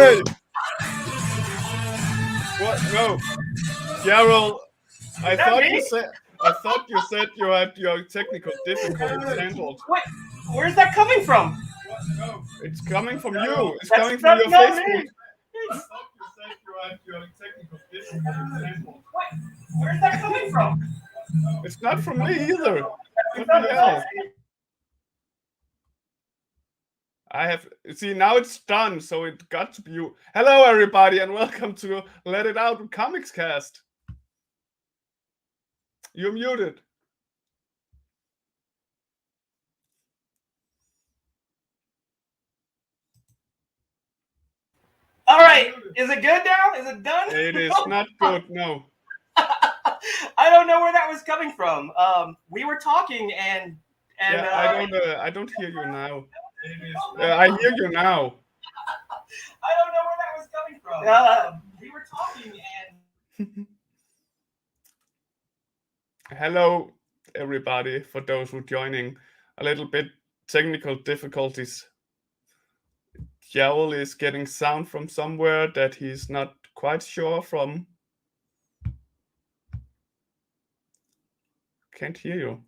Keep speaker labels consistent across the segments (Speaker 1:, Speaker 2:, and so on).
Speaker 1: Hey! What? No, Gerald. I thought you said you had your technical difficulties handled.
Speaker 2: Wait, where's that coming from?
Speaker 1: What? No, it's coming from you. It's
Speaker 2: That's
Speaker 1: coming from your
Speaker 2: not
Speaker 1: Facebook.
Speaker 2: me.
Speaker 1: I thought you said you had your technical difficulties handled.
Speaker 2: Wait, where's that coming from?
Speaker 1: It's not from me either. What the hell? I have see now it's done, so it got to be you. Hello, everybody, and welcome to Let It Out Comics Cast. You're muted.
Speaker 2: All right, is it good now? Is it done?
Speaker 1: It is not good. No.
Speaker 2: I don't know where that was coming from. We were talking and
Speaker 1: yeah, I don't hear you now. I hear you now.
Speaker 2: I don't know where that was coming from. We were talking and.
Speaker 1: Hello, everybody. For those who are joining, a little bit technical difficulties. Joel is getting sound from somewhere that he's not quite sure from. Can't hear you.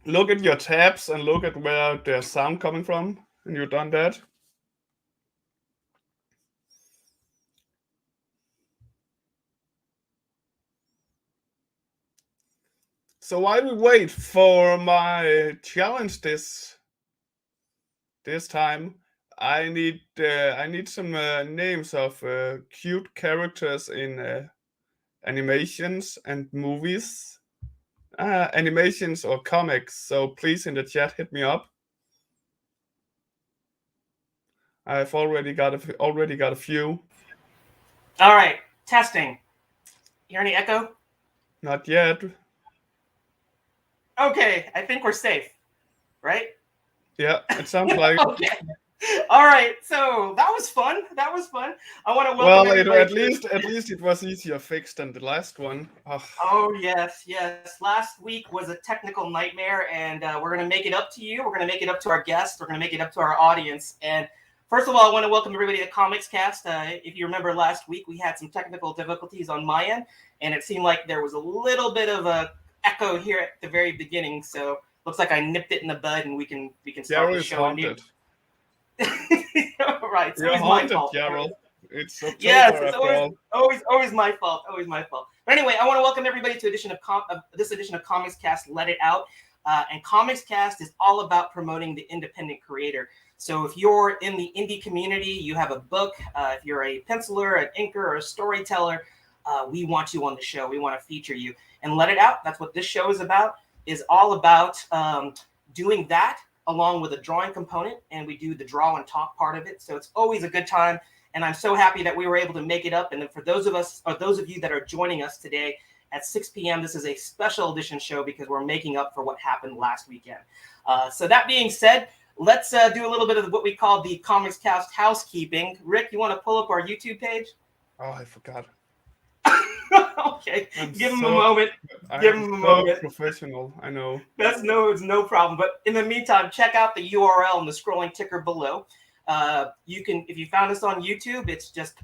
Speaker 1: Look at your tabs and look at where there's sound coming from. And you've done that. So while we wait for my challenge this time, I need some names of cute characters in animations and movies. Animations or comics. So please in the chat hit me up. I've already got a few.
Speaker 2: All right, testing. Hear any echo?
Speaker 1: Not yet.
Speaker 2: Okay, I think we're safe, right?
Speaker 1: Yeah, it sounds like.
Speaker 2: Okay. All right, so that was fun. I want to welcome everybody.
Speaker 1: At least it was easier fixed than the last one.
Speaker 2: Oh yes. Last week was a technical nightmare, and we're gonna make it up to you. We're gonna make it up to our guests. We're gonna make it up to our audience. And first of all, I want to welcome everybody to Comics Cast. If you remember last week, we had some technical difficulties on my end, and it seemed like there was a little bit of a echo here at the very beginning. So looks like I nipped it in the bud, and we can start the show anew. Right, it's always my fault.
Speaker 1: Gerald. It's October,
Speaker 2: it's always my fault. But anyway, I want to welcome everybody to this edition of Comics Cast. Let It Out, and Comics Cast is all about promoting the independent creator. So if you're in the indie community, you have a book, if you're a penciler, an inker, or a storyteller, we want you on the show. We want to feature you. And Let It Out, that's what this show is about. Is all about doing that, along with a drawing component, and we do the draw and talk part of it. So it's always a good time, and I'm so happy that we were able to make it up. And for those of you that are joining us today at 6 p.m., this is a special edition show because we're making up for what happened last weekend. So that being said, let's do a little bit of what we call the Comics Cast housekeeping. Rick, you want to pull up our YouTube page?
Speaker 1: Oh, I forgot.
Speaker 2: Okay, give him a moment. Give him a moment.
Speaker 1: Professional, I know.
Speaker 2: It's no problem. But in the meantime, check out the URL and the scrolling ticker below. You can, if you found us on YouTube, it's just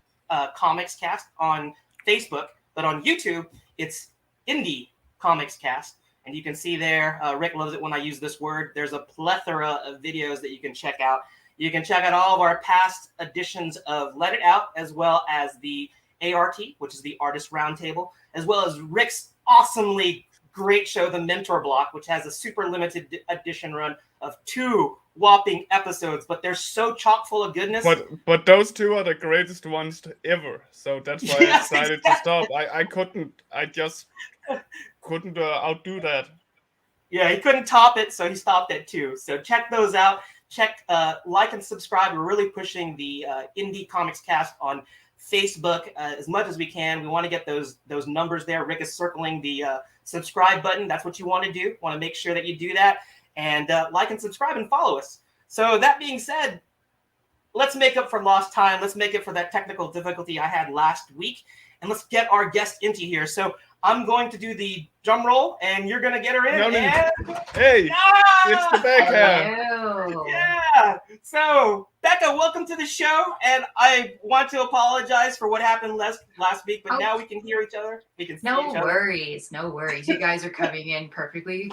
Speaker 2: Comics Cast. On Facebook, but on YouTube, it's Indie Comics Cast. And you can see there, Rick loves it when I use this word. There's a plethora of videos that you can check out. You can check out all of our past editions of Let It Out, as well as the ART, which is the Artist Roundtable, as well as Rick's awesomely great show, The Mentor Block, which has a super limited edition run of 2 whopping episodes, but they're so chock full of goodness.
Speaker 1: But those 2 are the greatest ones ever, so that's why I decided to stop. I just couldn't outdo that.
Speaker 2: Yeah, he couldn't top it, so he stopped at 2. So check those out. Like and subscribe. We're really pushing the Indie Comics Cast on Facebook as much as we can. We want to get those numbers there. Rick is circling the subscribe button. That's what you want to do. Want to make sure that you do that, and like and subscribe and follow us. So that being said, let's make up for lost time. Let's make up for that technical difficulty I had last week. And let's get our guest into here. So I'm going to do the drum roll, and you're going to get her in.
Speaker 1: Hey, it's the Becka.
Speaker 3: Hello.
Speaker 2: Yeah. So, Becka, welcome to the show. And I want to apologize for what happened last week, but now we can hear each other. We can see each other.
Speaker 3: No worries. You guys are coming in perfectly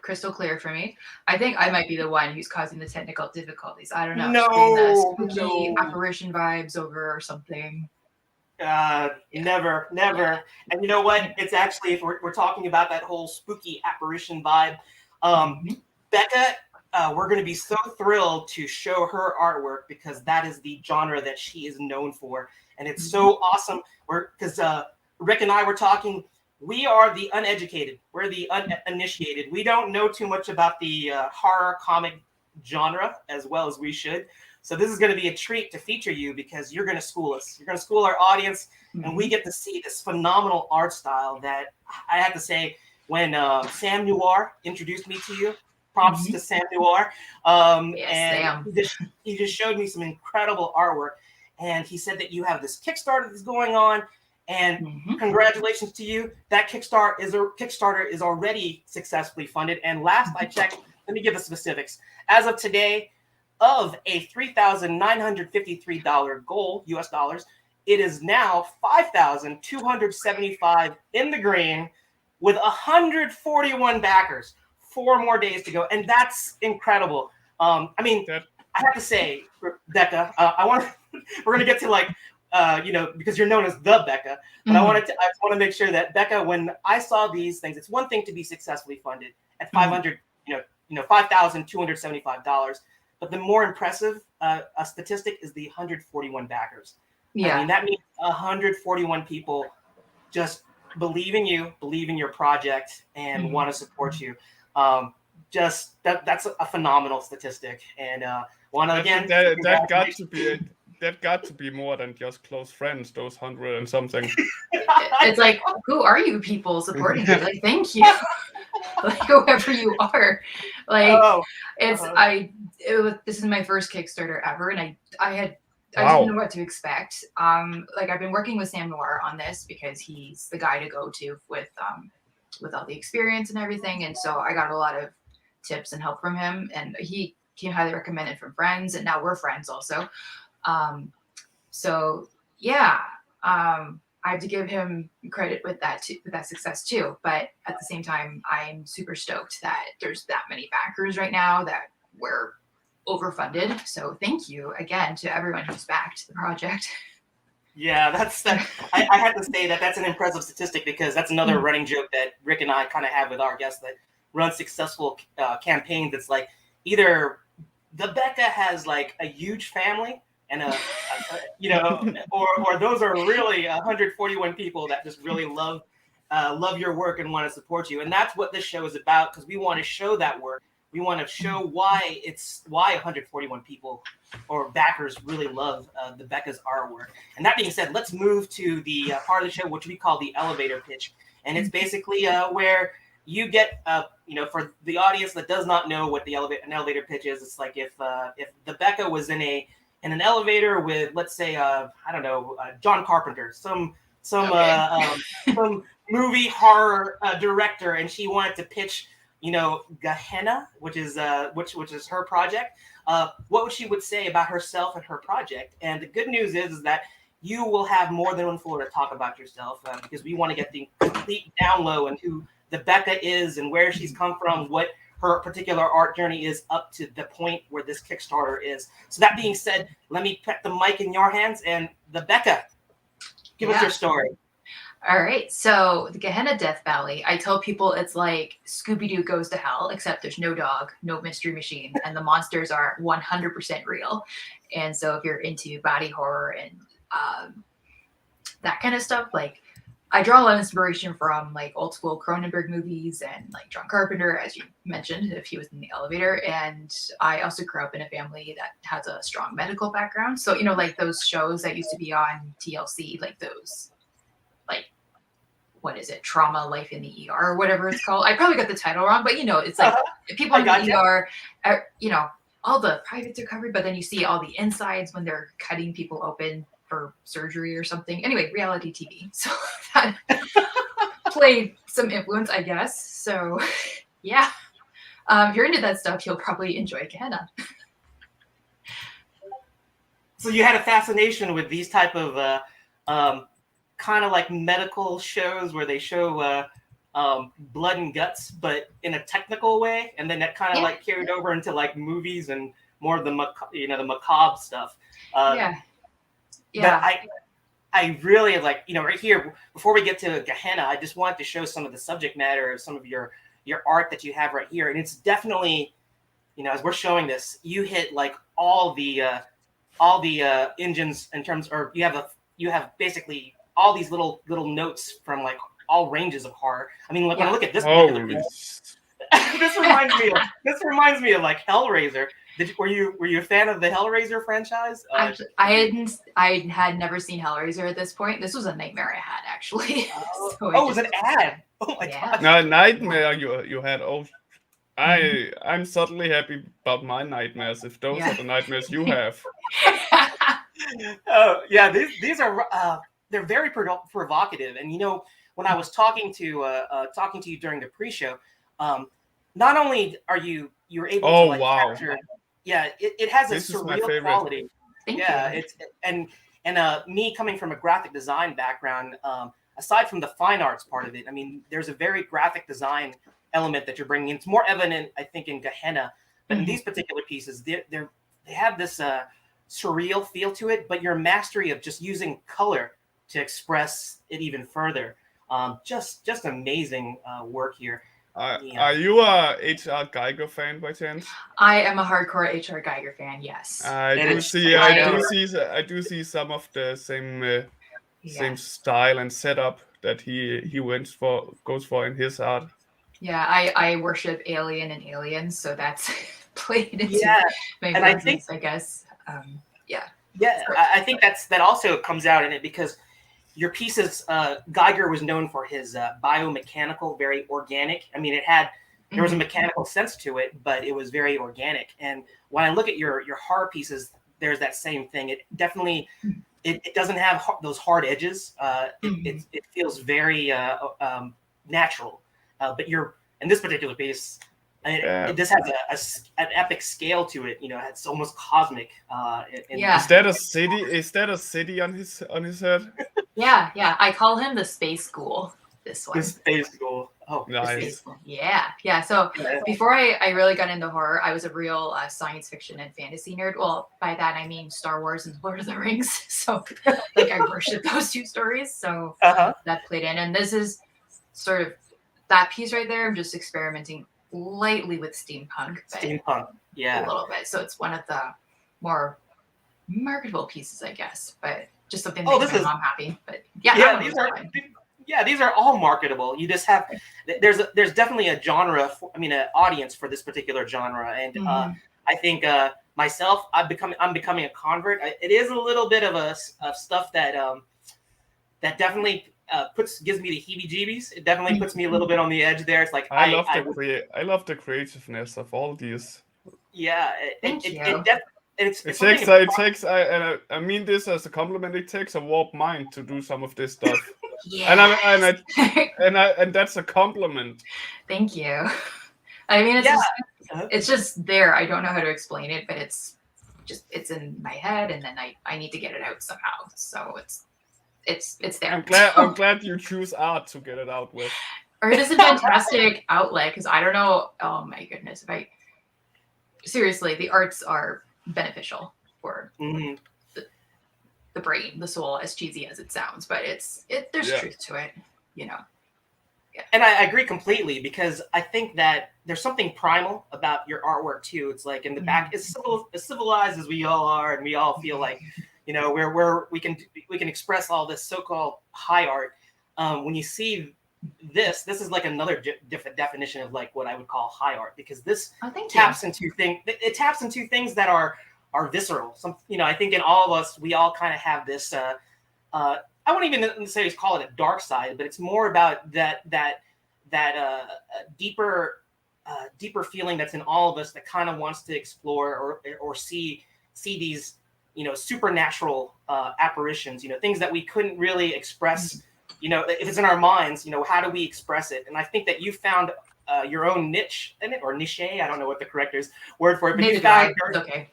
Speaker 3: crystal clear for me. I think I might be the one who's causing the technical difficulties. I don't know.
Speaker 2: No,
Speaker 3: spooky apparition vibes over or something.
Speaker 2: Never. And you know what? It's actually, if we're talking about that whole spooky apparition vibe, Becka, we're going to be so thrilled to show her artwork because that is the genre that she is known for. And it's so awesome. Because Rick and I were talking, we are the uneducated. We're the uninitiated. We don't know too much about the horror comic genre as well as we should. So this is going to be a treat to feature you because you're going to school us. You're going to school our audience, and we get to see this phenomenal art style that I have to say, when Sam Noir introduced me to you, props to Sam Noir.
Speaker 3: Sam.
Speaker 2: He just showed me some incredible artwork, and he said that you have this Kickstarter that's going on, and congratulations to you. That Kickstarter is already successfully funded, and last I checked, let me give the specifics. As of today, of a $3,953 goal, US dollars, it is now $5,275 in the green with 141 backers. 4 more days to go, and that's incredible. I have to say, Becka, we're gonna get to because you're known as the Becka, but I want to make sure that Becka, when I saw these things, it's one thing to be successfully funded at $5,275. But the more impressive statistic is the 141 backers.
Speaker 3: Yeah.
Speaker 2: I mean, that means 141 people just believe in you, believe in your project, and want to support you. That's a phenomenal statistic. And
Speaker 1: that got to be more than just close friends. Those 100 and something.
Speaker 3: It's like, who are you people supporting me? Like, thank you. Like, whoever you are. Like, this is my first Kickstarter ever, and I didn't know what to expect. I've been working with Sam Noir on this because he's the guy to go to with all the experience and everything, and so I got a lot of tips and help from him, and he came highly recommended from friends, and now we're friends also. I have to give him credit with that success too. But at the same time, I'm super stoked that there's that many backers right now that we're overfunded. So thank you again to everyone who's backed the project.
Speaker 2: Yeah, I have to say that's an impressive statistic because that's another running joke that Rick and I kind of have with our guests that run successful campaigns. It's like either the Becka has like a huge family and or those are really 141 people that just really love your work and want to support you. And that's what this show is about, because we want to show that work. We want to show why 141 people or backers really love the Becka's artwork. And that being said, let's move to the part of the show which we call the elevator pitch. And it's basically where you get, for the audience that does not know what an elevator pitch is, it's like if the Becka was in an elevator with, let's say, John Carpenter, some movie horror director, and she wanted to pitch, Gehenna, which is her project. What would she say about herself and her project? And the good news is that you will have more than one floor to talk about yourself, because we want to get the complete down low and who the Becka is and where she's come from, what her particular art journey is up to the point where this Kickstarter is. So that being said, let me put the mic in your hands, and the Becka, give us your story.
Speaker 3: All right. So the Gehenna Death Valley, I tell people it's like Scooby-Doo Goes to Hell, except there's no dog, no mystery machine, and the monsters are 100% real. And so if you're into body horror and that kind of stuff, like I draw a lot of inspiration from like old school Cronenberg movies and like John Carpenter, as you mentioned, if he was in the elevator. And I also grew up in a family that has a strong medical background. So, like those shows that used to be on TLC, like those, like, what is it? Trauma Life in the ER or whatever it's called. I probably got the title wrong, but it's like people in the ER, all the privates are covered, but then you see all the insides when they're cutting people open for surgery or something. Anyway, reality TV. So that played some influence, I guess. So yeah, if you're into that stuff, you'll probably enjoy Gehenna.
Speaker 2: So you had a fascination with these type of kind of like medical shows where they show blood and guts, but in a technical way, and then that kind of like carried over into like movies and more of the the macabre stuff.
Speaker 3: Yeah.
Speaker 2: But I really like, right here before we get to Gehenna, I just wanted to show some of the subject matter of some of your art that you have right here, and it's definitely, as we're showing this, you hit like all the engines in terms, or you have basically all these little notes from like all ranges of horror. I mean, when I look at this particular piece, this reminds me of like Hellraiser. Were you a fan of the Hellraiser franchise?
Speaker 3: Actually, I had never seen Hellraiser at this point. This was a nightmare I had, actually.
Speaker 2: So it was an ad. Oh my god.
Speaker 1: No, nightmare you had. Oh, I'm suddenly happy about my nightmares. If those are the nightmares you have.
Speaker 2: Oh yeah, these are they're very provocative. And when I was talking to you during the pre-show, not only are you're able to like capture, it has
Speaker 1: this
Speaker 2: a surreal quality.
Speaker 3: Thank you.
Speaker 2: It's and me coming from a graphic design background, aside from the fine arts part of it, I mean, there's a very graphic design element that you're bringing in. It's more evident, I think, in Gehenna, but in these particular pieces, they have this surreal feel to it, but your mastery of just using color to express it even further. Just amazing work here.
Speaker 1: Are you a H.R. Geiger fan by chance?
Speaker 3: I am a hardcore H.R. Geiger fan. Yes.
Speaker 1: I do see some of the same style and setup that he goes for in his art.
Speaker 3: Yeah, I worship Alien and Aliens, so that's played into my influences, I guess.
Speaker 2: I think that also comes out in it because your pieces, Geiger was known for his biomechanical, very organic. I mean, there was a mechanical sense to it, but it was very organic. And when I look at your horror pieces, there's that same thing. It definitely, it doesn't have those hard edges. It feels very natural. But in this particular piece, this has an epic scale to it. It's almost cosmic.
Speaker 1: Is that a city? Is that a city on his head?
Speaker 3: Yeah. I call him the Space Ghoul. This one.
Speaker 2: The Space Ghoul. Oh,
Speaker 1: nice.
Speaker 3: Yeah. So before I really got into horror, I was a real science fiction and fantasy nerd. Well, by that I mean Star Wars and Lord of the Rings. So like I worship those two stories. So that played in, and this is sort of that piece right there. I'm just experimenting lightly with steampunk.
Speaker 2: A
Speaker 3: little bit. So it's one of the more marketable pieces, I guess, but just something that makes my mom happy. But these are all marketable. You just have there's definitely a genre. An audience for this particular genre, and I think myself, I'm becoming a convert. It is a little bit of stuff that definitely gives me the heebie-jeebies. It definitely puts me a little bit on the edge there. It's like
Speaker 1: I love the creativeness of all these.
Speaker 2: Yeah,
Speaker 3: Thank you.
Speaker 1: I mean this as a compliment. It takes a warped mind to do some of this stuff. And that's a compliment.
Speaker 3: Thank you. I mean, it's just there. I don't know how to explain it, but it's in my head, and then I need to get it out somehow. So it's there.
Speaker 1: I'm glad you choose art to get it out with.
Speaker 3: Or it is a fantastic outlet, because I don't know. Oh my goodness! Seriously, the arts are beneficial for the brain, the soul, as cheesy as it sounds, but there's truth to it, Yeah.
Speaker 2: And I agree completely, because I think that there's something primal about your artwork too. It's like in the back, as civilized as we all are, and we all feel like, where we can express all this so-called high art. When you see this is like another different definition of like what I would call high art, because this taps into things that are visceral. I think in all of us, we all kind of have this I wouldn't even necessarily call it a dark side, but it's more about that deeper deeper feeling that's in all of us that kind of wants to explore or see these, supernatural apparitions, things that we couldn't really express, if it's in our minds, how do we express it? And I think that you found your own niche in it, or niche, I don't know what the correct word for it, but you found
Speaker 3: okay.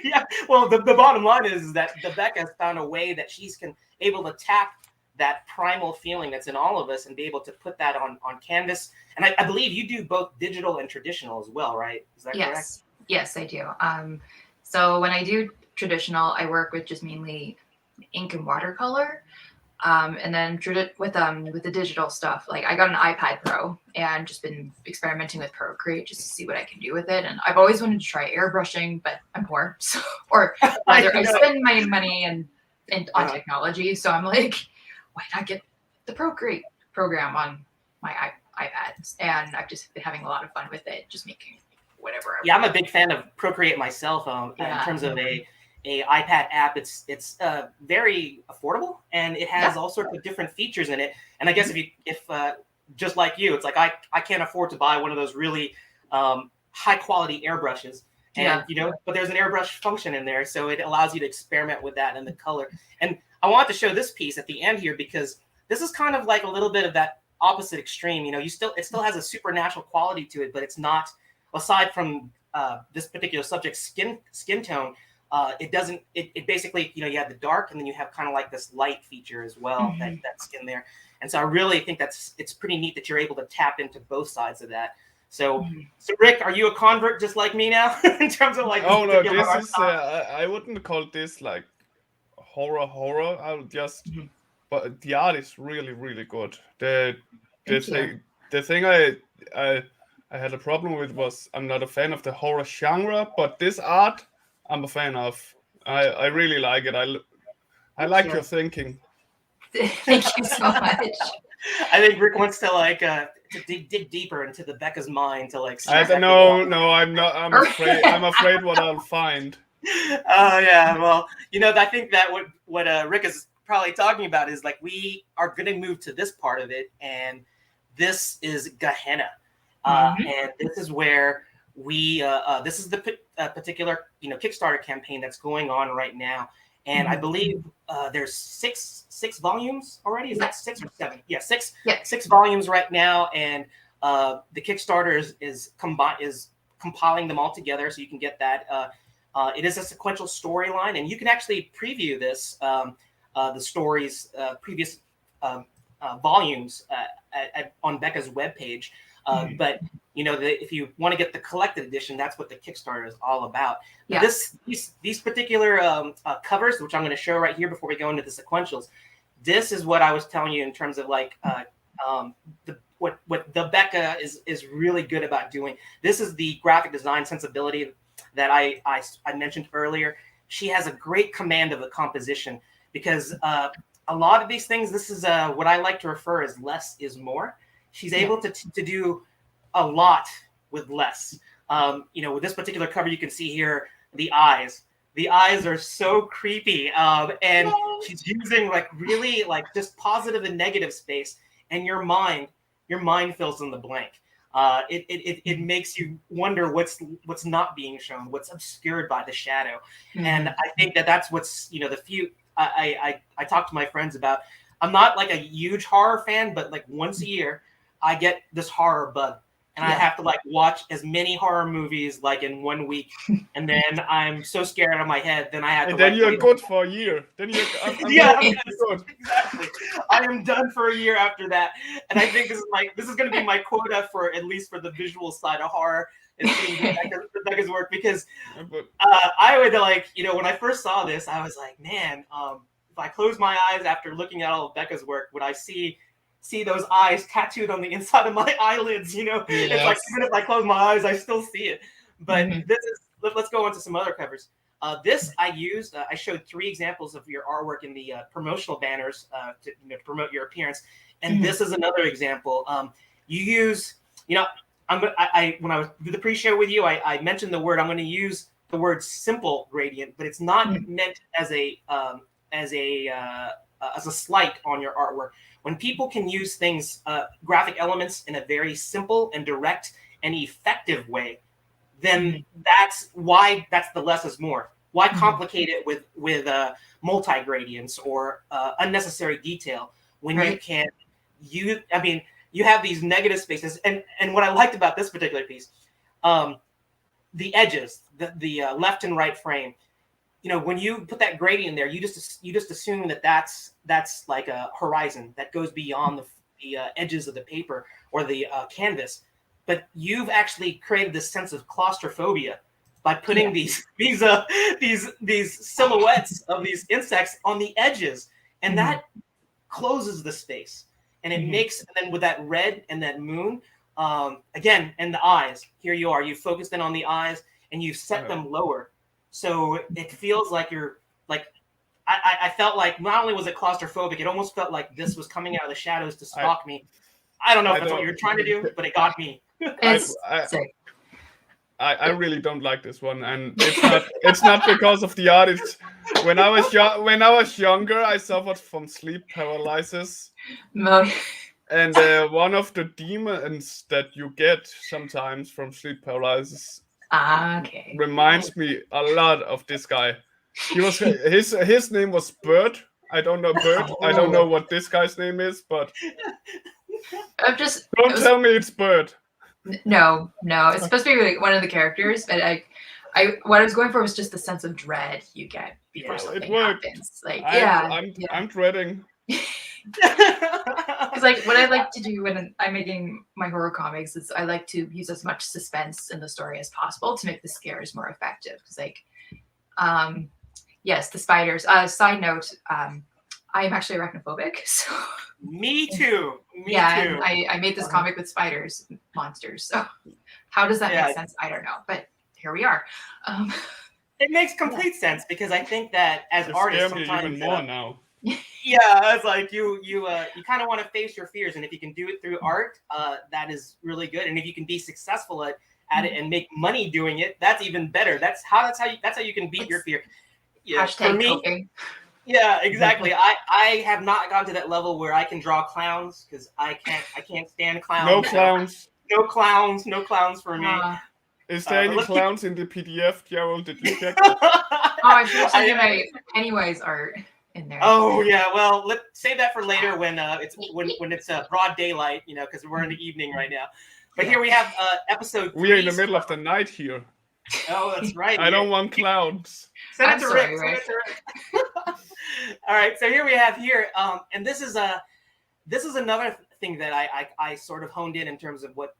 Speaker 2: Yeah, well, the bottom line is that the Becka has found a way that she's able to tap that primal feeling that's in all of us and be able to put that on canvas. And I believe you do both digital and traditional as well, right? Is that correct?
Speaker 3: Yes, I do. So when I do traditional, I work with just mainly ink and watercolor. And then with the digital stuff, like I got an iPad Pro and just been experimenting with Procreate just to see what I can do with it. And I've always wanted to try airbrushing, but I'm poor, or rather, I spend my money and on technology. So I'm like, why not get the Procreate program on my iPads? And I've just been having a lot of fun with it, just making whatever.
Speaker 2: I'm a big fan of Procreate myself. In terms of a iPad app, it's very affordable, and it has all sorts of different features in it. And I guess if just like you, it's like I can't afford to buy one of those really high quality airbrushes, and but there's an airbrush function in there, so it allows you to experiment with that and the color. And I want to show this piece at the end here because this is kind of like a little bit of that opposite extreme. It still has a supernatural quality to it, but it's not, aside from this particular subject's skin tone. It basically, you have the dark, and then you have kind of like this light feature as well, that's in there. And so I really think it's pretty neat that you're able to tap into both sides of that. So Rick, are you a convert just like me now in terms of like?
Speaker 1: Oh no, this is I wouldn't call this like horror. I would just, but the art is really, really good. The thing I had a problem with was I'm not a fan of the horror genre, but this art I'm a fan of. I really like it. I like your thinking.
Speaker 3: Thank you so much.
Speaker 2: I think Rick wants to like to dig deeper into the Becca's mind to like.
Speaker 1: I don't know. No, I'm not. I'm afraid. I'm afraid what I'll find.
Speaker 2: Oh yeah, well, I think that what Rick is probably talking about is like we are going to move to this part of it, and this is Gehenna, and this is where this is the particular Kickstarter campaign that's going on right now, and I believe there's six volumes already. Is that 6 or 7? Yeah, six volumes right now, and the Kickstarter is compiling them all together, so you can get that. It is a sequential storyline, and you can actually preview this the story's previous volumes on Becca's webpage. But if you want to get the collected edition, that's what the Kickstarter is all about. Yeah. These particular covers, which I'm going to show right here before we go into the sequentials, this is what I was telling you in terms of like what the Becka is really good about doing. This is the graphic design sensibility that I mentioned earlier. She has a great command of the composition because a lot of these things, this is what I like to refer as less is more. She's able to do a lot with less. With this particular cover, you can see here the eyes. The eyes are so creepy, and she's using like really like just positive and negative space, and your mind fills in the blank. It makes you wonder what's not being shown, what's obscured by the shadow, and I think that's what's the few I talk to my friends about. I'm not like a huge horror fan, but like once a year I get this horror bug, and I have to like watch as many horror movies like in 1 week, and then I'm so scared out of my head. Then I have
Speaker 1: and
Speaker 2: to.
Speaker 1: Then you're good for a year. Then you're
Speaker 2: I'm good. Exactly. I am done for a year after that, and I think this is going to be my quota for at least for the visual side of horror and seeing Becca's work, because I would like when I first saw this, I was like, man, if I close my eyes after looking at all of Becca's work, would I see those eyes tattooed on the inside of my eyelids? Yes. It's like even if I close my eyes, I still see it. But let's go into some other covers. This I used. I showed 3 examples of your artwork in the promotional banners to promote your appearance, and this is another example. You use, when I was do the pre-show with you, I mentioned the word. I'm going to use the word simple gradient, but it's not meant as a slight on your artwork. When people can use things, graphic elements in a very simple and direct an effective way, then that's the less is more. Why complicate it with multi-gradients or unnecessary detail when you can you have these negative spaces. And what I liked about this particular piece, the edges, the left and right frame, when you put that gradient in there, you just assume that that's like a horizon that goes beyond the edges of the paper or the canvas. But you've actually created this sense of claustrophobia by putting these silhouettes of these insects on the edges, and that closes the space, and it makes, and then with that red and that moon, again, and the eyes. Here you are, you focused in on the eyes, and you set them lower, so it feels like you're like. I felt like not only was it claustrophobic, it almost felt like this was coming out of the shadows to stalk me. I don't know if that's what you're trying to do, but it got me.
Speaker 1: I really don't like this one, and it's not because of the art. It's when I was younger, I suffered from sleep paralysis, and one of the demons that you get sometimes from sleep paralysis reminds me a lot of this guy. He was his name was Bird. I don't know Bird. I don't know what this guy's name is, but don't tell me it's Bird.
Speaker 3: No, it's supposed to be like one of the characters, but what I was going for was just the sense of dread you get before something happens. Like,
Speaker 1: I'm dreading.
Speaker 3: Because like what I like to do when I'm making my horror comics is I like to use as much suspense in the story as possible to make the scares more effective. Because like, yes, the spiders. Side note, I am actually arachnophobic, so.
Speaker 2: Me too. Me too.
Speaker 3: And I made this comic with spiders, monsters. So how does that make sense? I don't know, but here we are.
Speaker 2: It makes complete sense because I think that as artists, sometimes
Speaker 1: even more now.
Speaker 2: Yeah, it's like you kind of want to face your fears, and if you can do it through art, that is really good. And if you can be successful at it and make money doing it, that's even better. That's how you can beat your fear. Yeah, for me.
Speaker 3: Coping.
Speaker 2: Yeah, exactly. I have not gotten to that level where I can draw clowns because I can't stand clowns.
Speaker 1: No clowns.
Speaker 2: No clowns for me.
Speaker 1: Is there any clowns in the PDF, Gerald? Did you check?
Speaker 3: I should have seen my Pennywise art in there.
Speaker 2: Oh yeah, well let's save that for later when it's broad daylight, because we're in the evening right now. But here we have episode 3.
Speaker 1: We're in the middle of the night here.
Speaker 2: Oh, that's right.
Speaker 1: I don't want clowns.
Speaker 2: Send it to Rick. All right, so here we have and this is another thing that I sort of honed in terms of what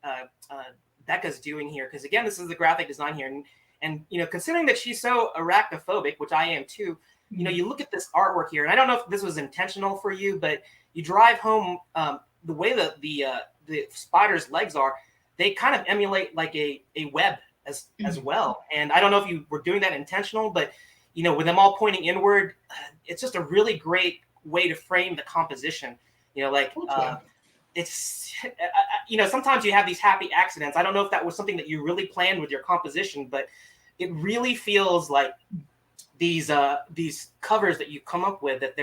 Speaker 2: Becca's doing here, because again, this is the graphic design here, and considering that she's so arachnophobic, which I am too, you look at this artwork here, and I don't know if this was intentional for you, but you drive home the way that the spider's legs are, they kind of emulate like a web as well, and I don't know if you were doing that intentional, but with them all pointing inward, it's just a really great way to frame the composition. It's sometimes you have these happy accidents. I don't know if that was something that you really planned with your composition, but it really feels like these covers that you come up with, that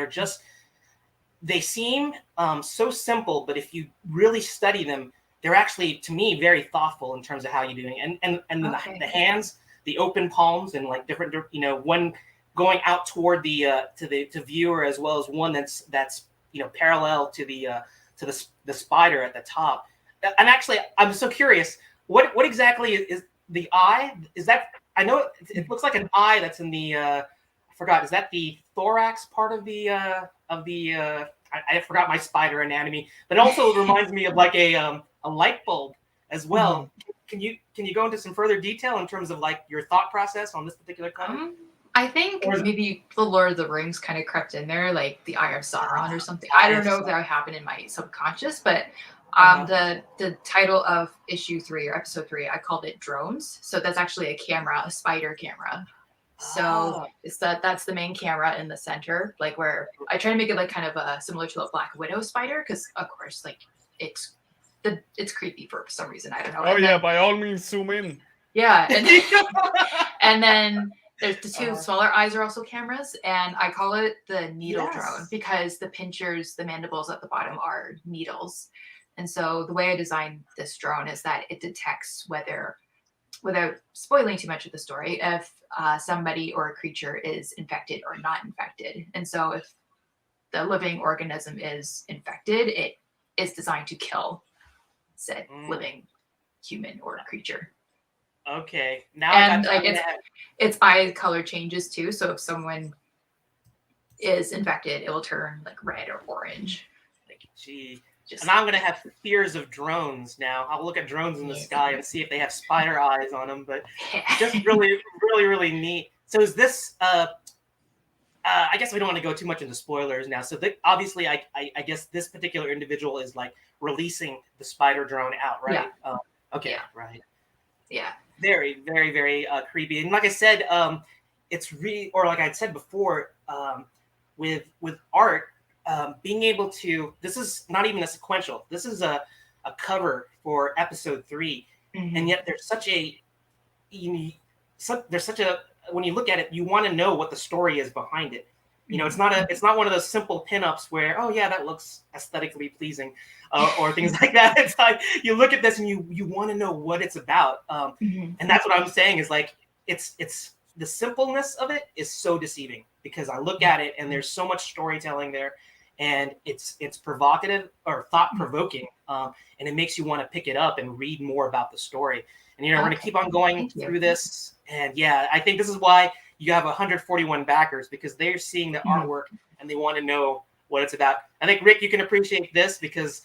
Speaker 2: they seem so simple, but if you really study them, they're actually, to me, very thoughtful in terms of how you're doing it. And the hands, the open palms, and like different, one going out toward to viewer, as well as one that's parallel to the spider at the top. And actually, I'm so curious, what exactly is the eye? Is that, I know it looks like an eye that's in the I forgot, is that the thorax part of the I forgot my spider anatomy, but it also reminds me of like a light bulb as well. Can you go into some further detail in terms of like your thought process on this particular comic?
Speaker 3: I think maybe the Lord of the Rings kind of crept in there, like the Eye of Sauron or something. I don't know if that happened in my subconscious, but the title of issue 3 or episode 3, I called it Drones. So that's actually a camera, a spider camera. So that's the main camera in the center, like where I try to make it like kind of similar to a Black Widow spider, because of course, like it's creepy for some reason. I don't know.
Speaker 1: Oh yeah, by all means, zoom in.
Speaker 3: Yeah, and then there's the two smaller eyes are also cameras, and I call it the needle drone because the pinchers, the mandibles at the bottom are needles. And so the way I designed this drone is that it detects whether, without spoiling too much of the story, if somebody or a creature is infected or not infected. And so if the living organism is infected, it is designed to kill said living human or creature.
Speaker 2: Okay. Now
Speaker 3: And like its eye color changes too. So if someone is infected, it will turn like red or orange.
Speaker 2: Like, gee. And I'm gonna have fears of drones now. I'll look at drones in the sky and see if they have spider eyes on them. But just really neat. So is this? I guess we don't want to go too much into spoilers now. So obviously, I guess this particular individual is like releasing the spider drone out, right?
Speaker 3: Yeah.
Speaker 2: Okay.
Speaker 3: Yeah.
Speaker 2: Right.
Speaker 3: Yeah.
Speaker 2: Very creepy. And like I said, it's really, or like I said before, with art, being able to, this is not even a sequential. This is a cover for episode 3, and yet there's such a, when you look at it, you want to know what the story is behind it. You know, it's not one of those simple pinups where, oh yeah, that looks aesthetically pleasing, or things like that. It's like you look at this and you want to know what it's about, and that's what I'm saying is like it's the simpleness of it is so deceiving because I look at it and there's so much storytelling there, and it's provocative or thought provoking, and it makes you want to pick it up and read more about the story. And we're going to keep on going through this, and yeah, I think this is why you have 141 backers, because they're seeing the artwork and they want to know what it's about. I think, Rick, you can appreciate this because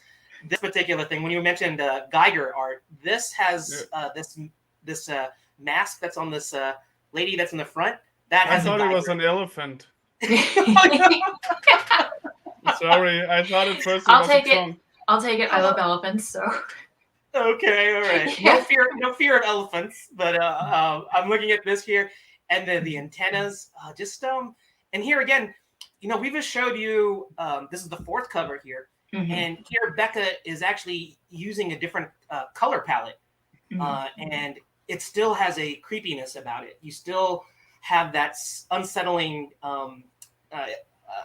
Speaker 2: this particular thing, when you mentioned Geiger art, this has this mask that's on this lady that's in the front. That has
Speaker 1: I thought it was an elephant. Sorry, I thought at first it was a trunk.
Speaker 3: I'll take it. I love elephants, so.
Speaker 2: Okay, all right. No fear of elephants, but I'm looking at this here. And then the antennas, and here again, we just showed you, this is the 4th cover here. And here Becka is actually using a different color palette. And it still has a creepiness about it. You still have that unsettling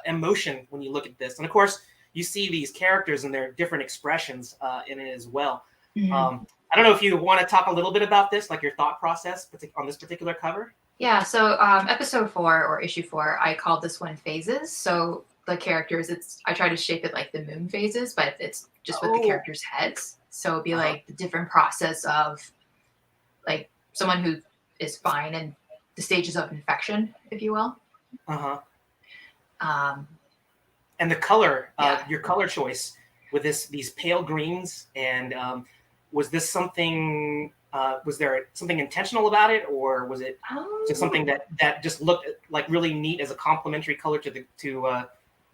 Speaker 2: emotion when you look at this. And of course, you see these characters and their different expressions in it as well. I don't know if you want to talk a little bit about this, like your thought process on this particular cover.
Speaker 3: Yeah, so episode 4 or issue 4, I called this one phases. So the characters, I try to shape it like the moon phases, but it's just with the characters' heads. So it'd be like the different process of like someone who is fine and the stages of infection, if you will.
Speaker 2: And the color, your color choice with these pale greens, and was this something? Was there something intentional about it, or was it just something that just looked like really neat as a complementary color to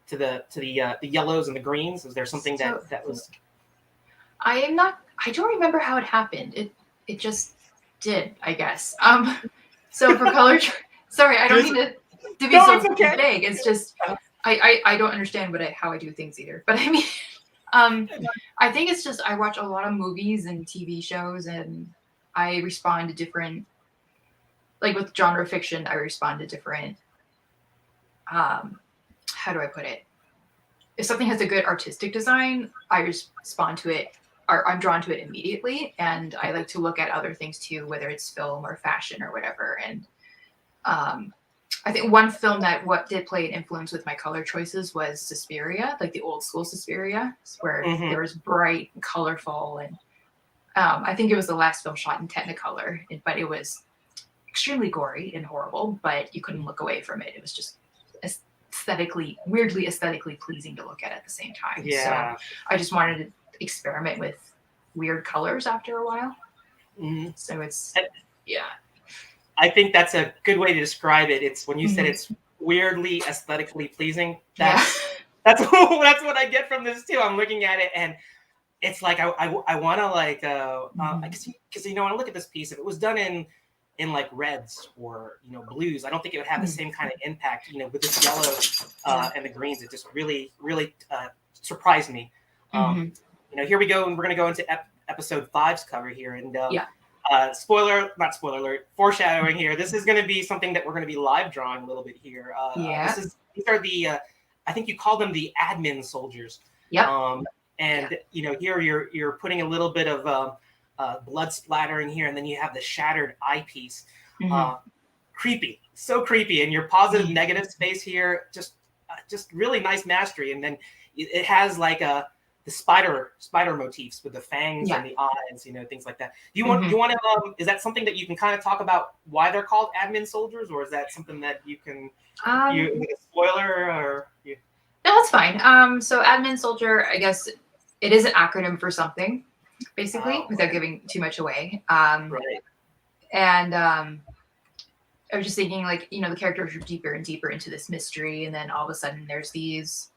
Speaker 2: the yellows and the greens? Was there something that was?
Speaker 3: I don't remember how it happened. It just did, I guess. So for color, sorry, I don't mean to be so vague. It's just I don't understand how I do things either. But I mean, I think it's just I watch a lot of movies and TV shows, and I respond to different, like with genre fiction, I respond to different, how do I put it? If something has a good artistic design, I respond to it, or I'm drawn to it immediately. And I like to look at other things too, whether it's film or fashion or whatever. And I think one film that did play an influence with my color choices was Suspiria, like the old school Suspiria, where there was bright, and colorful, and I think it was the last film shot in Technicolor, but it was extremely gory and horrible, but you couldn't look away from it. It was just weirdly aesthetically pleasing to look at the same time.
Speaker 2: Yeah.
Speaker 3: So I just wanted to experiment with weird colors after a while. So
Speaker 2: I think that's a good way to describe it. It's when you said it's weirdly aesthetically pleasing. That's what I get from this too. I'm looking at it and it's like I want to like because when I look at this piece, if it was done in like reds or blues, I don't think it would have the same kind of impact. With this yellow and the greens, it just really surprised me. Here we go, and we're gonna go into episode 5's cover here, and not spoiler alert, foreshadowing here. This is going to be something that we're going to be live drawing a little bit here. These are the I think you call them the admin soldiers.
Speaker 3: Yep.
Speaker 2: And here you're putting a little bit of blood splattering here, and then you have the shattered eyepiece. Creepy, so creepy. And your positive negative space here, just really nice mastery. And then it has like the spider motifs with the fangs and the eyes, things like that. Do you want to? Is that something that you can kind of talk about why they're called admin soldiers, or is that something that you can? Is it a spoiler or? No,
Speaker 3: that's fine. So admin soldier, I guess it is an acronym for something, basically, without giving too much away.
Speaker 2: Right.
Speaker 3: And I was just thinking, like, the characters are deeper and deeper into this mystery, and then all of a sudden there's these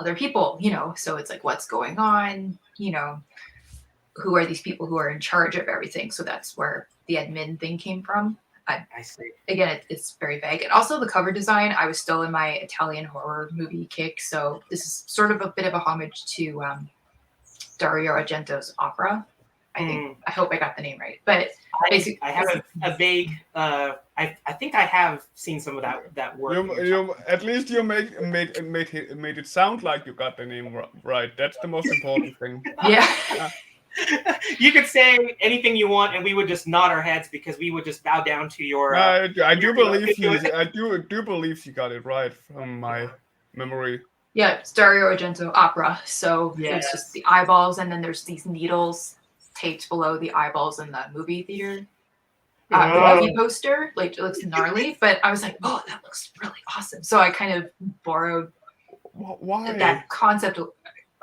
Speaker 3: other people, so it's like, what's going on? Who are these people who are in charge of everything? So that's where the admin thing came from. I
Speaker 2: see.
Speaker 3: Again, it's very vague. And also the cover design, I was still in my Italian horror movie kick. So this is sort of a bit of a homage to Dario Argento's opera. I hope I got the name right. But basically,
Speaker 2: I have a vague. I think I have seen some of that work.
Speaker 1: At least you made it sound like you got the name right. That's the most important thing.
Speaker 3: Yeah.
Speaker 2: You could say anything you want, and we would just nod our heads because we would just bow down to your.
Speaker 1: I do believe you got it right from my memory.
Speaker 3: Yeah, it's Dario Argento opera. So it's just the eyeballs, and then there's these needles taped below the eyeballs in the movie theater. Movie poster, like, it looks gnarly, but I was like, oh, that looks really awesome. So I kind of borrowed that concept.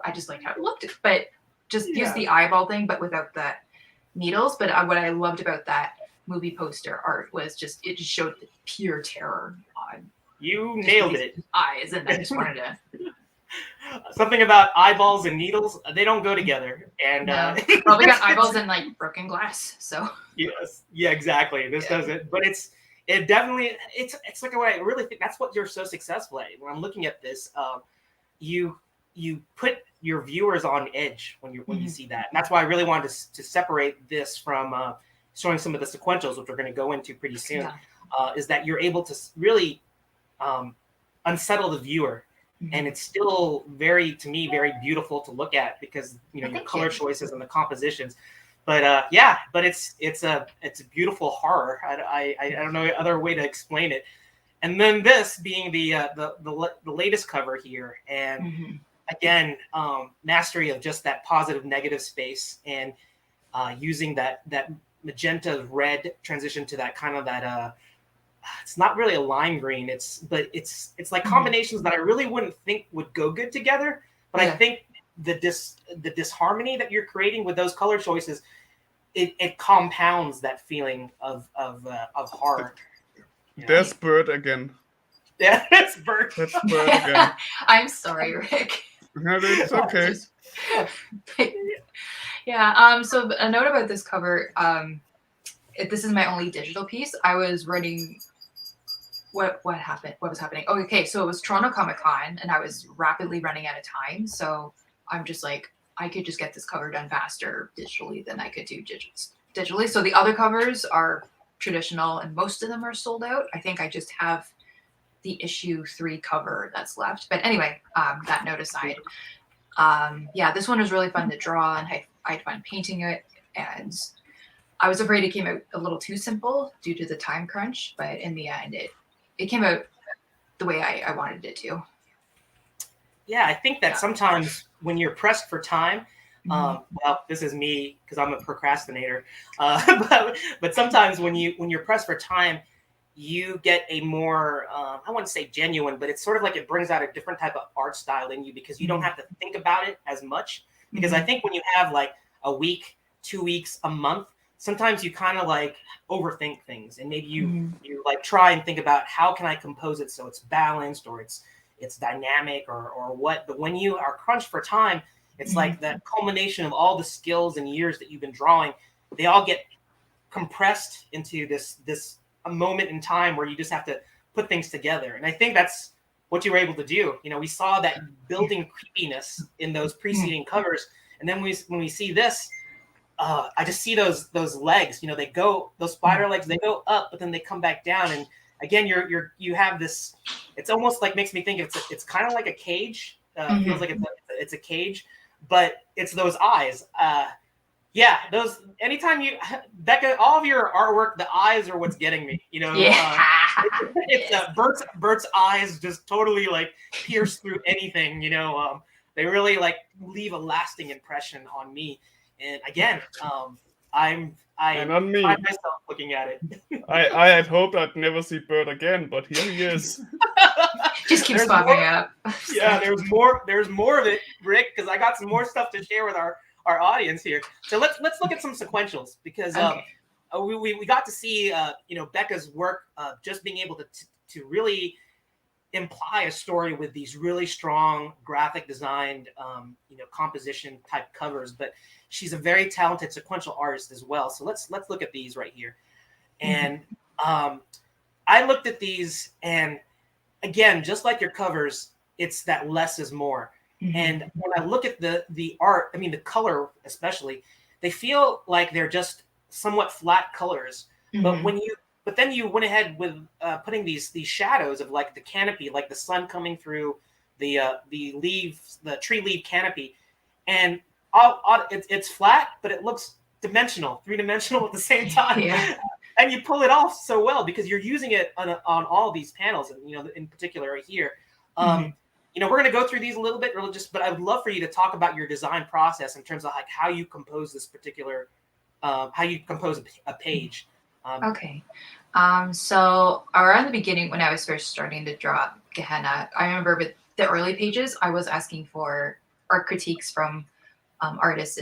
Speaker 3: I just liked how it looked, but just use the eyeball thing, but without the needles. But what I loved about that movie poster art was it just showed the pure terror on.
Speaker 2: You nailed it.
Speaker 3: Eyes, and I just wanted to.
Speaker 2: Something about eyeballs and needles, they don't go together. And
Speaker 3: probably got eyeballs and like broken glass. So
Speaker 2: yes, yeah, exactly. This doesn't, but it definitely it's like what I really think that's what you're so successful at. When I'm looking at this, you put your viewers on edge when you see that. And that's why I really wanted to separate this from showing some of the sequentials, which we're going to go into pretty soon. Is that you're able to really unsettle the viewer. And it's still very beautiful to look at because your color choices and the compositions. But but it's a beautiful horror. I don't know other way to explain it. And then this being the latest cover here, and again, mastery of just that positive negative space, and using that magenta red transition to that kind of that. It's not really a lime green. It's like combinations that I really wouldn't think would go good together. But I think the disharmony that you're creating with those color choices, it compounds that feeling of horror.
Speaker 1: There's Bird again.
Speaker 2: Yeah, that's Bird.
Speaker 1: That's Bird again.
Speaker 3: I'm sorry, Rick.
Speaker 1: No, it's okay.
Speaker 3: Yeah. So a note about this cover. This is my only digital piece. I was running. What happened? What was happening? Oh, okay. So it was Toronto Comic Con, and I was rapidly running out of time. So I'm just like, I could just get this cover done faster digitally than I could do digitally. So the other covers are traditional, and most of them are sold out. I think I just have the issue 3 cover that's left. But anyway, that note aside, this one was really fun to draw, and I had fun painting it. And I was afraid it came out a little too simple due to the time crunch, but in the end, it came out the way I wanted it to.
Speaker 2: Yeah, I think that sometimes when you're pressed for time, well, this is me because I'm a procrastinator, but sometimes when you're pressed for time, you get a more, I wouldn't say genuine, but it's sort of like it brings out a different type of art style in you because you don't have to think about it as much. Because I think when you have like a week, 2 weeks, a month, sometimes you kind of like overthink things, and maybe you like try and think about how can I compose it so it's balanced or it's dynamic or what. But when you are crunched for time, it's like that culmination of all the skills and years that you've been drawing, they all get compressed into this a moment in time where you just have to put things together. And I think that's what you were able to do. We saw that building creepiness in those preceding covers, and then when we see this, I just see those legs. They go, those spider legs, they go up, but then they come back down. And again, you have this. It's almost like makes me think it's kind of like a cage. Feels like it's a cage but it's those eyes. Yeah, those. Anytime you, Becca, all of your artwork, the eyes are what's getting me.
Speaker 3: Yeah.
Speaker 2: It's Bert's eyes just totally like pierce through anything. They really like leave a lasting impression on me. And again, I
Speaker 1: And on me.
Speaker 2: find myself looking at it.
Speaker 1: I had hoped I'd never see Bert again, but here he is.
Speaker 3: Just keeps
Speaker 2: There's
Speaker 3: popping
Speaker 2: more-
Speaker 3: up.
Speaker 2: Yeah, there's more of it, Rick, because I got some more stuff to share with our audience here. So let's look at some sequentials, because
Speaker 3: Okay.
Speaker 2: we got to see Becca's work, just being able to really imply a story with these really strong graphic designed composition type covers, but she's a very talented sequential artist as well. So let's look at these right here. And I looked at these, and again, just like your covers, it's that less is more. And when I look at the art, I mean the color especially, they feel like they're just somewhat flat colors. But then you went ahead with putting these shadows of like the canopy, like the sun coming through the leaves, the tree leaf canopy, and it's flat, but it looks dimensional, 3-dimensional at the same time.
Speaker 3: Yeah.
Speaker 2: And you pull it off so well because you're using it on all these panels, and in particular right here. We're going to go through these a little bit, but I would love for you to talk about your design process in terms of like how you compose this particular, how you compose a page.
Speaker 3: Okay. So around the beginning, when I was first starting to draw Gehenna, I remember with the early pages, I was asking for art critiques from artists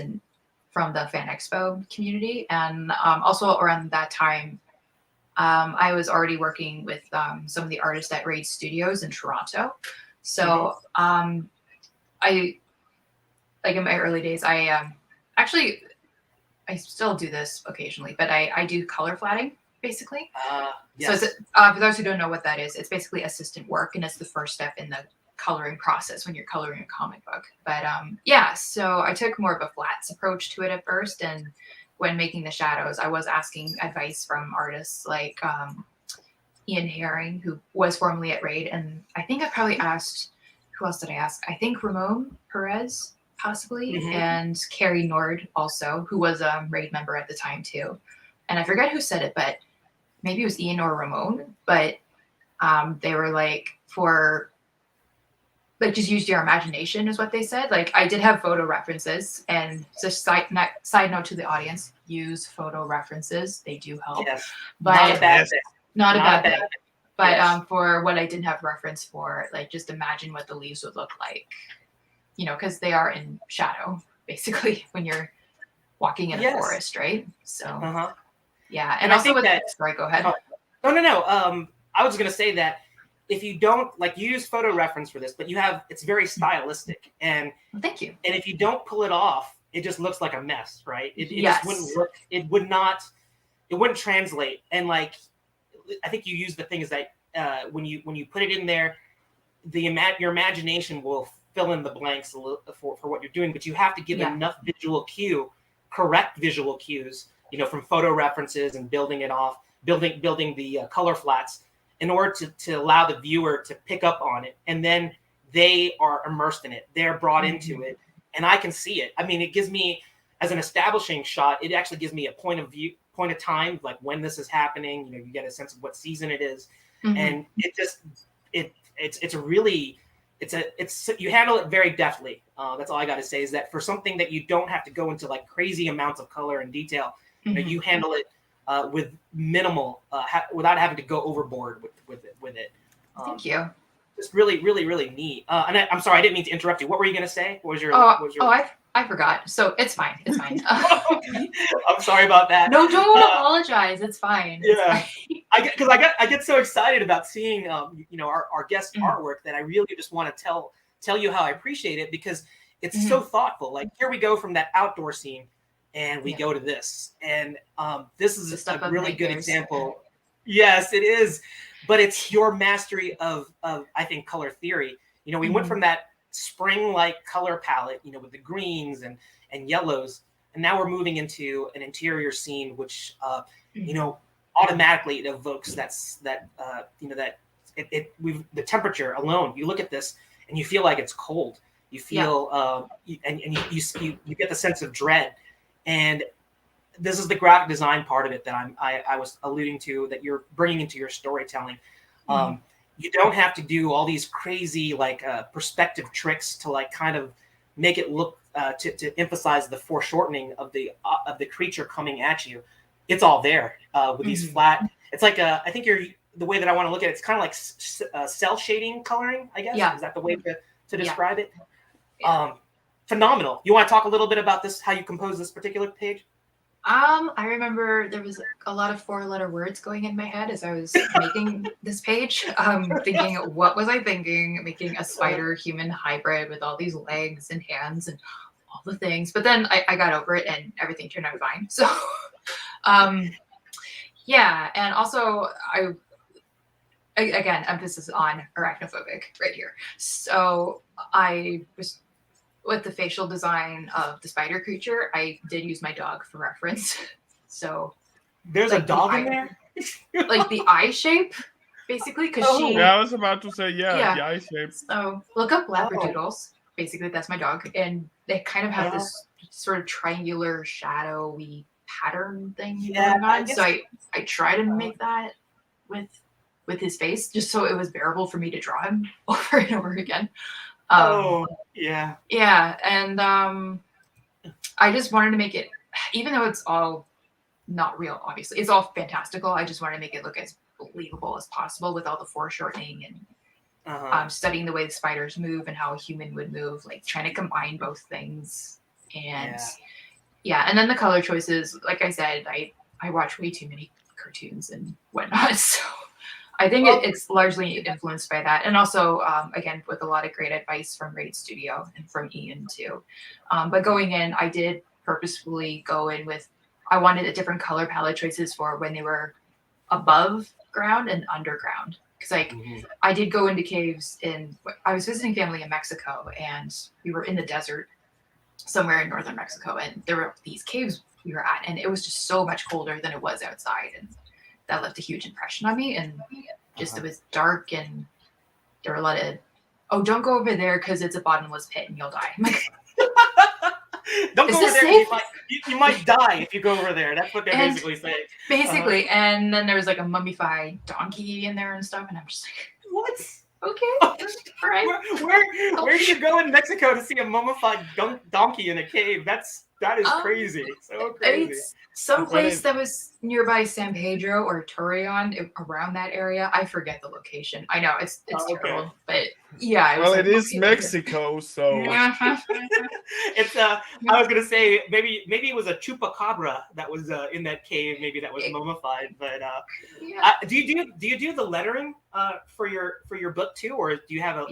Speaker 3: from the Fan Expo community. And also around that time, I was already working with some of the artists at Raid Studios in Toronto. So I, like in my early days, I still do this occasionally, but I do color flatting basically.
Speaker 2: Yes.
Speaker 3: So for those who don't know what that is, it's basically assistant work, and it's the first step in the coloring process when you're coloring a comic book. But so I took more of a flats approach to it at first, and when making the shadows, I was asking advice from artists like Ian Herring, who was formerly at Raid, and I think I probably asked, who else did I ask? I think Ramon Perez, possibly, and Carrie Nord also, who was a Raid member at the time too. And I forget who said it, but maybe it was Ian or Ramon, but they were like, just use your imagination is what they said. Like I did have photo references, and just side note to the audience, use photo references. They do help.
Speaker 2: Yes.
Speaker 3: But
Speaker 2: Not a bad thing.
Speaker 3: Not a bad thing. But
Speaker 2: Yes.
Speaker 3: For what I didn't have reference for, like just imagine what the leaves would look like, because they are in shadow basically when you're walking in a forest, right? So yeah, and
Speaker 2: I
Speaker 3: also
Speaker 2: think
Speaker 3: sorry, go ahead.
Speaker 2: No. I was going to say that if you don't you use photo reference for this, but it's very stylistic, and
Speaker 3: Well, thank you.
Speaker 2: And if you don't pull it off, it just looks like a mess, right? It
Speaker 3: Yes.
Speaker 2: just wouldn't look. It wouldn't translate. And like, I think you use the thing is that when you put it in there, your imagination will fill in the blanks for what you're doing, but you have to give enough correct visual cues, from photo references and building it off, building the color flats in order to allow the viewer to pick up on it, and then they are immersed in it. They're brought into it, and I can see it. I mean, it gives me, as an establishing shot, it actually gives me a point of time, like when this is happening. You get a sense of what season it is, and you handle it very deftly. That's all I got to say, is that for something that you don't have to go into like crazy amounts of color and detail, you handle it with minimal, without having to go overboard with it.
Speaker 3: Thank you.
Speaker 2: Just really, really, really neat. And I'm sorry, I didn't mean to interrupt you. What were you going to say? What was your?
Speaker 3: I forgot. So it's fine. It's fine.
Speaker 2: I'm sorry about that.
Speaker 3: No, don't apologize. It's fine.
Speaker 2: Yeah, I get so excited about seeing our guest artwork that I really just want to tell you how I appreciate it, because it's so thoughtful. Like, here we go from that outdoor scene, and we go to this, and this is a really good example. Yes, it is, but it's your mastery of I think color theory. We went from that spring-like color palette, with the greens and yellows, and now we're moving into an interior scene, which automatically it evokes the temperature alone. You look at this and you feel like it's cold. You feel you get the sense of dread, and this is the graphic design part of it that I was alluding to, that you're bringing into your storytelling. You don't have to do all these crazy like perspective tricks to like kind of make it look to emphasize the foreshortening of the creature coming at you. It's all there with these flat. It's like I think the way that I want to look at it, it's kind of like cell shading coloring, I guess.
Speaker 3: Yeah.
Speaker 2: Is that the way to describe it? Yeah. Phenomenal. You want to talk a little bit about this, how you compose this particular page?
Speaker 3: I remember there was a lot of 4-letter words going in my head as I was making this page. Thinking, what was I thinking? Making a spider-human hybrid with all these legs and hands and all the things. But then I got over it and everything turned out fine. So, yeah. And also, again, emphasis on arachnophobic right here. So I was, with the facial design of the spider creature, I did use my dog for reference. So
Speaker 2: there's like a dog in there?
Speaker 3: Like the eye shape, basically, because she...
Speaker 1: Yeah, I was about to say, the eye shape.
Speaker 3: So look up Labradoodles. Basically, that's my dog. And they kind of have this sort of triangular, shadowy pattern thing going on. So I try to make that with his face, just so it was bearable for me to draw him over and over again.
Speaker 2: Yeah,
Speaker 3: and I just wanted to make it, even though it's all not real, obviously, it's all fantastical. I just wanted to make it look as believable as possible with all the foreshortening and studying the way the spiders move and how a human would move, like trying to combine both things. And and then the color choices, like I said, I watch way too many cartoons and whatnot, so I think it's largely influenced by that. And also, again, with a lot of great advice from Raid Studio and from Ian too. But going in, I did purposefully go in with, I wanted a different color palette choices for when they were above ground and underground. Because like I did go into caves I was visiting family in Mexico, and we were in the desert somewhere in northern Mexico, and there were these caves we were at, and it was just so much colder than it was outside. And that left a huge impression on me, and just it was dark, and there were a lot of, don't go over there because it's a bottomless pit and you'll die. I'm like,
Speaker 2: don't go over there. You might die if you go over there. That's what they're basically saying.
Speaker 3: Basically, and then there was like a mummified donkey in there and stuff, and I'm just like,
Speaker 2: what?
Speaker 3: Okay, all right.
Speaker 2: Where do you go in Mexico to see a mummified donkey in a cave? That is crazy. So crazy.
Speaker 3: It's some place that was nearby San Pedro or Torreon, around that area. I forget the location. I know it's terrible, but yeah.
Speaker 1: It is Mexico, so.
Speaker 2: It's I was gonna say maybe it was a chupacabra that was in that cave. Maybe that was mummified. But do you do the lettering for your book too, or do you have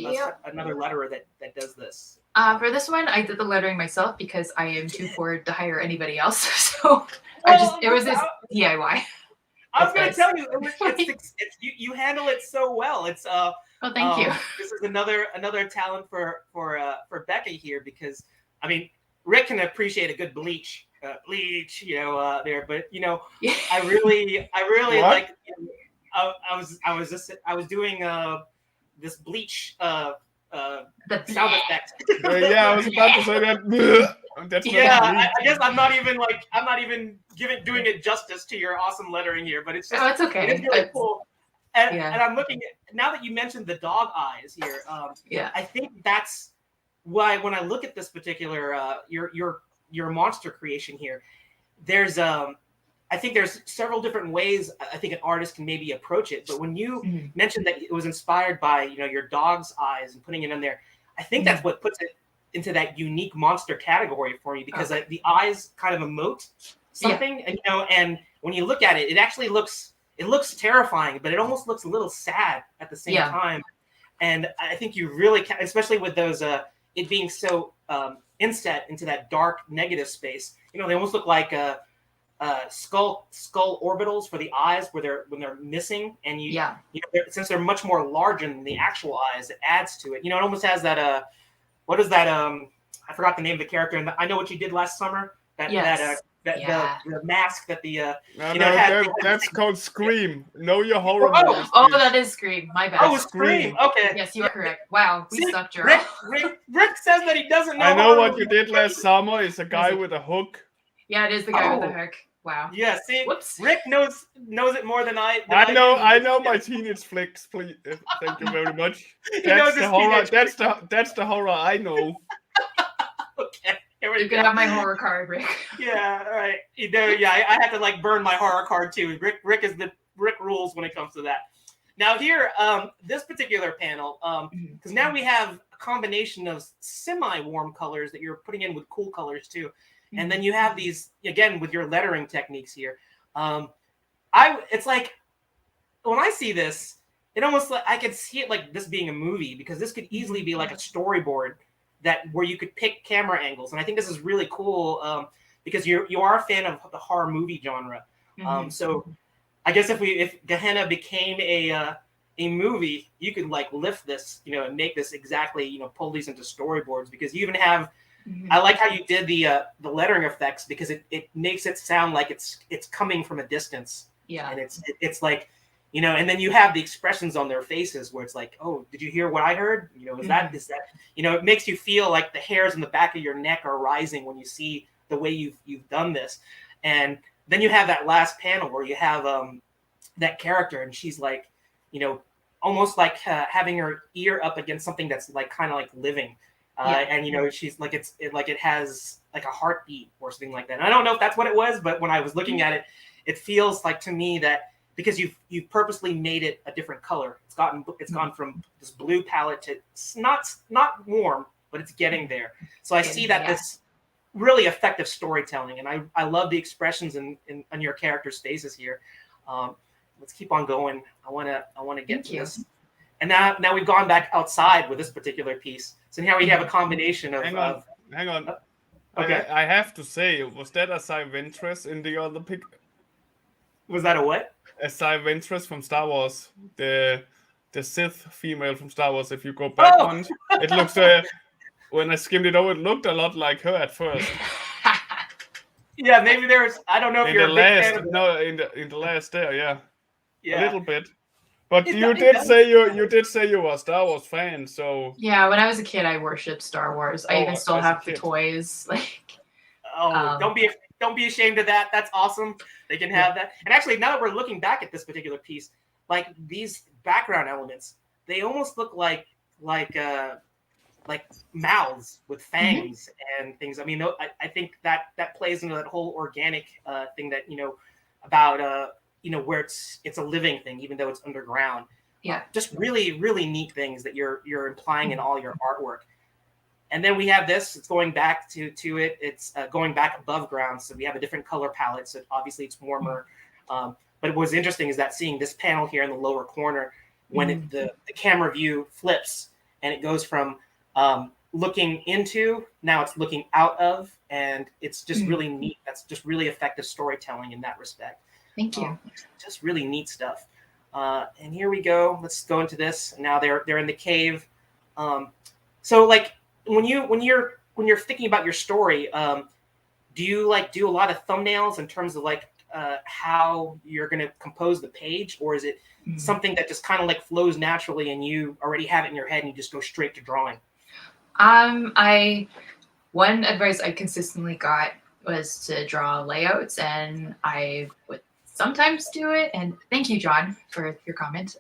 Speaker 2: another letterer that does this?
Speaker 3: For this one, I did the lettering myself because I am too poor to hire anybody else. So it was this DIY.
Speaker 2: I was going to tell you, you handle it so well. It's
Speaker 3: well, thank you.
Speaker 2: This is another talent for Becka here, because I mean, Rick can appreciate a good bleach, there, but I really like. I was doing this bleach.
Speaker 3: The
Speaker 2: sound effect.
Speaker 1: I was about to say that.
Speaker 2: I guess I'm not even doing it justice to your awesome lettering here, but it's just
Speaker 3: it's okay.
Speaker 2: It's really cool. And I'm looking at, now that you mentioned the dog eyes here, I think that's why when I look at this particular your monster creation here, there's I think there's several different ways I think an artist can maybe approach it. But when you mentioned that it was inspired by your dog's eyes and putting it in there, I think that's what puts it into that unique monster category for me, because the eyes kind of emote something, and when you look at it, it actually looks terrifying, but it almost looks a little sad at the same time. And I think you really can, especially with those it being so inset into that dark negative space. They almost look like skull orbitals for the eyes when they're missing, and since they're much more larger than the actual eyes, it adds to it. It almost has that what is that I forgot the name of the character, and I know what you did last summer, that the mask that the
Speaker 1: No,
Speaker 2: you
Speaker 1: no,
Speaker 2: know had.
Speaker 1: that's called Scream. Know your horror
Speaker 2: Oh,
Speaker 1: movies.
Speaker 3: Oh,
Speaker 1: please.
Speaker 3: that is Scream. My bad.
Speaker 2: Oh, Scream. Okay.
Speaker 3: Yes, you are correct. Wow, we
Speaker 2: See,
Speaker 3: suck, Gerald.
Speaker 2: Rick says that he doesn't know.
Speaker 1: I know
Speaker 2: horror
Speaker 1: what you
Speaker 2: movies.
Speaker 1: did last summer is a guy
Speaker 3: Music.
Speaker 1: with a hook.
Speaker 3: Yeah, it is the guy with the
Speaker 2: Oh.
Speaker 3: hook. Wow.
Speaker 2: Yeah, see,
Speaker 3: Whoops.
Speaker 2: Rick knows it more than I.
Speaker 1: I know
Speaker 2: do.
Speaker 1: my teenage flicks. Please, thank you very much.
Speaker 2: He knows
Speaker 1: That's the
Speaker 2: his
Speaker 1: horror.
Speaker 2: teenage
Speaker 1: That's the horror I know.
Speaker 2: Okay, here we
Speaker 3: You
Speaker 2: go.
Speaker 3: can have my horror card, Rick.
Speaker 2: Yeah, all right. You know, yeah, I have to like burn my horror card too. Rick rules when it comes to that. Now here, this particular panel, because now we have a combination of semi-warm colors that you're putting in with cool colors too, and then you have these again with your lettering techniques here. It's like when I see this, it almost like I could see it like this being a movie because this could easily be like a storyboard where you could pick camera angles, and I think this is really cool because you are a fan of the horror movie genre. So I guess if Gehenna became a movie, you could like lift this, and make this exactly, pull these into storyboards because you even have. I like how you did the lettering effects because it makes it sound like it's coming from a distance.
Speaker 3: Yeah,
Speaker 2: and it's like, and then you have the expressions on their faces where it's like, oh, did you hear what I heard? Is that it makes you feel like the hairs in the back of your neck are rising when you see the way you've done this. And then you have that last panel where you have that character and she's like, almost like having her ear up against something that's like kind of like living. And she's like it has like a heartbeat or something like that. And I don't know if that's what it was, but when I was looking at it, it feels like to me that because you've purposely made it a different color. It's gone from this blue palette to it's not warm, but it's getting there. So I see that this really effective storytelling, and I love the expressions in your characters' faces here. Let's keep on going. I want to get to this. And now we've gone back outside with this particular piece. So now we have a combination of.
Speaker 1: Hang on.
Speaker 2: Okay.
Speaker 1: I have to say, was that a Ventress in the other pic?
Speaker 2: Was that a what?
Speaker 1: A Ventress from Star Wars, the Sith female from Star Wars. If you go back one, it looks. When I skimmed it over, it looked a lot like her at first.
Speaker 2: Yeah, maybe there's. I don't know if you're a big fan of it.
Speaker 1: No, in the last there, yeah, a little bit. But you did say you were a Star Wars fan, so
Speaker 3: yeah. When I was a kid, I worshipped Star Wars. I even still have the toys. Like,
Speaker 2: don't be ashamed of that. That's awesome. They can have that. And actually, now that we're looking back at this particular piece, like these background elements, they almost look like mouths with fangs and things. I mean, I think that plays into that whole organic thing that about. Where it's a living thing, even though it's underground.
Speaker 3: Yeah.
Speaker 2: Just really, really neat things that you're implying in all your artwork. And then we have this. It's going back to it. It's going back above ground, so we have a different color palette. So obviously it's warmer. But what's interesting is that seeing this panel here in the lower corner, when the camera view flips and it goes from looking into, now it's looking out of, and it's just really neat. That's just really effective storytelling in that respect.
Speaker 3: Thank you.
Speaker 2: Just really neat stuff. And here we go. Let's go into this. Now they're in the cave. So like when you're thinking about your story, do you do a lot of thumbnails in terms of how you're going to compose the page, or is it something that just kind of flows naturally and you already have it in your head and you just go straight to drawing?
Speaker 3: One advice I consistently got was to draw layouts, and I would sometimes do it. And thank you, John, for your comment.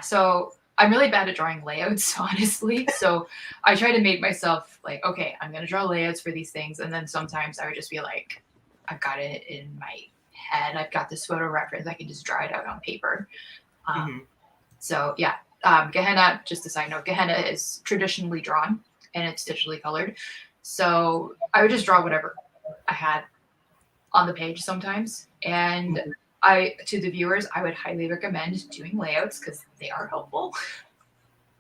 Speaker 3: So I'm really bad at drawing layouts, honestly. So I try to make myself okay, I'm going to draw layouts for these things. And then sometimes I would just be like, I've got it in my head. I've got this photo reference. I can just draw it out on paper. So yeah, Gehenna, just a side note, Gehenna is traditionally drawn and it's digitally colored. So I would just draw whatever I had on the page sometimes. And to the viewers, I would highly recommend doing layouts because they are helpful.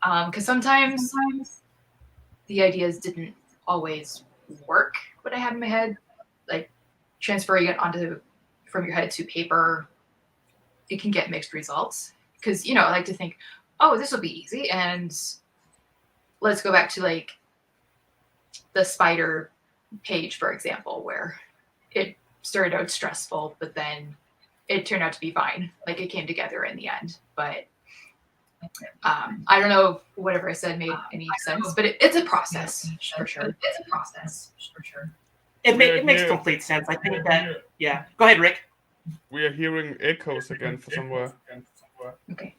Speaker 3: Because sometimes the ideas didn't always work what I had in my head. Transferring it from your head to paper, it can get mixed results. Because, I like to think, oh, this will be easy. And let's go back to the spider page, for example, where it started out stressful, but then it turned out to be fine. Like it came together in the end. But I don't know if whatever I said made any sense, but it's a process for sure. It's a process for sure.
Speaker 2: It makes complete sense. I think that, yeah. Go ahead, Rick.
Speaker 1: We are hearing echoes again for somewhere.
Speaker 3: Okay.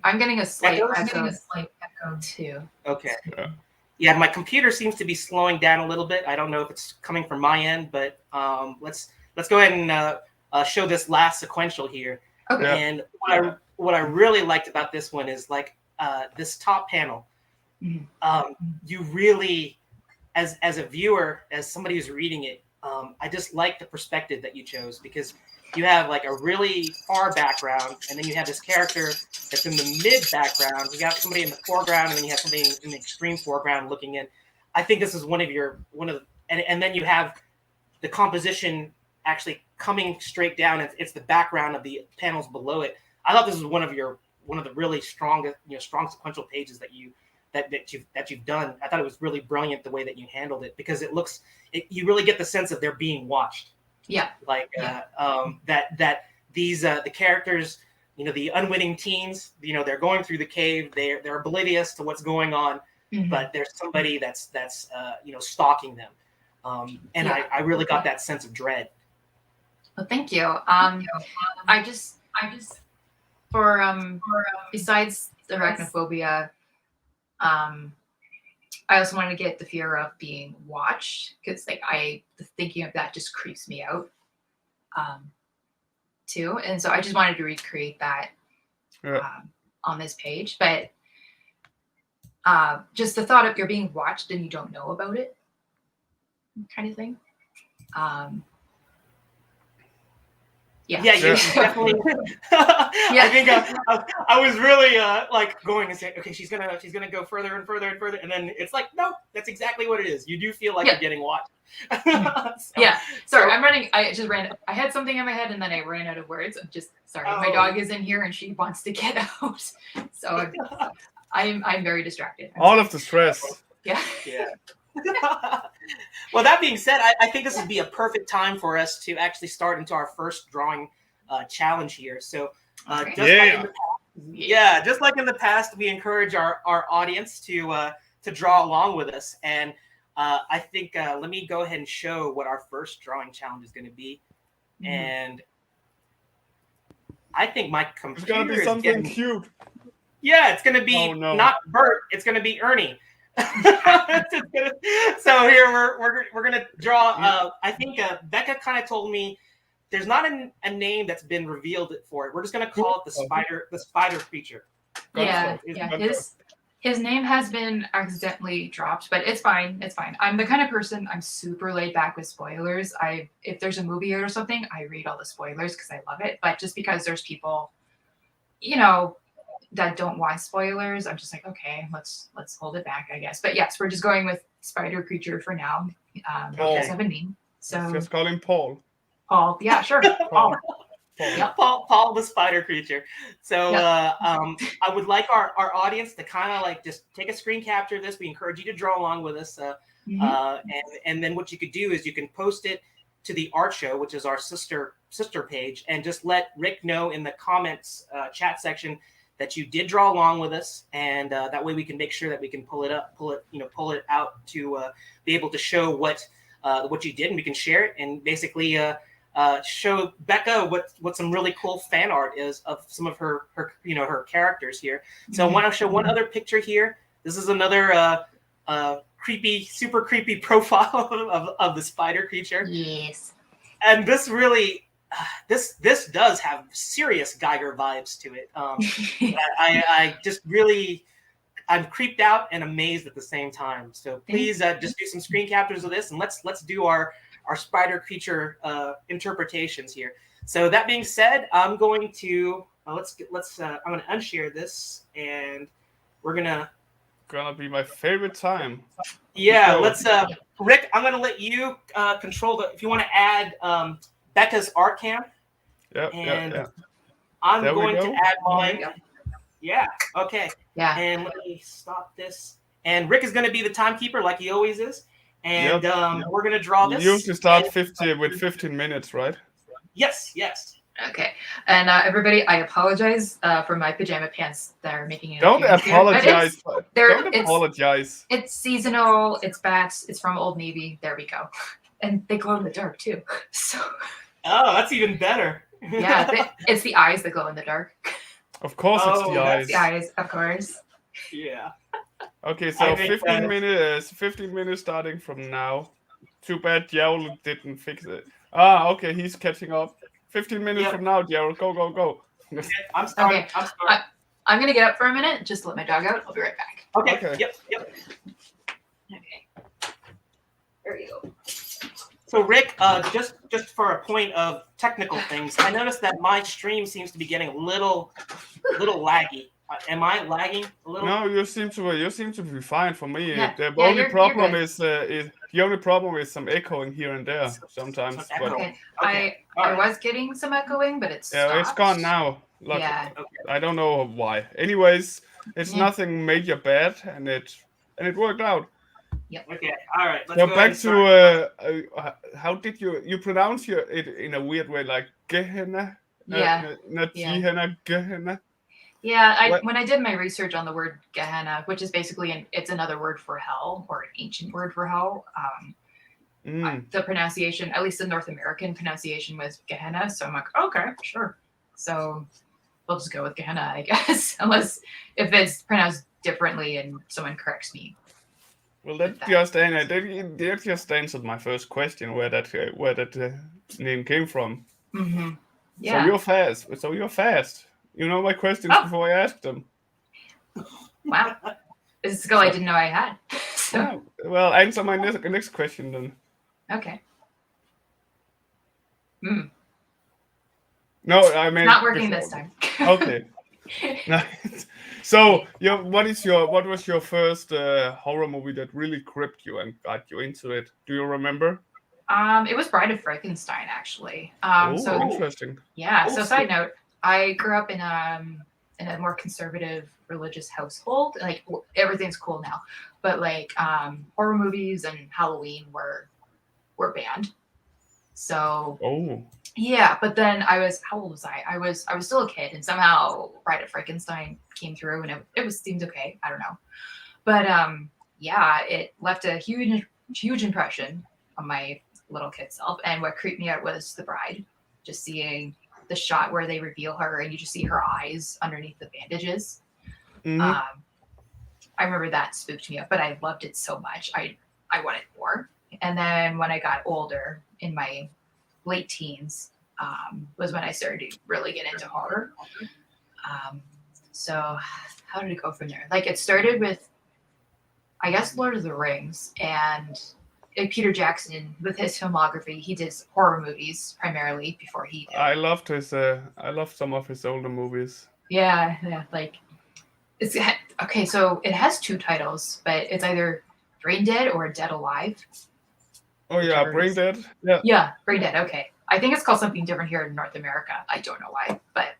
Speaker 3: I'm getting a slight
Speaker 2: Echoes?
Speaker 3: echo too.
Speaker 2: Okay.
Speaker 1: Yeah.
Speaker 2: Yeah, my computer seems to be slowing down a little bit. I don't know if it's coming from my end, but let's go ahead and show this last sequential here.
Speaker 3: Okay.
Speaker 1: Yeah.
Speaker 2: And what I really liked about this one is like this top panel. You really, as a viewer, as somebody who's reading it, I just like the perspective that you chose, because you have like a really far background, and then you have this character that's in the mid background. You got somebody in the foreground, and then you have somebody in the extreme foreground looking in. I think this is and then you have the composition actually coming straight down. It's the background of the panels below it. I thought this was one of the really strong sequential pages that you've done. I thought it was really brilliant the way that you handled it, because you really get the sense of they're being watched.
Speaker 3: Yeah.
Speaker 2: Like that these the characters, the unwitting teens, they're going through the cave. They're oblivious to what's going on, but there's somebody that's stalking them. I really got that sense of dread.
Speaker 3: Well, thank you. I just for besides arachnophobia, I also wanted to get the fear of being watched, because like thinking of that just creeps me out too. And so I just wanted to recreate that on this page. But just the thought of you're being watched and you don't know about it kind of thing. Yeah,
Speaker 2: you definitely. I think I was really like going and saying, okay, she's gonna go further and further and further, and then it's like, no, that's exactly what it is. You do feel like you're getting watched.
Speaker 3: Sorry, I'm running. I just ran. I had something in my head, and then I ran out of words. I'm just sorry. My dog is in here, and she wants to get out. So I'm very distracted.
Speaker 1: All of the stress.
Speaker 3: Yeah.
Speaker 2: Well, that being said, I think this would be a perfect time for us to actually start into our first drawing challenge here. So just like in the past, we encourage our audience to draw along with us. And I think let me go ahead and show what our first drawing challenge is going to be. And I think my computer
Speaker 1: It's going to be something cute.
Speaker 2: Yeah, it's going to be not Bert. It's going to be Ernie. So here we're gonna draw. I think Becca kind of told me there's not a name that's been revealed for it. We're just gonna call it the spider creature.
Speaker 3: Yeah. His name has been accidentally dropped, but it's fine. It's fine. I'm the kind of person, I'm super laid back with spoilers. If there's a movie or something, I read all the spoilers because I love it. But just because there's people, that don't want spoilers, I'm just like, okay, let's hold it back, I guess. But yes, we're just going with spider creature for now. He doesn't have a name, so
Speaker 1: just call him Paul.
Speaker 3: Paul, yeah, sure. Paul.
Speaker 2: Yep. Paul the spider creature. So I would like our audience to kind of like just take a screen capture of this. We encourage you to draw along with us, and then what you could do is you can post it to the art show, which is our sister page, and just let Rick know in the comments chat section that you did draw along with us, and that way we can make sure that we can pull it out to be able to show what you did, and we can share it, and basically show Becca what some really cool fan art is of some of her characters here. So I want to show one other picture here. This is another super creepy profile of the spider creature.
Speaker 3: Yes,
Speaker 2: and this really. This does have serious Geiger vibes to it. I just really, I'm creeped out and amazed at the same time. So please just do some screen captures of this, and let's do our spider creature interpretations here. So that being said, I'm going to I'm going to unshare this, and we're gonna
Speaker 1: be my favorite time.
Speaker 2: Yeah, let's Rick, I'm gonna let you control if you want to add Becca's art cam.
Speaker 1: Yeah.
Speaker 2: I'm going to add mine. Yeah. Okay.
Speaker 3: Yeah.
Speaker 2: And let me stop this. And Rick is going to be the timekeeper like he always is. And
Speaker 1: Yep.
Speaker 2: we're gonna draw
Speaker 1: You
Speaker 2: this.
Speaker 1: usually start
Speaker 2: and-
Speaker 1: 15 minutes, right?
Speaker 2: Yes, yes.
Speaker 3: Okay. And everybody, I apologize for my pajama pants that are making an
Speaker 1: Don't
Speaker 3: appearance here, but
Speaker 1: apologize. Don't
Speaker 3: it's
Speaker 1: apologize.
Speaker 3: it's seasonal. It's bats. It's from Old Navy. There we go. And they glow in the dark too. So
Speaker 2: Oh, that's even better.
Speaker 3: yeah, it's the eyes that glow in the dark.
Speaker 1: Of course, it's
Speaker 2: Oh,
Speaker 1: the
Speaker 2: that's
Speaker 1: eyes.
Speaker 3: The eyes, of course.
Speaker 2: Yeah.
Speaker 1: Okay, so
Speaker 2: I think
Speaker 1: 15 minutes. 15 minutes starting from now. Too bad Diablo didn't fix it. Okay, he's catching up. 15 minutes
Speaker 2: Yep.
Speaker 1: from now, Diablo. Go.
Speaker 2: I'm starting.
Speaker 3: Okay.
Speaker 2: I'm starting.
Speaker 3: I'm gonna get up for a minute just to let my dog out. I'll be right back.
Speaker 2: Okay.
Speaker 1: Okay.
Speaker 2: Yep.
Speaker 3: Okay. There you go.
Speaker 2: So Rick, just for a point of technical things, I noticed that my stream seems to be getting a little laggy. Am I lagging a little?
Speaker 1: No, you seem to be fine for me.
Speaker 3: Yeah.
Speaker 1: The
Speaker 3: Yeah,
Speaker 1: only
Speaker 3: you're
Speaker 1: problem
Speaker 3: good.
Speaker 1: is the only problem is some echoing here and there sometimes.
Speaker 2: Some
Speaker 1: But
Speaker 2: echo.
Speaker 3: Okay.
Speaker 2: Okay.
Speaker 3: I was getting some echoing, but it's
Speaker 1: yeah, it's gone now. Luckily.
Speaker 3: Yeah.
Speaker 1: I don't know why. Anyways, it's
Speaker 3: Yeah.
Speaker 1: nothing major bad, and it worked out.
Speaker 2: Okay. All right. Let's
Speaker 1: So
Speaker 2: go
Speaker 1: back
Speaker 2: ahead
Speaker 1: to how did you pronounce it in a weird way, like Gehenna?
Speaker 3: Yeah.
Speaker 1: Not
Speaker 3: Yeah.
Speaker 1: Gehenna, Gehenna.
Speaker 3: Yeah,
Speaker 1: What?
Speaker 3: when I did my research on the word Gehenna, which is basically it's another word for hell or an ancient word for hell. The pronunciation, at least the North American pronunciation, was Gehenna. So I'm like, okay, sure. So we'll just go with Gehenna, I guess, unless if it's pronounced differently and someone corrects me.
Speaker 1: Well, that just answered my first question, where that name came from.
Speaker 3: Mm-hmm.
Speaker 1: So
Speaker 3: Yeah.
Speaker 1: you're fast. You know my questions before I ask them.
Speaker 3: Wow. This is a skill I didn't know I had. So,
Speaker 1: Yeah. Well, answer my next question then.
Speaker 3: okay.
Speaker 1: No, I mean
Speaker 3: Not working this time.
Speaker 1: Okay. So, what was your first horror movie that really gripped you and got you into it? Do you remember?
Speaker 3: It was Bride of Frankenstein, actually.
Speaker 1: So interesting.
Speaker 3: Yeah.
Speaker 2: Oh,
Speaker 3: So side note, I grew up in a more conservative religious household. Like everything's cool now, but like horror movies and Halloween were banned. So yeah, but then how old was I? I was still a kid, and somehow Bride of Frankenstein came through, and it seemed okay. I don't know, but yeah, it left a huge impression on my little kid self. And what creeped me out was the bride, just seeing the shot where they reveal her and you just see her eyes underneath the bandages. I remember that spooked me up, but I loved it so much. I wanted more. And then when I got older, in my late teens, was when I started to really get into horror. So how did it go from there? Like it started with, I guess, Lord of the Rings, and Peter Jackson, with his filmography, he did horror movies primarily before he did.
Speaker 1: I loved some of his older movies.
Speaker 3: Yeah, like it's okay. So it has two titles, but it's either Brain Dead or Dead Alive.
Speaker 1: Oh yeah, Brain Dead. Yeah.
Speaker 3: Yeah, Brain Dead. Okay, I think it's called something different here in North America. I don't know why, but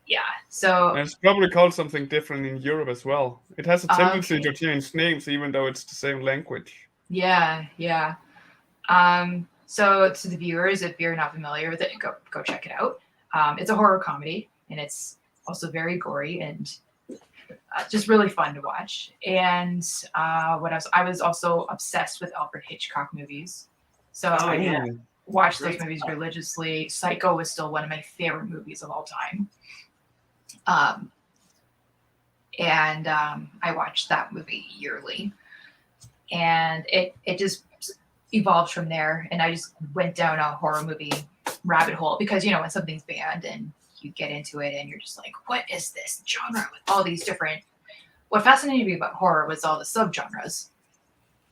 Speaker 3: yeah. So
Speaker 1: and it's probably called something different in Europe as well. It has a tendency to change names, even though it's the same language.
Speaker 3: Yeah. So to the viewers, if you're not familiar with it, go check it out. It's a horror comedy, and it's also very gory and just really fun to watch. And what else? I was also obsessed with Alfred Hitchcock movies, so I watched those movies religiously. Psycho was still one of my favorite movies of all time. And I watched that movie yearly, and it just evolved from there. And I just went down a horror movie rabbit hole because when something's banned and you get into it and you're just like, what is this genre with all these different? What fascinated me about horror was all the subgenres.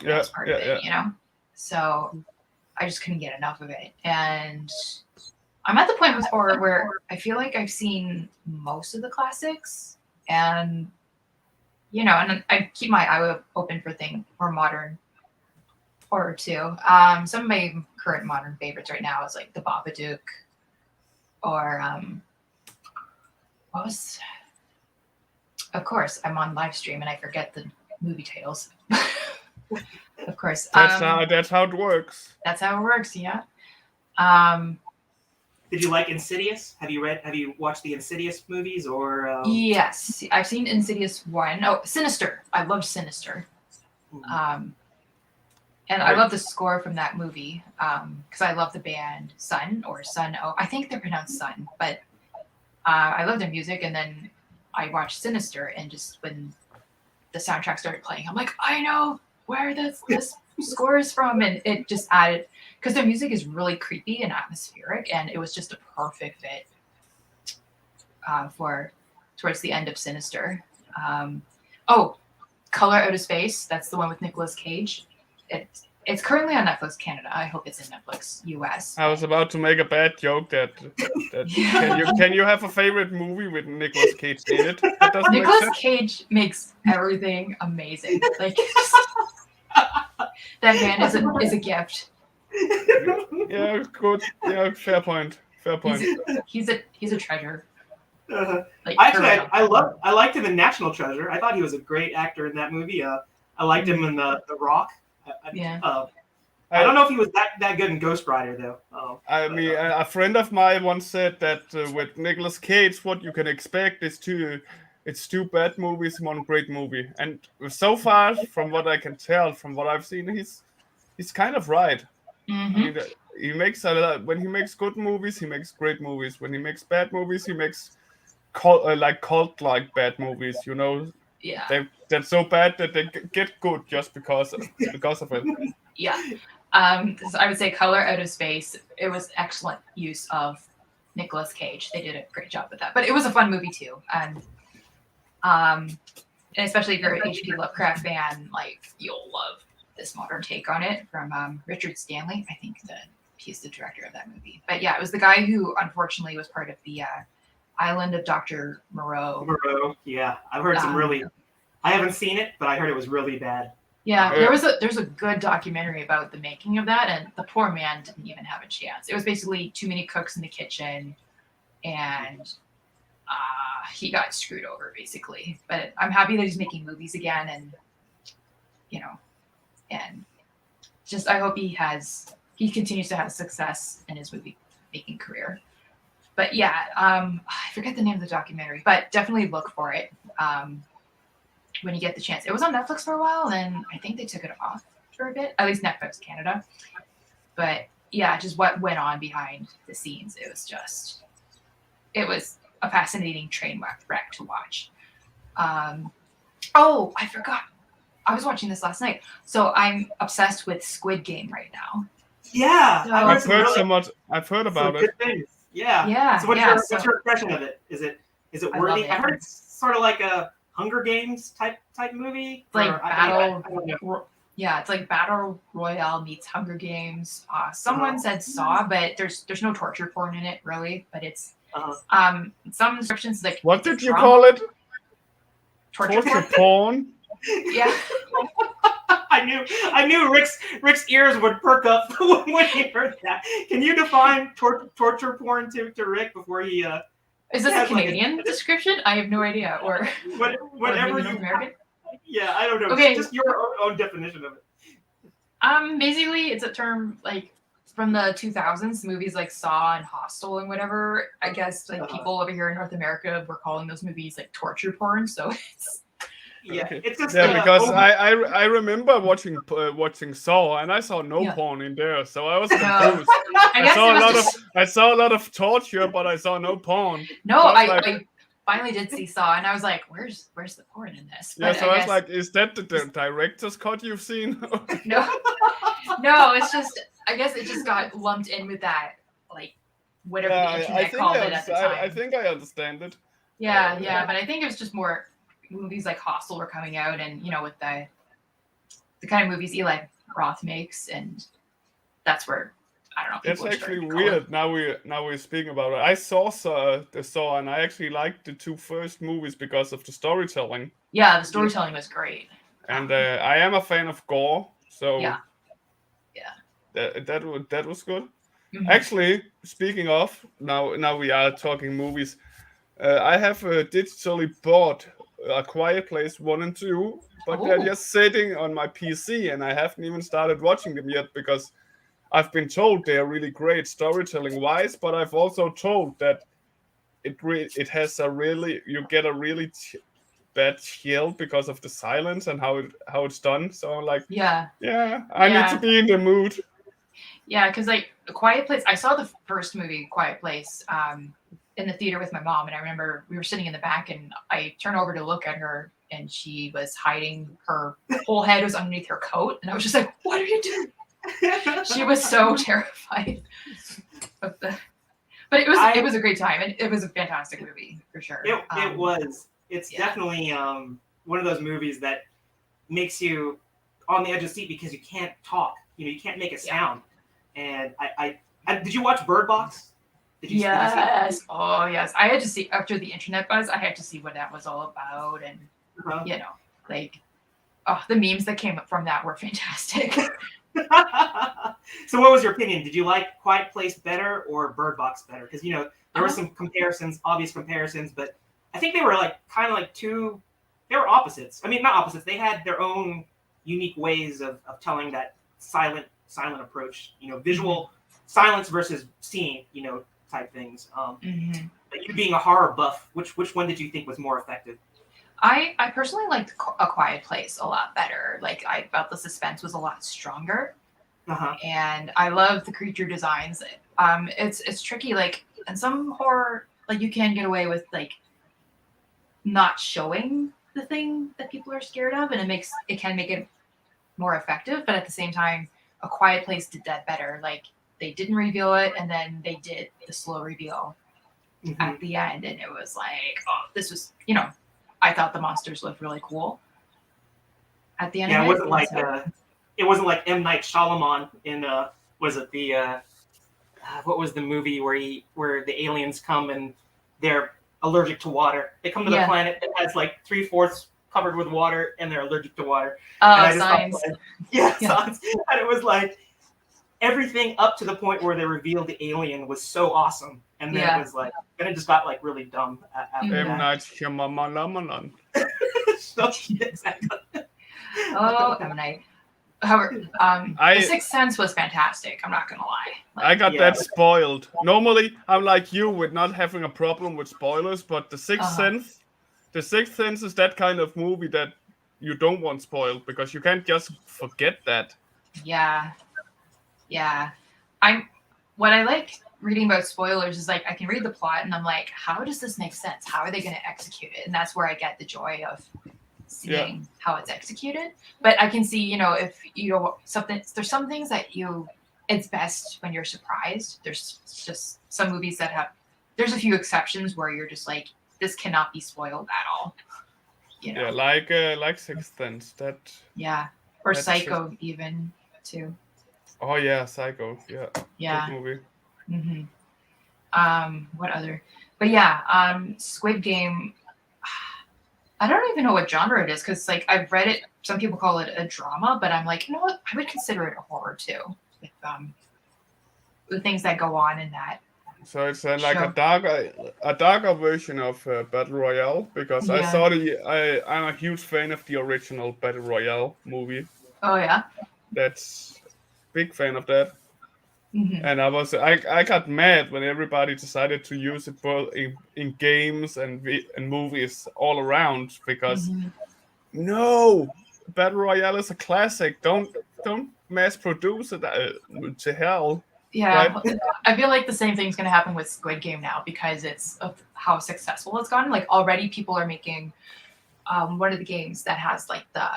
Speaker 1: Yeah,
Speaker 3: That's part of it, So I just couldn't get enough of it, and I'm at the point with horror where I feel like I've seen most of the classics, and and I keep my eye open for more modern horror too. Some of my current modern favorites right now is like The Babadook, or of course I'm on live stream and I forget the movie titles. Of course.
Speaker 1: That's how it works.
Speaker 3: That's how it works. Yeah.
Speaker 2: Did you like Insidious? Have you watched the Insidious movies or?
Speaker 3: Yes, I've seen Insidious 1. Oh, Sinister. I loved Sinister. And I love the score from that movie because I love the band Sun or Sun. Oh, I think they're pronounced Sun, but I love their music. And then I watched Sinister, and just when the soundtrack started playing, I'm like, I know where this score is from, and it just added, because their music is really creepy and atmospheric, and it was just a perfect fit for towards the end of Sinister. Color Out of Space. That's the one with Nicolas Cage. It's currently on Netflix Canada. I hope it's in Netflix US.
Speaker 1: I was about to make a bad joke that can you have a favorite movie with Nicolas Cage in it? That doesn't make
Speaker 3: Nicolas
Speaker 1: sense.
Speaker 3: Cage makes everything amazing. Like that man is a gift.
Speaker 1: Yeah, good. Yeah, fair point.
Speaker 3: He's a treasure. Like,
Speaker 2: Actually, I liked him in National Treasure. I thought he was a great actor in that movie. I liked him in The Rock. I don't know if he was that good in Ghost Rider though.
Speaker 1: I mean, a friend of mine once said that with Nicolas Cage, what you can expect is it's two bad movies, one great movie. And so far, from what I can tell, from what I've seen, he's kind of right.
Speaker 3: Mm-hmm.
Speaker 1: I mean, he makes a lot. When he makes good movies, he makes great movies. When he makes bad movies, he makes cult-like bad movies. You know, they're so bad that they get good just because of it.
Speaker 3: Yeah. So I would say Color Out of Space. It was excellent use of Nicolas Cage. They did a great job with that. But it was a fun movie too. And especially if you're an H.P. Lovecraft fan, like you'll love this modern take on it from Richard Stanley. I think that he's the director of that movie. But yeah, it was the guy who unfortunately was part of the Island of Dr. Moreau.
Speaker 2: Yeah. I've heard some really. I haven't seen it, but I heard it was really bad.
Speaker 3: Yeah, there's a good documentary about the making of that, and the poor man didn't even have a chance. It was basically too many cooks in the kitchen, and he got screwed over basically. But I'm happy that he's making movies again, and and just I hope he continues to have success in his movie making career. But yeah, I forget the name of the documentary, but definitely look for it. When you get the chance. It was on Netflix for a while, and I think they took it off for a bit, at least Netflix Canada. But yeah, just what went on behind the scenes. It was a fascinating train wreck to watch. I forgot. I was watching this last night. So I'm obsessed with Squid Game right now.
Speaker 2: Yeah.
Speaker 3: So,
Speaker 1: I've heard so much. I've heard about it.
Speaker 2: Yeah.
Speaker 3: Yeah.
Speaker 2: So what's your impression of it? Is it worthy? I heard it's sort of like a Hunger Games type movie,
Speaker 3: like
Speaker 2: it's
Speaker 3: like Battle Royale meets Hunger Games. Someone said Saw, but there's no torture porn in it really. But it's some descriptions like.
Speaker 1: What did you call it?
Speaker 3: Torture
Speaker 1: porn.
Speaker 3: Yeah.
Speaker 2: I knew Rick's ears would perk up when he heard that. Can you define torture porn to Rick before he?
Speaker 3: Is this a Canadian description? I have no idea. Or
Speaker 2: whatever
Speaker 3: you American?
Speaker 2: Yeah, I don't know.
Speaker 3: Okay.
Speaker 2: Just your own definition of it.
Speaker 3: Basically it's a term like from the 2000s, movies like Saw and Hostel and whatever. I guess like people over here in North America were calling those movies like torture porn. So it's
Speaker 2: it's just
Speaker 1: because I remember watching Saw, and I saw no porn in there, so I was confused. I saw a lot of torture, but I saw no porn.
Speaker 3: No, so I finally did see Saw, and I was like, "Where's the porn in this?"
Speaker 1: But I was like, "Is that the director's cut you've seen?"
Speaker 3: No, it's just I guess it just got lumped in with that, like whatever the internet called it at the time.
Speaker 1: I think I understand it.
Speaker 3: Yeah, but I think it was just more. Movies like Hostel were coming out, and with the kind of movies Eli Roth makes, and that's where I don't know.
Speaker 1: It's actually weird. Now we're speaking about it. I saw the Saw, and I actually liked the two first movies because of the storytelling.
Speaker 3: Yeah, the storytelling was great.
Speaker 1: And I am a fan of gore, so
Speaker 3: yeah.
Speaker 1: That was good.
Speaker 3: Mm-hmm.
Speaker 1: Actually, speaking of now we are talking movies. I have digitally bought A Quiet Place 1 and 2, but they're
Speaker 3: Ooh.
Speaker 1: just sitting on my PC, and I haven't even started watching them yet because I've been told they're really great storytelling wise, but I've also told that it has a really, you get a really bad chill because of the silence and how it's done. So I'm like,
Speaker 3: Yeah.
Speaker 1: I need to be in the mood.
Speaker 3: Yeah, because like A Quiet Place, I saw the first movie, Quiet Place, in the theater with my mom, and I remember we were sitting in the back, and I turned over to look at her, and she was hiding, her whole head was underneath her coat, and I was just like, "What are you doing?" She was so terrified of the. But it was a great time, and it was a fantastic movie for sure.
Speaker 2: It was. It's definitely one of those movies that makes you on the edge of the seat because you can't talk. You can't make a sound. And I did you watch Bird Box? Did you see it?
Speaker 3: Oh yes. I had to see, after the internet buzz, I had to see what that was all about, and like, the memes that came up from that were fantastic.
Speaker 2: So what was your opinion? Did you like Quiet Place better or Bird Box better? Because there were some comparisons, obvious comparisons, but I think they were like kind of like two. They were opposites. I mean, not opposites. They had their own unique ways of telling that silent approach. Visual silence versus seeing. Type things. But you being a horror buff, which one did you think was more effective?
Speaker 3: I personally liked A Quiet Place a lot better. Like, I felt the suspense was a lot stronger. And I love the creature designs. It's tricky. Like, in some horror, like, you can get away with like not showing the thing that people are scared of, and it can make it more effective. But at the same time, A Quiet Place did that better. Like, they didn't reveal it, and then they did the slow reveal at the end, and it was like, oh, this was, I thought the monsters looked really cool at the end.
Speaker 2: Yeah, it wasn't like M. Night Shyamalan in was it the what was the movie where the aliens come and they're allergic to water? They come to the planet that has like 3/4 covered with water, and they're allergic to water.
Speaker 3: Signs.
Speaker 2: Signs. And it was like everything up to the point where they revealed the alien was so awesome, and then it was like, then it just got like really dumb after that.
Speaker 1: M. Night Shyamalan.
Speaker 2: Exactly.
Speaker 3: Oh, M. Night. However, The Sixth Sense was fantastic. I'm not gonna lie. Like,
Speaker 1: I got that spoiled. Normally, I'm like you with not having a problem with spoilers, but The Sixth Sense is that kind of movie that you don't want spoiled because you can't just forget that.
Speaker 3: Yeah. What I like reading about spoilers is like, I can read the plot and I'm like, how does this make sense? How are they going to execute it? And that's where I get the joy of seeing how it's executed. But I can see, if there's some things that it's best when you're surprised. There's just some movies that there's a few exceptions where you're just like, this cannot be spoiled at all.
Speaker 1: Yeah, like Sixth Sense.
Speaker 3: Or Psycho even too.
Speaker 1: Oh yeah, Psycho. Yeah. Good movie.
Speaker 3: What other? But Squid Game. I don't even know what genre it is because like I've read it. Some people call it a drama, but I'm like, you know what? I would consider it a horror too, with the things that go on in that.
Speaker 1: So it's like a darker version of Battle Royale because I saw I'm a huge fan of the original Battle Royale movie.
Speaker 3: Oh yeah.
Speaker 1: That's big fan of that. And I got mad when everybody decided to use it both in games and movies all around because no, Battle Royale is a classic. Don't mass produce it to hell.
Speaker 3: Yeah,
Speaker 1: right?
Speaker 3: I feel like the same thing's going to happen with Squid Game now because it's of how successful it's gotten. Like already people are making one of the games that has like the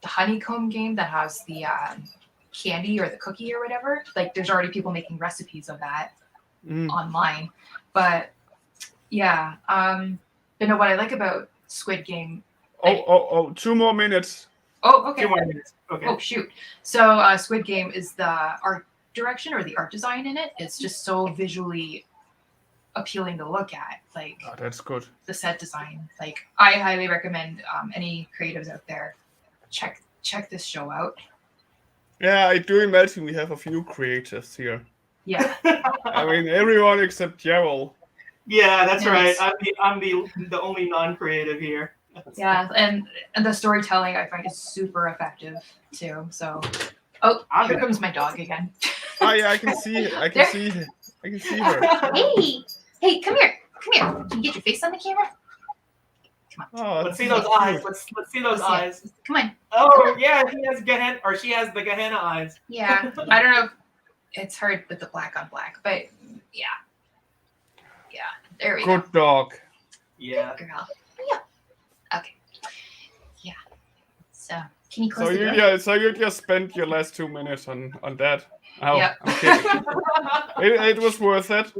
Speaker 3: honeycomb game that has the candy or the cookie or whatever. Like there's already people making recipes of that online. But but no, what I like about Squid Game.
Speaker 1: 2 more minutes.
Speaker 3: Oh, okay.
Speaker 2: 2 more minutes. Okay.
Speaker 3: Oh, shoot. So Squid Game is the art direction or the art design in it. It's just so visually appealing to look at. Like,
Speaker 1: that's good.
Speaker 3: The set design. Like, I highly recommend any creatives out there check this show out.
Speaker 1: Yeah, I do imagine we have a few creators here.
Speaker 3: Yeah.
Speaker 1: I mean, everyone except Gerald.
Speaker 2: Yeah, that's right.
Speaker 3: Yes.
Speaker 2: I'm the only non-creative here.
Speaker 3: Yeah, and the storytelling I find is super effective too. So, oh, here comes my dog again.
Speaker 1: Oh yeah, I can see her.
Speaker 3: Hey, come here. Can you get your face on the camera? Come on.
Speaker 1: Oh,
Speaker 2: Let's see
Speaker 1: that's
Speaker 2: those
Speaker 1: so
Speaker 2: eyes.
Speaker 1: cute.
Speaker 2: Let's see those eyes.
Speaker 3: Come on.
Speaker 2: Oh yeah, he has Gehenna, or she has the Gehenna eyes.
Speaker 3: Yeah, I don't know if it's hard with the black on black, but yeah. There we go.
Speaker 1: Good dog.
Speaker 2: Yeah.
Speaker 3: Good girl. Yeah. Okay. Yeah. So, can you close the door?
Speaker 1: So you just spent your last 2 minutes on that. Oh,
Speaker 3: Yep.
Speaker 1: I'm kidding. it was worth it.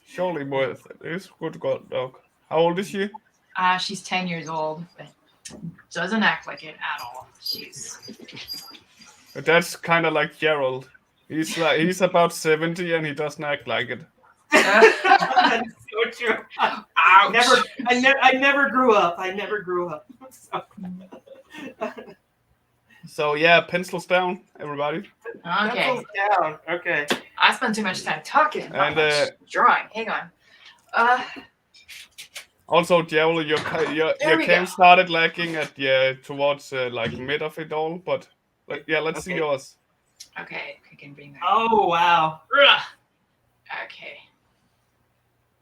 Speaker 1: Surely worth it. It's a good dog. How old is she?
Speaker 3: She's 10 years old, but doesn't act like it at all.
Speaker 1: That's kind of like Gerald. He's about 70 and he doesn't act like it.
Speaker 2: That's so true.
Speaker 3: Ouch.
Speaker 2: I never grew up.
Speaker 1: So yeah, pencils down, everybody.
Speaker 3: Okay.
Speaker 2: Pencils down. Okay.
Speaker 3: I spent too much time talking, not
Speaker 1: And,
Speaker 3: much drawing. Hang on.
Speaker 1: Also, Gerald, your
Speaker 3: There we
Speaker 1: cam
Speaker 3: go.
Speaker 1: started lagging towards like mid of it all, but yeah, let's see
Speaker 2: Okay.
Speaker 1: yours.
Speaker 3: Okay, I can bring that.
Speaker 2: Oh wow.
Speaker 3: Ugh. Okay.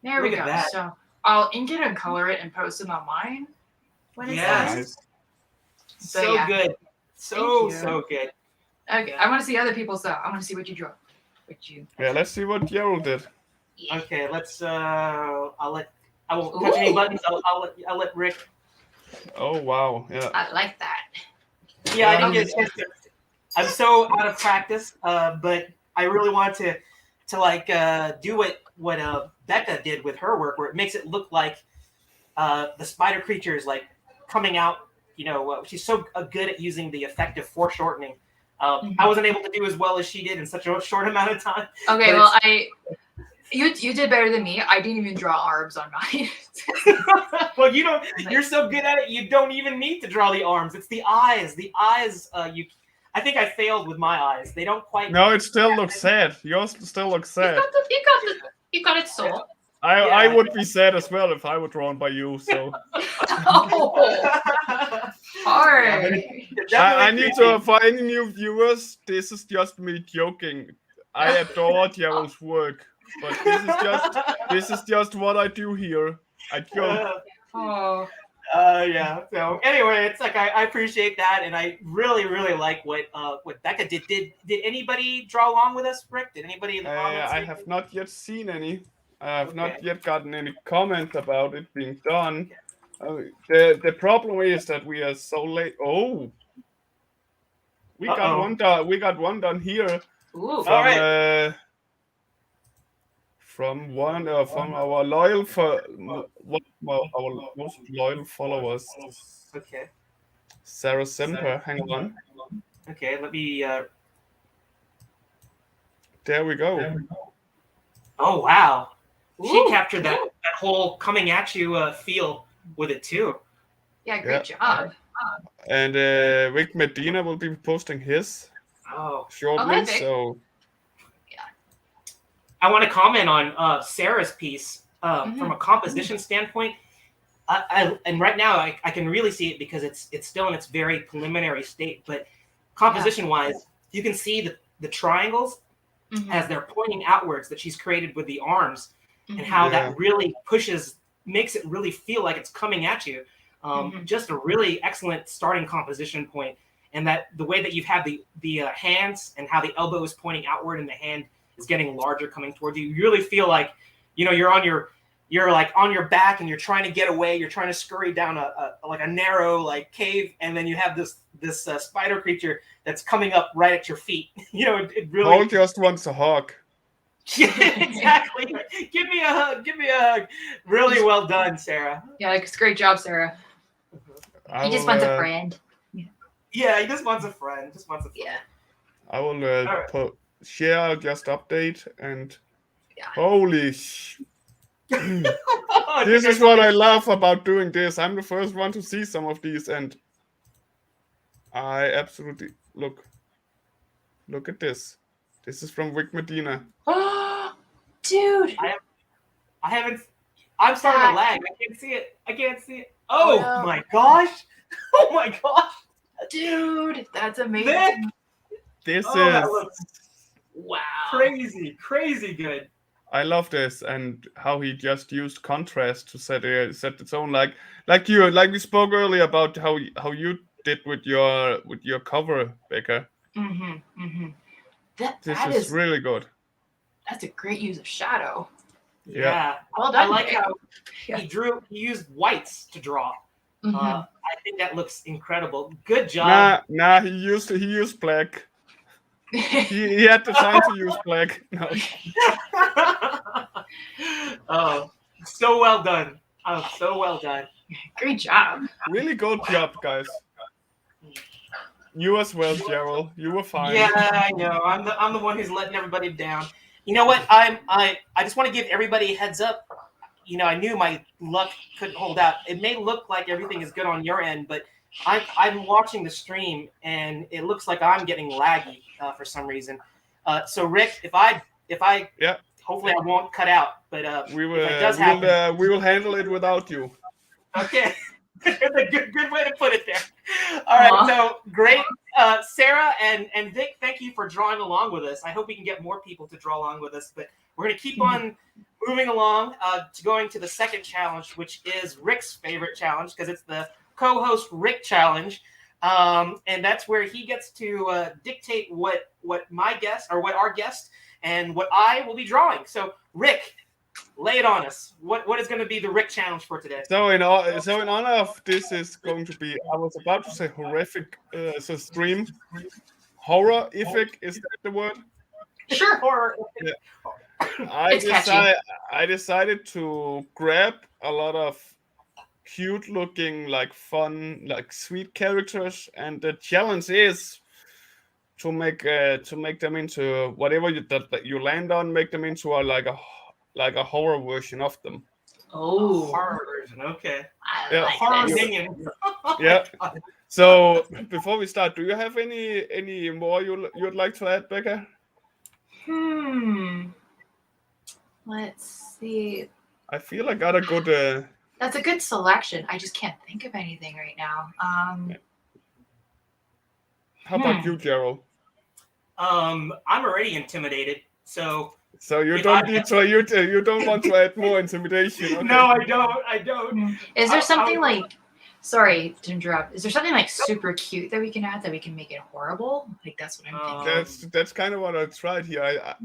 Speaker 3: There we
Speaker 2: Look at
Speaker 3: go.
Speaker 2: that.
Speaker 3: So I'll ink it and color it and post it on mine when it's
Speaker 2: Yes.
Speaker 3: done.
Speaker 1: Nice.
Speaker 2: So
Speaker 3: yeah.
Speaker 2: good.
Speaker 3: Thank you.
Speaker 2: So good.
Speaker 3: Okay, I want to see other people's stuff. I want to see what you draw.
Speaker 1: Yeah, let's see what Gerald did.
Speaker 3: Yeah.
Speaker 2: Okay, let's I won't touch any buttons. I'll let Rick.
Speaker 1: Oh wow, yeah.
Speaker 3: I like that.
Speaker 2: Yeah, I didn't get a chance to. I'm so out of practice, but I really want to like do what Becka did with her work, where it makes it look like the spider creature is like coming out. You know, she's so good at using the effective foreshortening. I wasn't able to do as well as she did in such a short amount of time.
Speaker 3: Okay, well, you did better than me. I didn't even draw arms on mine.
Speaker 2: Well, you're so good at it. You don't even need to draw the arms. It's the eyes. The eyes. I think I failed with my eyes. They don't quite.
Speaker 1: No, it still looks sad. Yours still looks sad.
Speaker 3: You got its soul.
Speaker 1: I would be sad as well if I were drawn by you. So
Speaker 3: Oh, hard.
Speaker 1: I need to, for any new viewers, this is just me joking. I adore Gerald's work, but this is just what I do here. I joke.
Speaker 3: Oh.
Speaker 2: Yeah. So anyway, it's like I appreciate that, and I really like what Becka did. Did anybody draw along with us, Rick? Did anybody in the comments?
Speaker 1: I have not yet seen any. I have not yet gotten any comment about it being done. The problem is that we are so late. Oh, we got one done. We got one done here.
Speaker 3: Ooh.
Speaker 1: From our loyal our most loyal followers.
Speaker 2: Okay.
Speaker 1: Sarah Semper. Hang on.
Speaker 2: Okay. Let me.
Speaker 1: There we go.
Speaker 2: Oh wow.
Speaker 3: Ooh.
Speaker 2: She captured that whole coming at you feel with it too.
Speaker 3: Yeah, great job.
Speaker 1: And Rick Medina will be posting his shortly.
Speaker 3: hi, Vic.
Speaker 1: So
Speaker 2: I want to comment on Sarah's piece from a composition standpoint. And right now I can really see it because it's still in its very preliminary state. But composition-wise, you can see the triangles as they're pointing outwards that she's created with the arms, and how that really makes it really feel like it's coming at you. Just a really excellent starting composition point. And that the way that you have the hands and how the elbow is pointing outward and the hand is getting larger coming towards you. You really feel like, you're like on your back and you're trying to get away. You're trying to scurry down a narrow cave, and then you have this spider creature that's coming up right at your feet. It really.
Speaker 1: Paul just wants a hug.
Speaker 2: Yeah, exactly. Give me a hug. Give me a hug. Really well done, Sarah.
Speaker 3: Yeah, it's a great job, Sarah. He just wants a friend.
Speaker 2: Yeah, he just wants a friend.
Speaker 3: Yeah.
Speaker 1: I will share just update and holy this is what I love about doing this. I'm the first one to see some of these, and I absolutely look at this. This is from Rick Medina.
Speaker 3: Oh, dude.
Speaker 2: I haven't. I'm starting to lag. I can't see it. Oh
Speaker 3: no.
Speaker 2: my gosh! Oh my gosh!
Speaker 3: Dude, that's amazing.
Speaker 2: Nick!
Speaker 1: This
Speaker 2: That
Speaker 1: is.
Speaker 2: looks
Speaker 3: Wow.
Speaker 2: crazy good.
Speaker 1: I love this and how he just used contrast to set its own like we spoke earlier about how you did with your cover, Becca. This
Speaker 3: That
Speaker 1: is
Speaker 3: is
Speaker 1: really good.
Speaker 3: That's a great use of shadow.
Speaker 2: Yeah.
Speaker 3: Well done.
Speaker 2: I like
Speaker 3: Nick.
Speaker 2: how
Speaker 3: Yeah.
Speaker 2: he used whites to draw. I think that looks incredible. Good job.
Speaker 1: Nah, he used black. He had the time to use black. No.
Speaker 2: Oh, so well done. Oh, so well done.
Speaker 3: Great job.
Speaker 1: Really good job, guys. You as well, Gerald. You were fine.
Speaker 2: Yeah, I know. I'm the one who's letting everybody down. You know what? I just want to give everybody a heads up. You know, I knew my luck couldn't hold out. It may look like everything is good on your end, but I'm watching the stream and it looks like I'm getting laggy for some reason. So Rick, if I hopefully I won't cut out, but
Speaker 1: we will
Speaker 2: if it does happen,
Speaker 1: we will handle it without you.
Speaker 2: Okay. a good way to put it there. All right, so great. Sarah and Vic, thank you for drawing along with us. I hope we can get more people to draw along with us, but we're going to keep on moving along to going to the second challenge, which is Rick's favorite challenge because it's the co-host Rick challenge. And that's where he gets to dictate what my guest or what our guest and what I will be drawing. So Rick, lay it on us. What is going to be the Rick challenge for today?
Speaker 1: So in honor of this is going to be, I was about to say horrific stream. Horror effect, is that the word?
Speaker 3: Sure.
Speaker 2: Horror.
Speaker 1: Yeah.
Speaker 3: Catchy.
Speaker 1: I decided to grab a lot of cute looking, like fun, like sweet characters, and the challenge is to make them into whatever that you land on, make them into a horror version of them.
Speaker 3: Oh,
Speaker 2: horror version. Okay.
Speaker 3: I like
Speaker 2: Horror
Speaker 3: this.
Speaker 2: minion.
Speaker 1: Yeah. So before we start, do you have any more you'd like to add, Becca?
Speaker 3: Let's see.
Speaker 1: I feel I got a good.
Speaker 3: That's a good selection. I just can't think of anything right now.
Speaker 1: How about you, Gerald?
Speaker 2: I'm already intimidated, so
Speaker 1: you
Speaker 2: if
Speaker 1: don't
Speaker 2: I-
Speaker 1: need to. You don't want to add more intimidation. Okay.
Speaker 2: No, I don't.
Speaker 3: Is there something like? Sorry to interrupt. Is there something like super cute that we can add that we can make it horrible? Like that's what I'm thinking.
Speaker 1: That's kind of what I tried here.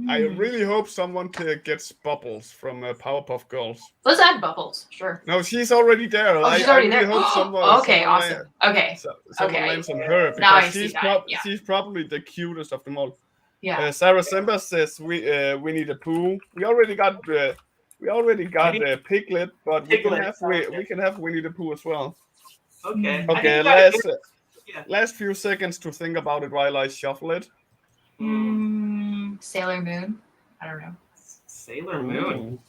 Speaker 1: I really hope someone gets Bubbles from Powerpuff Girls.
Speaker 3: Let's add Bubbles. Sure.
Speaker 1: No, she's already there.
Speaker 3: Oh, she's already
Speaker 1: I really
Speaker 3: there.
Speaker 1: hope someone.
Speaker 3: Okay,
Speaker 1: someone
Speaker 3: awesome. Okay.
Speaker 1: Someone lands on her
Speaker 3: Now I
Speaker 1: because
Speaker 3: see that. Yeah.
Speaker 1: she's probably the cutest of them all.
Speaker 3: Yeah.
Speaker 1: Sarah Sember says we need a poo. We already got Piglet, but we can have Winnie the Pooh as well.
Speaker 2: Okay.
Speaker 1: Okay. Last few seconds to think about it while I shuffle it.
Speaker 3: Sailor Moon. I don't know.
Speaker 2: Sailor Moon.
Speaker 1: Ooh.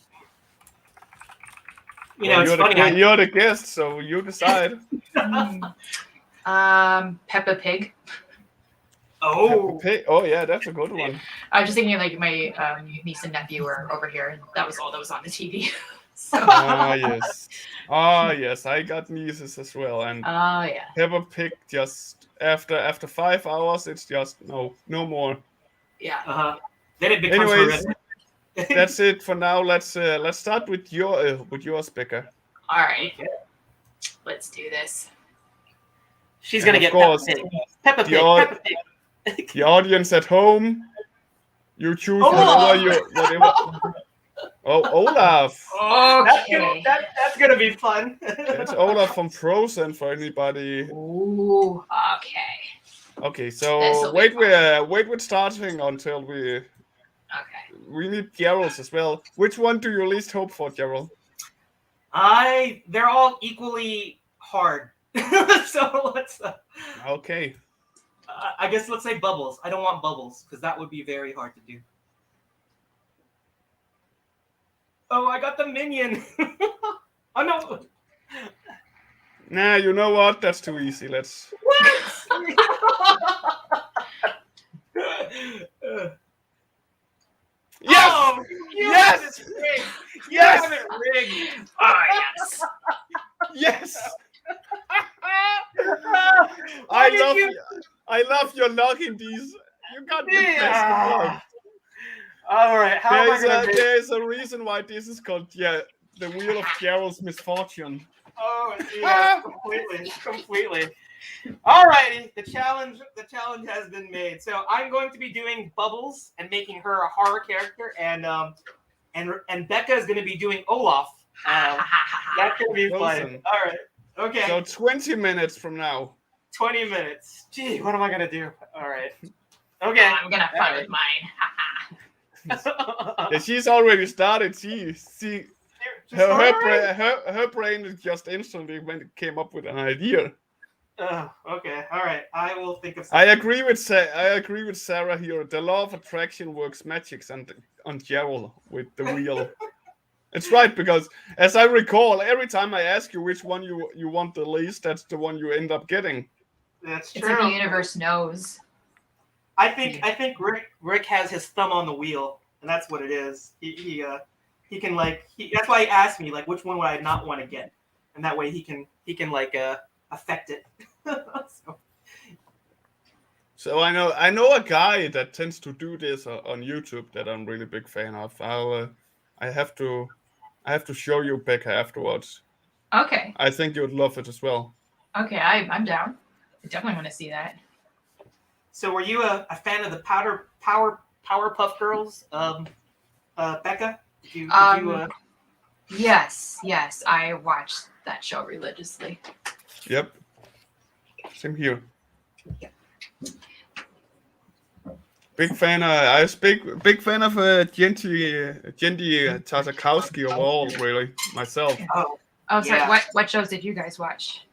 Speaker 2: You know, it's funny.
Speaker 1: You're the guest, so you decide.
Speaker 3: Peppa Pig.
Speaker 2: Oh.
Speaker 1: Peppa Pig. Oh yeah, that's a good one.
Speaker 3: I was just thinking like my niece and nephew were over here, and that was all that was on the TV. So.
Speaker 1: Yes. Yes, I got nieces as well, and
Speaker 3: yeah.
Speaker 1: Peppa Pig just after 5 hours, it's just no more.
Speaker 2: Yeah. Then it becomes
Speaker 1: Anyways,
Speaker 2: horrific.
Speaker 1: that's it for now. Let's start with yours, Becca.
Speaker 3: All right. Let's do this.
Speaker 2: She's gonna get
Speaker 1: course,
Speaker 2: Peppa Pig.
Speaker 1: The audience at home, you choose whatever. Oh, Olaf.
Speaker 3: Okay.
Speaker 2: That's gonna be fun.
Speaker 1: That's Olaf from Frozen for anybody.
Speaker 3: Ooh. Okay.
Speaker 1: Okay, so wait with starting until we.
Speaker 3: Okay.
Speaker 1: We need Gerald's as well. Which one do you least hope for, Gerald?
Speaker 2: They're all equally hard. So let's.
Speaker 1: Okay.
Speaker 2: I guess let's say Bubbles. I don't want Bubbles because that would be very hard to do. Oh, I got the minion. Oh no.
Speaker 1: Nah, you know what? That's too easy. Let's.
Speaker 2: What?
Speaker 1: Yes!
Speaker 2: Oh,
Speaker 1: Yes!
Speaker 2: Great.
Speaker 1: Yes! enough your luck in these. You got the best of luck.
Speaker 2: All right, how am I gonna make?
Speaker 1: There's a reason why this is called the Wheel of Gerald's Misfortune.
Speaker 2: Oh yeah, completely. All righty, the challenge has been made. So I'm going to be doing Bubbles and making her a horror character, and Becca is going to be doing Olaf. That's going to be fun.
Speaker 1: Wilson.
Speaker 2: All right. Okay.
Speaker 1: So 20 minutes from now.
Speaker 2: 20 minutes. Gee, what am I going to do? All right. Okay.
Speaker 3: I'm gonna fight with mine.
Speaker 1: Yeah, she's already started. Her brain is just instantly when it came up with an idea.
Speaker 2: Okay. All right. I will think of
Speaker 1: I
Speaker 2: something.
Speaker 1: agree with Sarah here. The law of attraction works magics on Gerald with the wheel. It's right, because as I recall, every time I ask you which one you want the least, that's the one you end up getting.
Speaker 2: That's true.
Speaker 3: It's like the universe knows.
Speaker 2: I think Rick has his thumb on the wheel, and that's what it is. He can that's why he asked me like which one would I not want to get, and that way he can affect it.
Speaker 1: So I know a guy that tends to do this on YouTube that I'm really big fan of. I have to show you Becca afterwards.
Speaker 3: Okay.
Speaker 1: I think you would love it as well.
Speaker 3: Okay, I'm down. I definitely want to see that.
Speaker 2: So were you a fan of the Powerpuff Girls, Becca? Did you
Speaker 3: Yes, I watched that show religiously.
Speaker 1: Yep. Same here.
Speaker 3: Yep.
Speaker 1: Big fan. I was big fan of Jendy Tartakowski overall, really myself.
Speaker 2: Oh,
Speaker 3: sorry.
Speaker 2: yeah.
Speaker 3: What shows did you guys watch?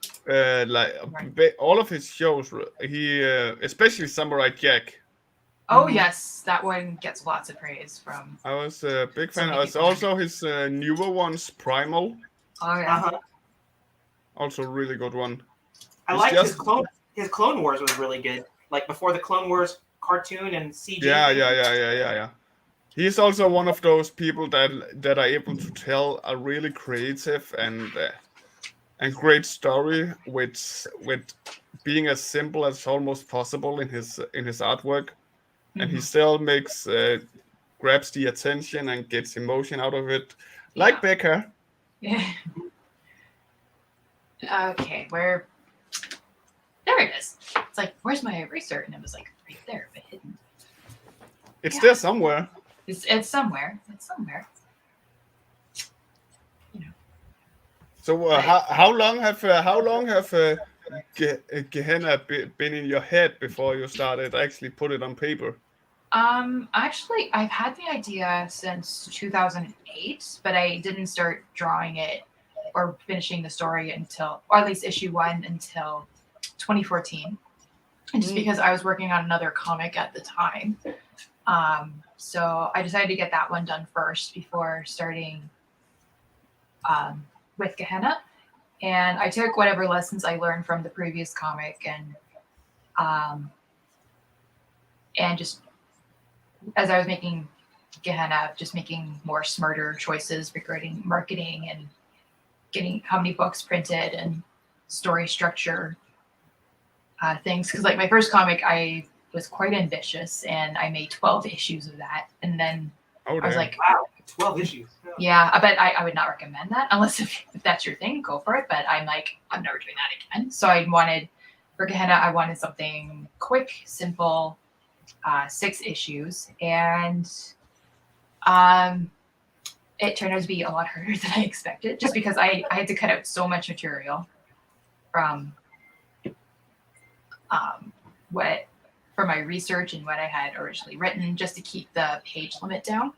Speaker 1: All of his shows. He especially Samurai Jack.
Speaker 3: Oh yes, that one gets lots of praise from.
Speaker 1: I was a big fan.
Speaker 3: many
Speaker 1: I was
Speaker 3: people.
Speaker 1: also his newer ones, Primal.
Speaker 3: Oh yeah.
Speaker 1: Also a really good one.
Speaker 2: I liked his Clone Wars was really good. Like before the Clone Wars cartoon and CG.
Speaker 1: Yeah. He's also one of those people that are able to tell a really creative and great story with being as simple as almost possible in his artwork, and he still grabs the attention and gets emotion out of it, like Becca.
Speaker 3: Yeah. Okay, where? There it is. It's like, where's my eraser? And it was like right there, but hidden.
Speaker 1: It's there somewhere.
Speaker 3: It's somewhere. It's somewhere. You know.
Speaker 1: So how long have Gehenna been in your head before you started actually put it on paper?
Speaker 3: Actually, I've had the idea since 2008, but I didn't start drawing it or finishing the story until, or at least issue 1 until 2014. And just because I was working on another comic at the time. So I decided to get that one done first before starting with Gehenna. And I took whatever lessons I learned from the previous comic and just as I was making Gehenna, just making more smarter choices regarding marketing and getting how many books printed and story structure things. Because like my first comic, I was quite ambitious and I made 12 issues of that. And then I was like,
Speaker 2: wow, 12 issues.
Speaker 3: Yeah, but I would not recommend that unless if that's your thing, go for it. But I'm like, I'm never doing that again. So for Gehenna, I wanted something quick, simple, 6 issues. And it turned out to be a lot harder than I expected, just because I had to cut out so much material from for my research and what I had originally written, just to keep the page limit down.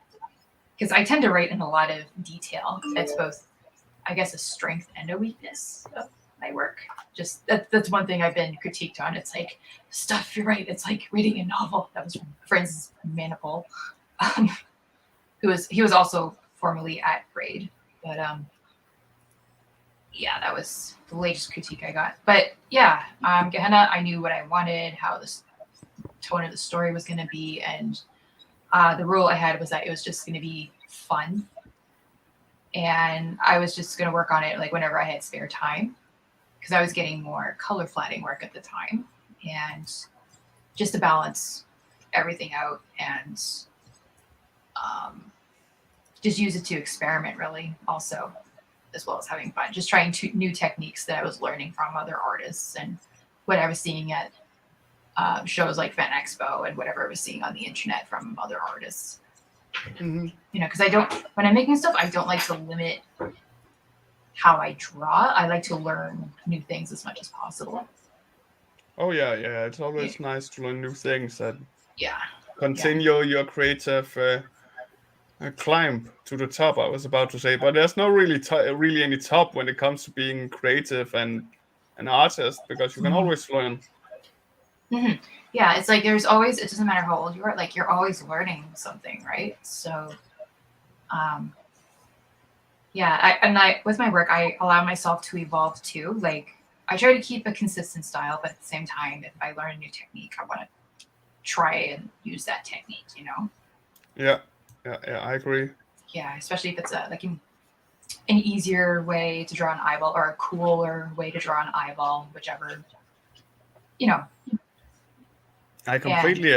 Speaker 3: Because I tend to write in a lot of detail. It's both, I guess, a strength and a weakness of my work. Just that's one thing I've been critiqued on. It's like, stuff, you're right. It's like reading a novel. That was from Francis Manipul, he was also formerly at Braid. But yeah, that was the latest critique I got. But yeah, Gehenna, I knew what I wanted, how the tone of the story was going to be, and the rule I had was that it was just going to be fun, and I was just going to work on it like whenever I had spare time, because I was getting more color flatting work at the time, and just to balance everything out and just use it to experiment really also, as well as having fun, just trying new techniques that I was learning from other artists and what I was seeing at shows like Fan Expo and whatever I was seeing on the internet from other artists.
Speaker 1: Mhm.
Speaker 3: You know, because when I'm making stuff, I don't like to limit how I draw. I like to learn new things as much as possible.
Speaker 1: Oh yeah, it's always nice to learn new things and
Speaker 3: Yeah.
Speaker 1: continue your creative climb to the top. I was about to say, but there's no really any top when it comes to being creative and an artist, because you can always learn.
Speaker 3: Mm-hmm. Yeah, it's like there's always, it doesn't matter how old you are, like you're always learning something, right? So I with my work, I allow myself to evolve too. Like I try to keep a consistent style, but at the same time, if I learn a new technique, I want to try and use that technique, you know?
Speaker 1: Yeah, I agree.
Speaker 3: Yeah, especially if it's an easier way to draw an eyeball or a cooler way to draw an eyeball, whichever, you know.
Speaker 1: I completely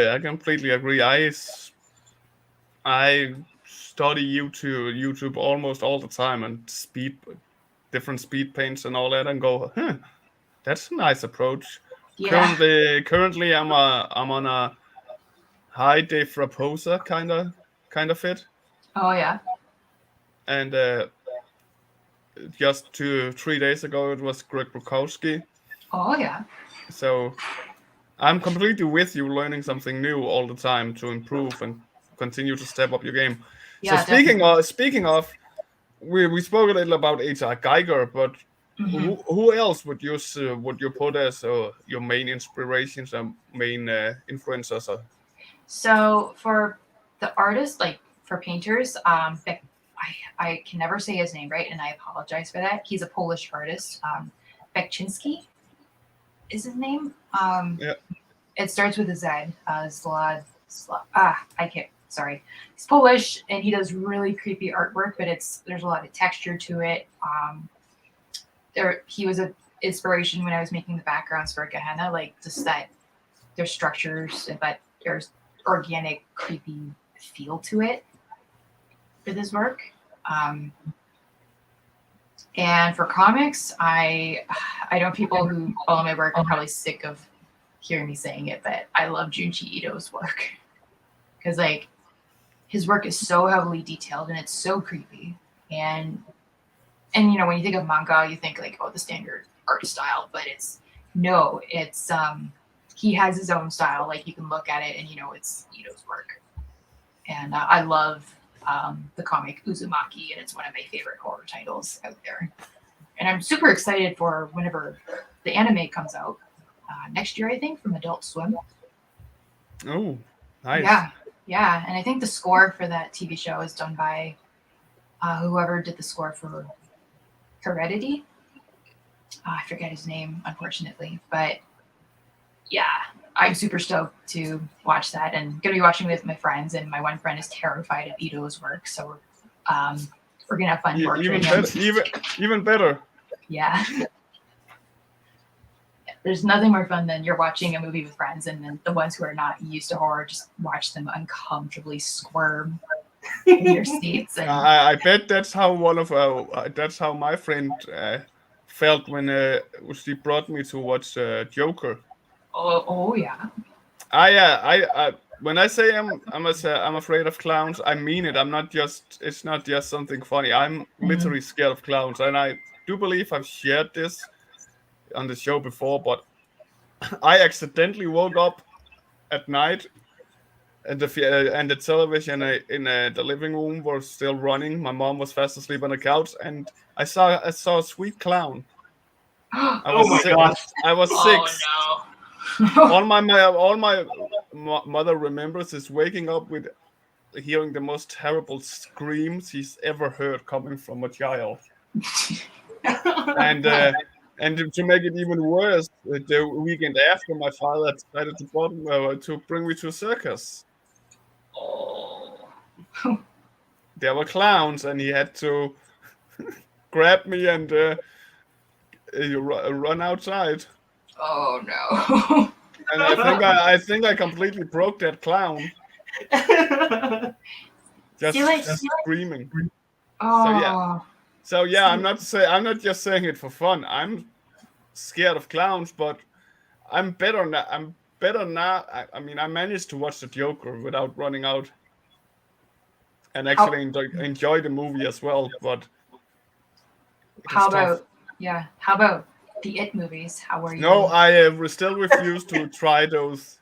Speaker 1: agree. I study YouTube almost all the time and different speed paints and all that, and go, that's a nice approach.
Speaker 3: Yeah.
Speaker 1: Currently, I'm on a high def Raposa kind of fit,
Speaker 3: Oh yeah.
Speaker 1: and just 3 days ago it was Greg Bukowski.
Speaker 3: Oh yeah.
Speaker 1: So I'm completely with you, learning something new all the time to improve and continue to step up your game. So
Speaker 3: Yeah, definitely.
Speaker 1: speaking of, we spoke a little about H.R. Geiger, but
Speaker 3: Mm-hmm.
Speaker 1: who else would you put as your main inspirations and main influencers?
Speaker 3: So for the artists, like for painters, I can never say his name right, and I apologize for that. He's a Polish artist. Bekczynski is his name.
Speaker 1: Yeah.
Speaker 3: It starts with a Z. I can't. Sorry. He's Polish, and he does really creepy artwork, but there's a lot of texture to it. He was an inspiration when I was making the backgrounds for Gehenna, like just that there's structures, but there's organic, creepy feel to it for this work. And for comics, I know people who follow my work are probably sick of hearing me saying it, but I love Junji Ito's work because like his work is so heavily detailed and it's so creepy. And you know, when you think of manga, you think like, oh, the standard art style, but it's he has his own style. Like you can look at it and you know it's Ito's work. And I love the comic Uzumaki, and it's one of my favorite horror titles out there. And I'm super excited for whenever the anime comes out next year, I think, from Adult Swim.
Speaker 1: Oh, nice.
Speaker 3: Yeah. And I think the score for that TV show is done by whoever did the score for Heredity. I forget his name, unfortunately. But yeah, I'm super stoked to watch that, and gonna be watching with my friends. And my one friend is terrified of Ito's work, so we're gonna have fun torturing him.
Speaker 1: Even better.
Speaker 3: Yeah. There's nothing more fun than you're watching a movie with friends, and then the ones who are not used to horror just watch them uncomfortably squirm in their seats. And
Speaker 1: I bet that's how that's how my friend felt when she brought me to watch Joker.
Speaker 3: oh yeah.
Speaker 1: I when I say I'm afraid of clowns, I mean it. It's not just something funny. I'm literally scared of clowns, and I do believe I've shared this on the show before, but I accidentally woke up at night and the television in the living room was still running. My mom was fast asleep on the couch, and I saw a sweet clown. I was six.
Speaker 3: No.
Speaker 1: All my mother remembers is waking up with hearing the most terrible screams he's ever heard coming from a child. And to make it even worse, the weekend after, my father decided to bring me to a circus.
Speaker 3: Oh.
Speaker 1: There were clowns, and he had to grab me and run outside.
Speaker 3: Oh no.
Speaker 1: And I think I completely broke that clown. Just screaming.
Speaker 3: Oh.
Speaker 1: So yeah, I'm not just saying it for fun. I'm scared of clowns, but I'm better now. I mean, I managed to watch the Joker without running out, and actually enjoy the movie as well. But
Speaker 3: how about the It movies? How were you?
Speaker 1: No, I still refuse to try those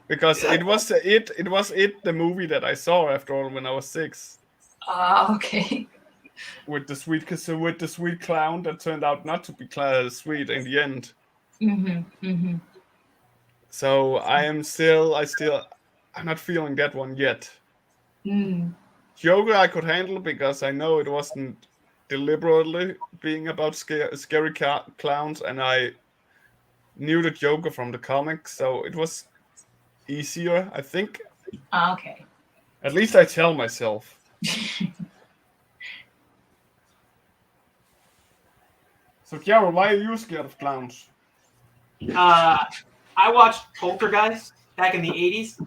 Speaker 1: because it was the movie that I saw after all when I was 6.
Speaker 3: Okay.
Speaker 1: With the sweet clown that turned out not to be sweet in the end. So I'm not feeling that one yet. Joker I could handle because I know it wasn't deliberately being about scary clowns, and I knew the Joker from the comics, so it was easier, I think.
Speaker 3: Okay.
Speaker 1: At least I tell myself. So, Kiara, why are you scared of clowns?
Speaker 2: I watched Poltergeist back in the 80s,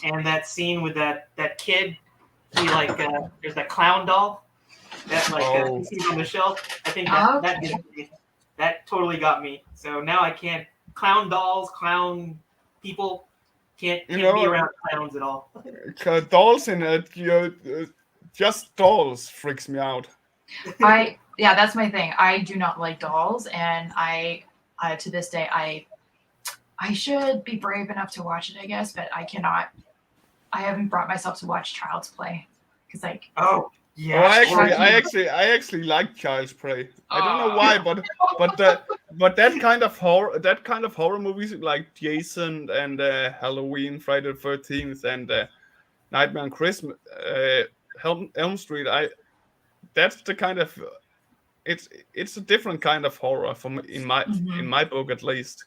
Speaker 2: and that scene with that kid, he there's that clown doll that he sees on the shelf. I think that totally got me. So now I can't clown dolls, clown people can't be around clowns at all.
Speaker 1: Dolls in it, just dolls freaks me out.
Speaker 3: That's my thing. I do not like dolls, and I to this day I should be brave enough to watch it, I guess, but I cannot. I haven't brought myself to watch Child's Play because
Speaker 1: I actually like Child's Play. I don't know why, but that kind of horror movies like Jason and Halloween, Friday the 13th, and Nightmare on Christmas, Elm Street. That's the kind of it's a different kind of horror in my book at least,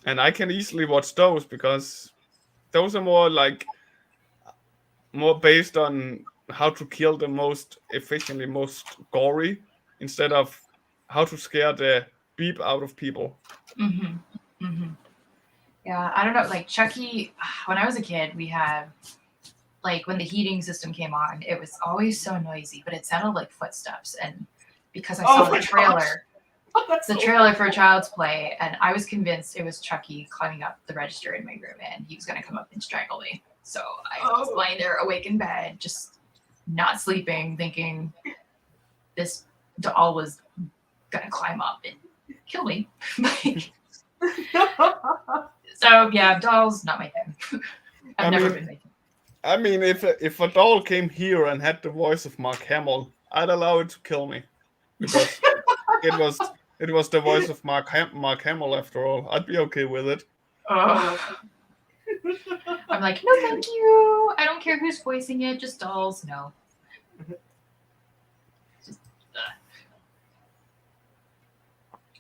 Speaker 1: and I can easily watch those because those are more based on how to kill the most efficiently, most gory, instead of how to scare the beep out of people.
Speaker 3: Yeah, I don't know. Like Chucky, when I was a kid, we had when the heating system came on, it was always so noisy, but it sounded like footsteps. And because I saw the trailer, trailer for Child's Play, and I was convinced it was Chucky climbing up the register in my room, and he was going to come up and strangle me. So I was lying there awake in bed, just not sleeping, thinking this doll was going to climb up and kill me. So yeah, dolls, not my thing. I've never been my thing.
Speaker 1: I mean, if a doll came here and had the voice of Mark Hamill, I'd allow it to kill me because it was the voice of Mark Hamill after all. I'd be okay with it.
Speaker 3: I'm like, no, thank you. I don't care who's voicing it. Just dolls, no. Just,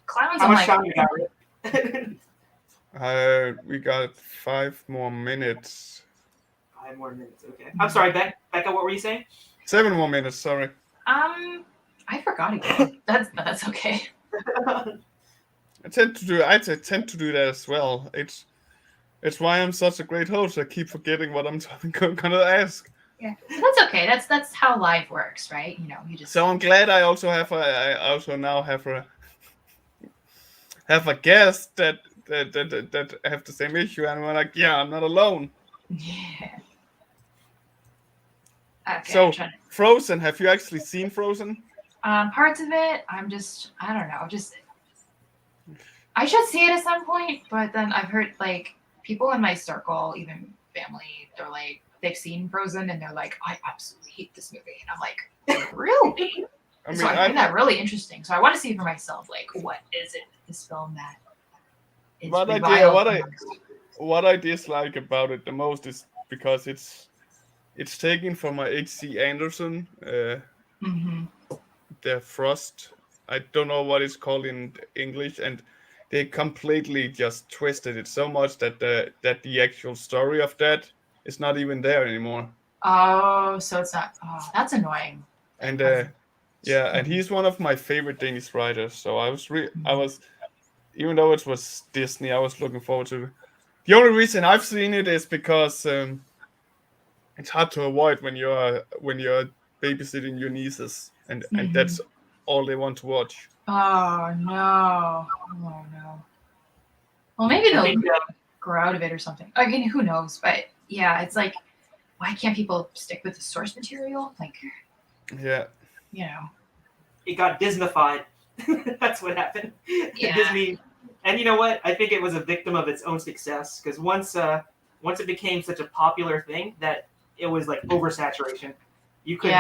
Speaker 3: clowns.
Speaker 2: How much time you
Speaker 3: got?
Speaker 1: We got 5 more minutes.
Speaker 2: 5 more minutes, okay. I'm sorry, Becca, what were you saying?
Speaker 1: 7 more minutes, sorry.
Speaker 3: I forgot again. That's okay.
Speaker 1: I tend to do that as well. It's why I'm such a great host. I keep forgetting what I'm gonna ask.
Speaker 3: Yeah, that's okay. That's how life works, right? You just.
Speaker 1: So I'm glad I also now have a guest that have the same issue, and we're like, yeah, I'm not alone.
Speaker 3: Yeah. Okay,
Speaker 1: so Frozen, have you actually seen Frozen?
Speaker 3: Parts of it. I don't know. I should see it at some point, but then I've heard people in my circle, even family, they're like they've seen Frozen and they're like, I absolutely hate this movie, and I'm like, really? I find that really interesting. So I want to see for myself, what is it in this film that is
Speaker 1: what I dislike about it the most is because it's taken from a H.C. Andersen, the Frost. I don't know what it's called in English, and they completely just twisted it so much that the actual story of that is not even there anymore.
Speaker 3: Oh, so it's not. Oh, that's annoying.
Speaker 1: And and he's one of my favorite Danish writers. So I was even though it was Disney, I was looking forward to it. The only reason I've seen it is because it's hard to avoid when you're babysitting your nieces, and that's all they want to watch.
Speaker 3: Oh no! Oh no! Well, maybe they'll grow out of it or something. I mean, who knows? But yeah, it's like, why can't people stick with the source material? Like,
Speaker 1: Yeah.
Speaker 3: you know,
Speaker 2: It got Disneyfied. That's what happened.
Speaker 3: Yeah.
Speaker 2: Disney, and you know what? I think it was a victim of its own success because once it became such a popular thing that it was like oversaturation. You could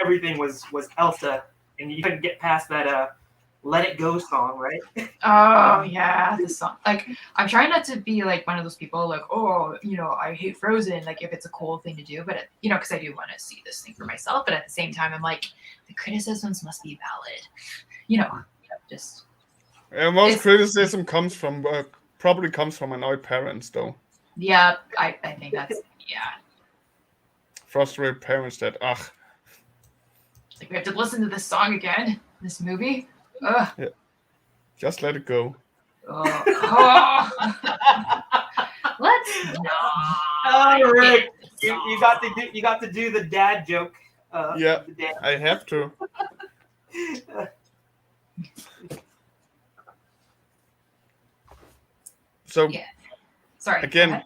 Speaker 2: everything was Elsa, and you couldn't get past that "Let It Go" song, right?
Speaker 3: Oh yeah, the song. Like, I'm trying not to be like one of those people like, oh, you know, I hate Frozen. Like, if it's a cool thing to do, but you know, because I do want to see this thing for myself. But at the same time, I'm like, the criticisms must be valid. You know, just.
Speaker 1: Most criticism probably comes from annoyed parents, though.
Speaker 3: Yeah, I think that's
Speaker 1: Frustrated parents that
Speaker 3: like, we have to listen to this song again. This movie. Ugh.
Speaker 1: Yeah. Just let it go.
Speaker 3: Oh. Let's not.
Speaker 2: Oh, Rick, you got to do the dad joke.
Speaker 1: Yeah, I have to. So
Speaker 3: sorry.
Speaker 1: Again,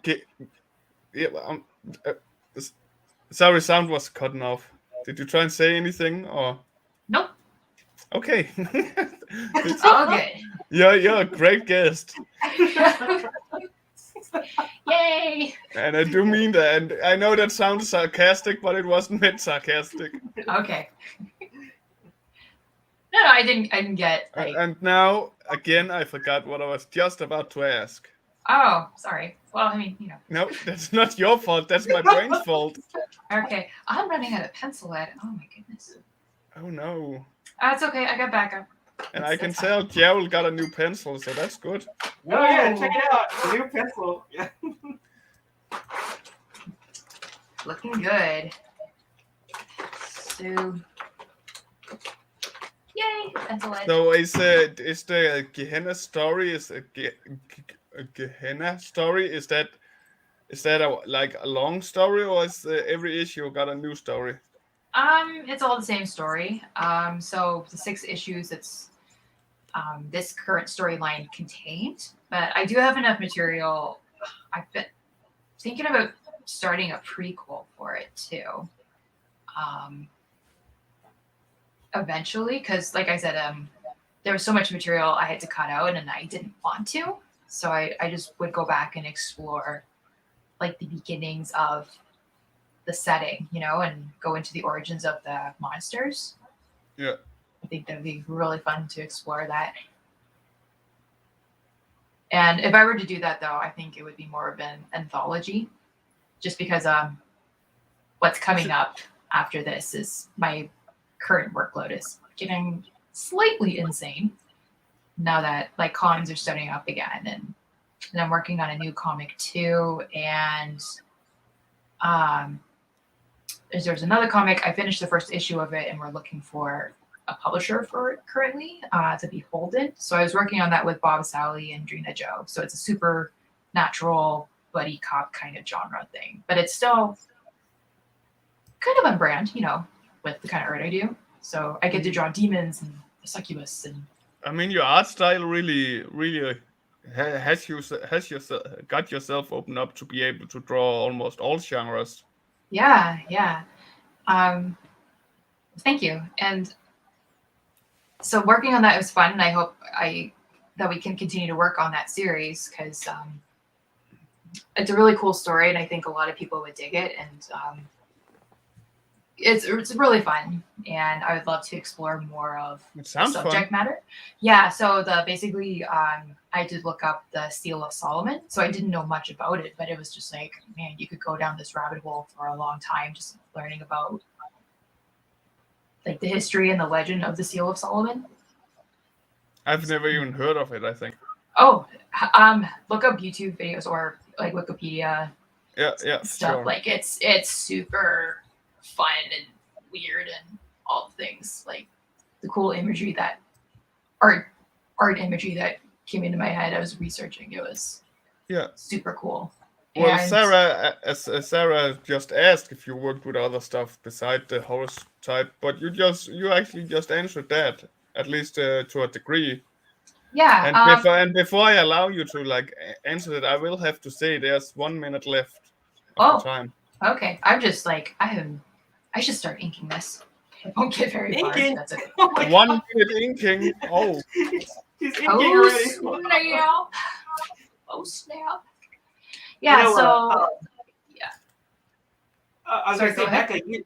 Speaker 1: sorry, sound was cutting off. Did you try and say anything or?
Speaker 3: Nope.
Speaker 1: Okay.
Speaker 3: It's all good.
Speaker 1: You're a great guest.
Speaker 3: Yay!
Speaker 1: And I do mean that. And I know that sounds sarcastic, but it wasn't meant sarcastic.
Speaker 3: Okay. No, I didn't get. Like...
Speaker 1: And now, again, I forgot what I was just about to ask.
Speaker 3: Oh, sorry. Well, I mean, you know.
Speaker 1: No, that's not your fault. That's my brain's fault.
Speaker 3: Okay. I'm running out of pencil lead. Oh, my goodness.
Speaker 1: Oh, no.
Speaker 3: That's okay. I got backup.
Speaker 1: And I can tell Gerald got a new pencil, so that's good.
Speaker 2: Oh, yeah. Check it out. A new pencil. Yeah.
Speaker 3: Looking good. So... Yay, pencil lead.
Speaker 1: So is the Gehenna story Gehenna story? Is that a long story, or is every issue got a new story?
Speaker 3: It's all the same story. So the 6 issues it's this current storyline contained, but I do have enough material. I've been thinking about starting a prequel for it too. Eventually, because like I said, there was so much material I had to cut out and I didn't want to. So I just would go back and explore like the beginnings of the setting, you know, and go into the origins of the monsters.
Speaker 1: Yeah.
Speaker 3: I think that'd be really fun to explore that. And if I were to do that though, I think it would be more of an anthology, just because what's coming up after this is my current workload is getting slightly insane now that like cons are starting up again, and I'm working on a new comic too, and there's another comic. I finished the first issue of it and we're looking for a publisher for it currently, to Beholden. So I was working on that with Bob Sally and Drina Joe. So it's a supernatural buddy cop kind of genre thing, but it's still kind of on brand, you know, with the kind of art I do. So I get to draw demons and succubus, and
Speaker 1: I mean, your art style really has got yourself opened up to be able to draw almost all genres.
Speaker 3: Yeah. Thank you. And so working on that was fun, and I hope that we can continue to work on that series, because it's a really cool story, and I think a lot of people would dig it, and it's really fun, and I would love to explore more of the subject matter. Yeah, so basically I did look up the Seal of Solomon, so I didn't know much about it, but it was just like, man, you could go down this rabbit hole for a long time just learning about like the history and the legend of the Seal of Solomon.
Speaker 1: I've never even heard of it, I think.
Speaker 3: Oh, look up YouTube videos or like Wikipedia.
Speaker 1: Yeah,
Speaker 3: stuff.
Speaker 1: Sure.
Speaker 3: Like it's super fun and weird and all the things, like the cool imagery that art imagery that came into my head. I was researching. It was super cool.
Speaker 1: Well,
Speaker 3: And
Speaker 1: Sarah, as Sarah just asked if you worked with other stuff beside the horse type, but you actually just answered that, at least to a degree.
Speaker 3: yeah,
Speaker 1: And before I allow you to like answer it, I will have to say there's 1 minute left of the time.
Speaker 3: Okay. I'm just like I should start inking this. I won't get very far. That's okay.
Speaker 2: Oh my
Speaker 1: 1
Speaker 2: God.
Speaker 1: minute inking. Oh,
Speaker 2: He's inking already.
Speaker 3: Snap. Oh snap. Yeah.
Speaker 2: You know,
Speaker 3: so
Speaker 2: yeah. I was
Speaker 3: Sorry,
Speaker 2: going to
Speaker 3: go
Speaker 2: say,
Speaker 3: ahead.
Speaker 2: Becca,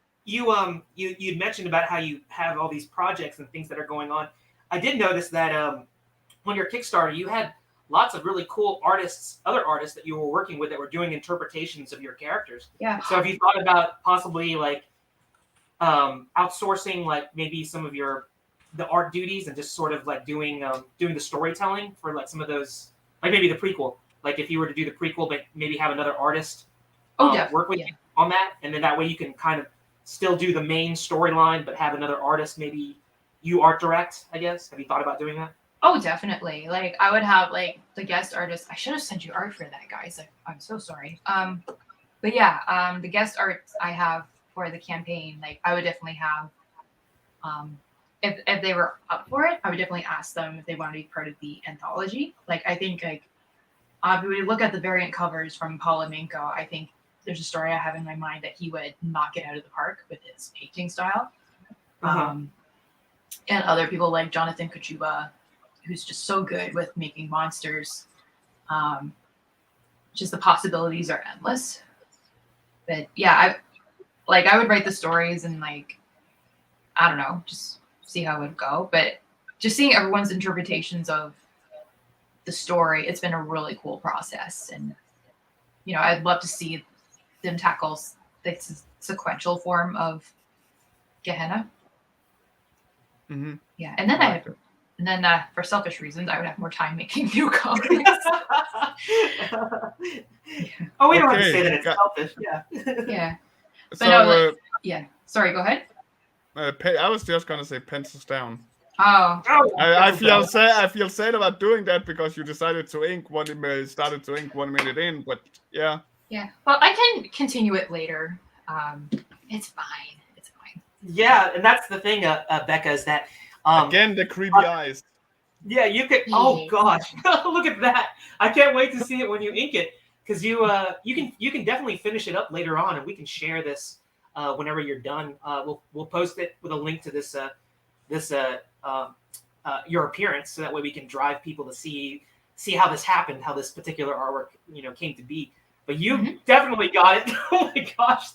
Speaker 2: you'd mentioned about how you have all these projects and things that are going on. I did notice that on your Kickstarter, you had lots of really cool other artists that you were working with that were doing interpretations of your characters.
Speaker 3: Yeah.
Speaker 2: So have you thought about possibly like outsourcing like maybe some of the art duties and just sort of like doing the storytelling for like some of those, like maybe the prequel, like if you were to do the prequel but maybe have another artist work with you on that, and then that way you can kind of still do the main storyline but have another artist maybe you art direct, I guess. Have you thought about doing that?
Speaker 3: Oh, definitely. Like I would have like the guest artist. I should have sent you art for that, guys. I'm so sorry. But yeah, the guest art I have for the campaign, like I would definitely have, if they were up for it, I would definitely ask them if they want to be part of the anthology. Like I think like if we look at the variant covers from Paolo Minco, I think there's a story I have in my mind that he would knock it out of the park with his painting style. And other people like Jonathan Kachuba, who's just so good with making monsters. Just the possibilities are endless. But yeah, I would write the stories and like, I don't know, just see how it would go. But just seeing everyone's interpretations of the story, it's been a really cool process. And, you know, I'd love to see them tackle the sequential form of Gehenna.
Speaker 1: Mm-hmm.
Speaker 3: Yeah. And then for selfish reasons, I would have more time making new comics.
Speaker 2: Oh, we don't have to say that it's selfish. Yeah.
Speaker 3: Yeah. But
Speaker 1: so,
Speaker 3: no, yeah. Sorry, go ahead.
Speaker 1: I was just gonna say pencils down.
Speaker 3: Oh.
Speaker 1: I feel sad about doing that because you decided to ink started to ink 1 minute in, but yeah.
Speaker 3: Yeah. Well, I can continue it later. It's fine. It's fine.
Speaker 2: Yeah, and that's the thing, Becca, is that
Speaker 1: again the creepy eyes.
Speaker 2: Yeah, you could. Oh gosh, look at that! I can't wait to see it when you ink it, because you can definitely finish it up later on, and we can share this whenever you're done. We'll post it with a link to this your appearance, so that way we can drive people to see how this happened, how this particular artwork came to be. But you definitely got it. Oh my gosh,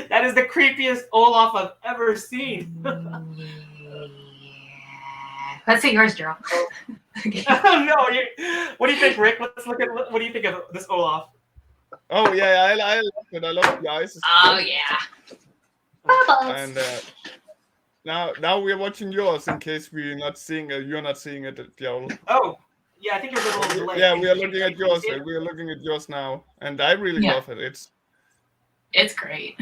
Speaker 2: that is the creepiest Olaf I've ever seen.
Speaker 3: Let's see yours, Gerald.
Speaker 2: Okay. No, what do you think, Rick? Let's look at what do you think of this Olaf?
Speaker 1: Oh yeah, I love it. I love the eyes.
Speaker 3: Oh yeah.
Speaker 1: And now we're watching yours in case we're not seeing it. You're not seeing it, Gerald.
Speaker 2: Oh. Yeah, I think there's a little delay.
Speaker 1: Yeah, we are looking at yours. We are looking at yours now, and I really love it.
Speaker 3: It's great.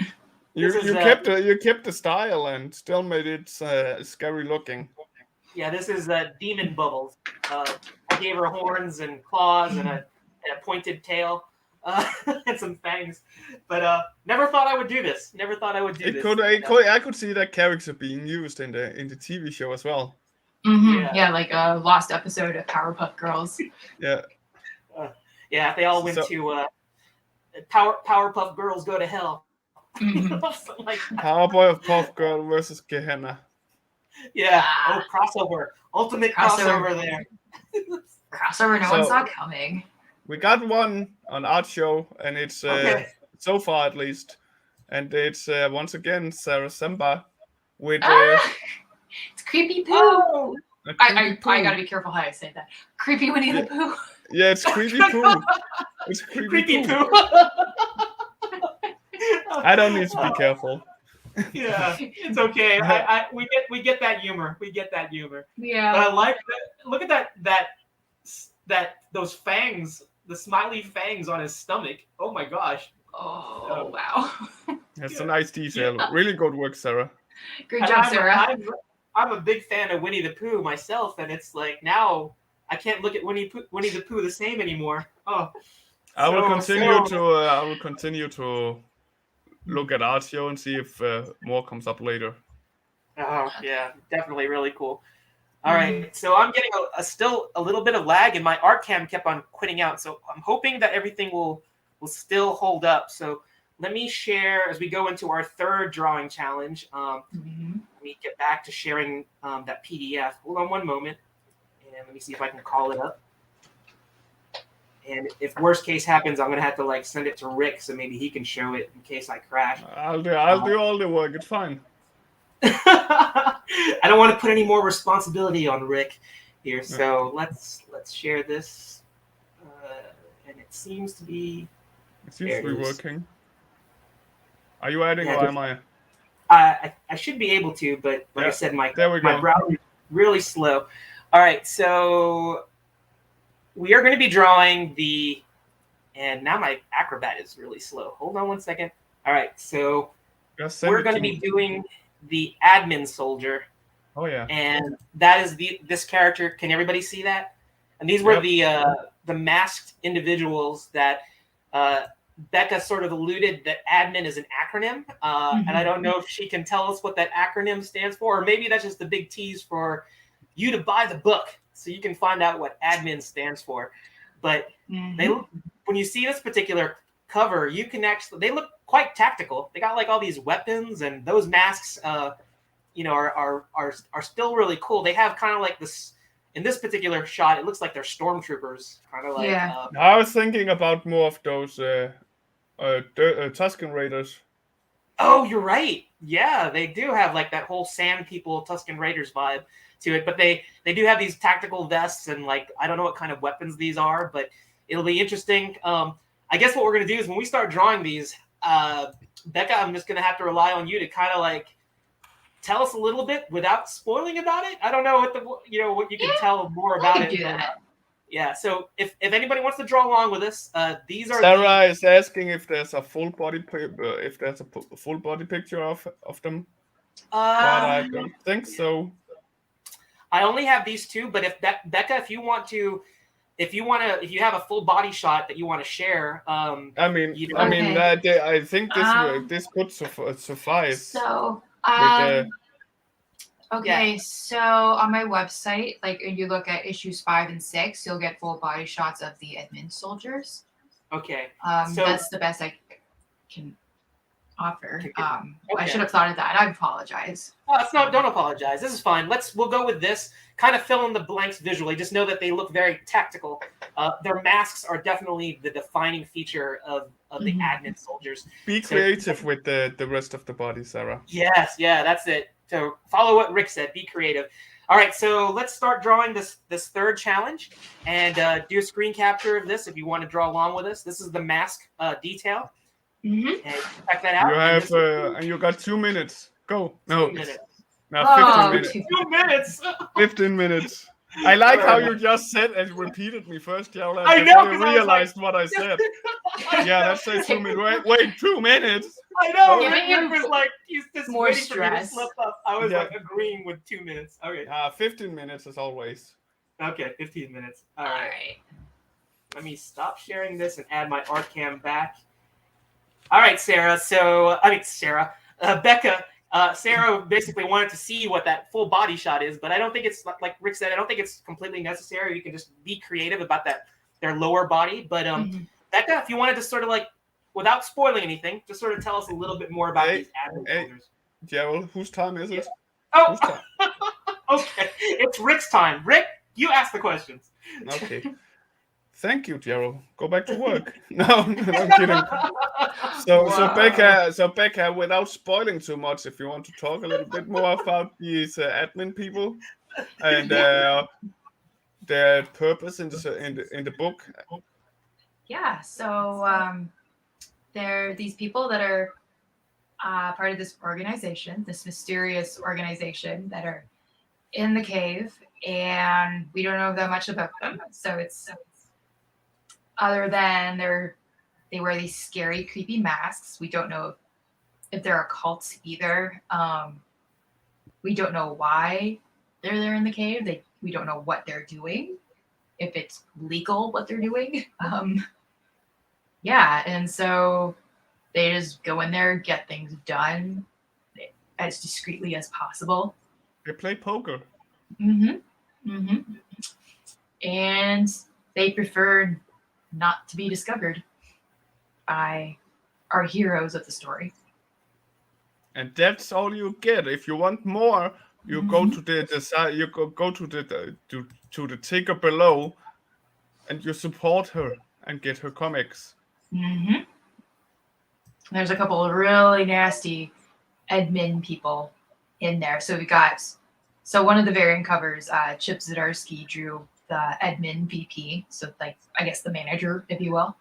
Speaker 1: You kept the style and still made it scary looking.
Speaker 2: Yeah, this is Demon Bubbles. I gave her horns and claws and a pointed tail and some fangs, but never thought I would do this. Never thought I would do this.
Speaker 1: I could see that character being used in the TV show as well.
Speaker 3: Mm-hmm. Yeah, like a lost episode of Powerpuff Girls.
Speaker 1: Yeah.
Speaker 2: Yeah, they all went to Powerpuff Girls Go to Hell.
Speaker 3: Mm-hmm.
Speaker 2: Like
Speaker 1: Powerpuff Girl versus Gehenna.
Speaker 2: Yeah. Oh, crossover. Ultimate crossover there.
Speaker 3: Crossover no one saw coming.
Speaker 1: We got one on Art Show, and it's so far at least. And it's once again Sarah Semba with
Speaker 3: it's Creepy Poo.
Speaker 2: Oh,
Speaker 3: I gotta be careful how I say that. Creepy Winnie the Pooh.
Speaker 1: Yeah, it's Creepy Poo. It's Creepy Poo. I don't need to be careful.
Speaker 2: Yeah, it's okay. We get that humor. We get that humor.
Speaker 3: Yeah.
Speaker 2: But I like that. Look at those fangs, the smiley fangs on his stomach. Oh my gosh.
Speaker 3: Oh wow.
Speaker 1: That's a nice detail. Yeah. Really good work, Sarah.
Speaker 3: Great job, Sarah.
Speaker 2: I'm a big fan of Winnie the Pooh myself, and it's like now I can't look at Winnie the Pooh the same anymore. Oh,
Speaker 1: I will
Speaker 2: so
Speaker 1: continue to look at Artio and see if more comes up later.
Speaker 2: oh yeah, definitely really cool. All
Speaker 3: Mhm.
Speaker 2: right, so I'm getting still a little bit of lag, and my art cam kept on quitting out. So I'm hoping that everything will still hold up. So let me share as we go into our third drawing challenge.
Speaker 3: Mhm.
Speaker 2: Let me get back to sharing that PDF. Hold on one moment, and let me see if I can call it up. And if worst case happens, I'm gonna have to like send it to Rick so maybe he can show it in case I crash.
Speaker 1: I'll do all the work. It's fine.
Speaker 2: I don't want to put any more responsibility on Rick here,
Speaker 1: Yeah.
Speaker 2: so let's share this. And it seems to be.
Speaker 1: It seems
Speaker 2: There
Speaker 1: to
Speaker 2: it
Speaker 1: be
Speaker 2: is.
Speaker 1: working. Are you adding
Speaker 2: Yeah,
Speaker 1: or am I?
Speaker 2: I should be able to, but like I
Speaker 1: Yeah,
Speaker 2: said, my
Speaker 1: there we go.
Speaker 2: browser is really slow. All right, so we are going to be drawing the, and now my Acrobat is really slow. Hold on one second. All right, so
Speaker 1: Just send
Speaker 2: we're
Speaker 1: it
Speaker 2: going
Speaker 1: to
Speaker 2: to be
Speaker 1: me.
Speaker 2: doing the admin soldier,
Speaker 1: Oh yeah.
Speaker 2: and that is this character. Can everybody see that? And these were the masked individuals that Becka sort of alluded that admin is an acronym, and I don't know if she can tell us what that acronym stands for, or maybe that's just the big tease for you to buy the book so you can find out what admin stands for. But they look, when you see this particular cover, you can actually, they look quite tactical. They got like all these weapons, and those masks, you know, are still really cool. They have kind of like this. In this particular shot, it looks like they're stormtroopers, kind of like.
Speaker 3: Yeah.
Speaker 1: I was thinking about more of those Tusken Raiders.
Speaker 2: Oh, you're right. Yeah, they do have like that whole Sand People Tusken Raiders vibe to it, but they do have these tactical vests and like I don't know what kind of weapons these are, but it'll be interesting. I guess what we're gonna do is when we start drawing these, Becca, I'm just gonna have to rely on you to kind of like tell us a little bit without spoiling about it. I don't know what what you can tell more
Speaker 3: I
Speaker 2: about
Speaker 3: can
Speaker 2: it.
Speaker 3: do that.
Speaker 2: Yeah. So if anybody wants to draw along with us, these are
Speaker 1: Sarah is asking if there's a full body if there's a full body picture of them, but I don't think so.
Speaker 2: I only have these two, but if Becca, if you if you have a full body shot that you want to share,
Speaker 1: I mean,
Speaker 3: Okay.
Speaker 1: I think this could suffice.
Speaker 3: So,
Speaker 1: With
Speaker 3: okay, so on my website, like if you look at issues 5 and 6, you'll get full body shots of the admin soldiers.
Speaker 2: Okay. So
Speaker 3: That's the best I can offer. I
Speaker 2: Okay.
Speaker 3: should have thought of that. I apologize.
Speaker 2: Don't apologize. This is fine. We'll go with this. Kind of fill in the blanks visually. Just know that they look very tactical. Their masks are definitely the defining feature of the admin soldiers.
Speaker 1: be creative with the rest of the body, Sarah.
Speaker 2: Yes, yeah, that's it. So follow what Rick said. Be creative. All right, so let's start drawing this third challenge and do a screen capture of this if you want to draw along with us. This is the mask detail. And check that out.
Speaker 1: You have and you got 2 minutes. Go. No.
Speaker 2: 2 minutes.
Speaker 1: No, 15 minutes.
Speaker 2: 2 minutes.
Speaker 1: 15 minutes. I like how
Speaker 2: Alright.
Speaker 1: you just said and repeated me first, Yala,
Speaker 2: I know,
Speaker 1: before you
Speaker 2: 'cause I was like-
Speaker 1: realized what I said. Yeah, that says 2 minutes. Wait, 2 minutes.
Speaker 2: I know.
Speaker 3: Yeah,
Speaker 2: Rick was like, he's just
Speaker 3: more
Speaker 2: waiting for me to
Speaker 3: stress.
Speaker 2: slip up. I was
Speaker 1: Yeah.
Speaker 2: like agreeing with 2 minutes. Okay.
Speaker 1: 15 minutes as always.
Speaker 2: Okay, 15 minutes.
Speaker 3: All right.
Speaker 2: Let me stop sharing this and add my art cam back. All right, Sarah. Becca. Sarah basically wanted to see what that full body shot is, but I don't think it's like Rick said. I don't think it's completely necessary. You can just be creative about their lower body. But Becca, if you wanted to sort of like, without spoiling anything, just sort of tell us a little bit more about these admin soldiers.
Speaker 1: Gerald, whose time is it?
Speaker 2: Oh,
Speaker 1: Whose time?
Speaker 2: okay. It's Rick's time. Rick, you ask the questions.
Speaker 1: Okay. Thank you, Gerald. Go back to work. No, I'm kidding. So Becca, without spoiling too much, if you want to talk a little bit more about these admin people and their purpose in the book.
Speaker 3: Yeah. So they're these people that are part of this organization, this mysterious organization that are in the cave, and we don't know that much about them. So it's other than they wear these scary, creepy masks. We don't know if they're a cult either. We don't know why they're there in the cave. We don't know what they're doing. if it's legal what they're doing. Yeah, and so they just go in there, get things done as discreetly as possible.
Speaker 1: They play poker.
Speaker 3: And they prefer not to be discovered by our heroes of the story.
Speaker 1: And that's all you get. If you want more, you go to the you go to the ticker below, and you support her and get her comics.
Speaker 3: There's a couple of really nasty admin people in there. So one of the variant covers, Chip Zdarsky drew the admin VP, so like I guess the manager, if you will.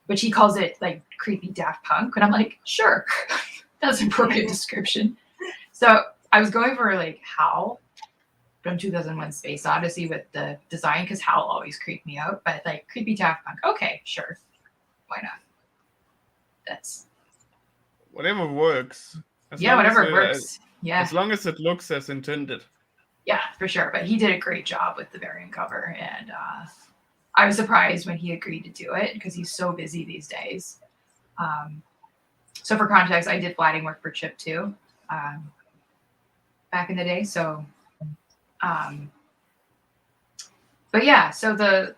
Speaker 3: But he calls it like creepy Daft Punk, and I'm like, sure, that's an appropriate description. So I was going for like Hal from 2001: Space Odyssey with the design, because Hal always creeped me out. But like creepy Daft Punk, okay, sure, why not? That's
Speaker 1: whatever works.
Speaker 3: Whatever works. Yeah,
Speaker 1: as long as it looks as intended.
Speaker 3: Yeah, for sure. But he did a great job with the variant cover, and I was surprised when he agreed to do it because he's so busy these days. So for context, I did flatting work for Chip too, back in the day. So, but yeah, so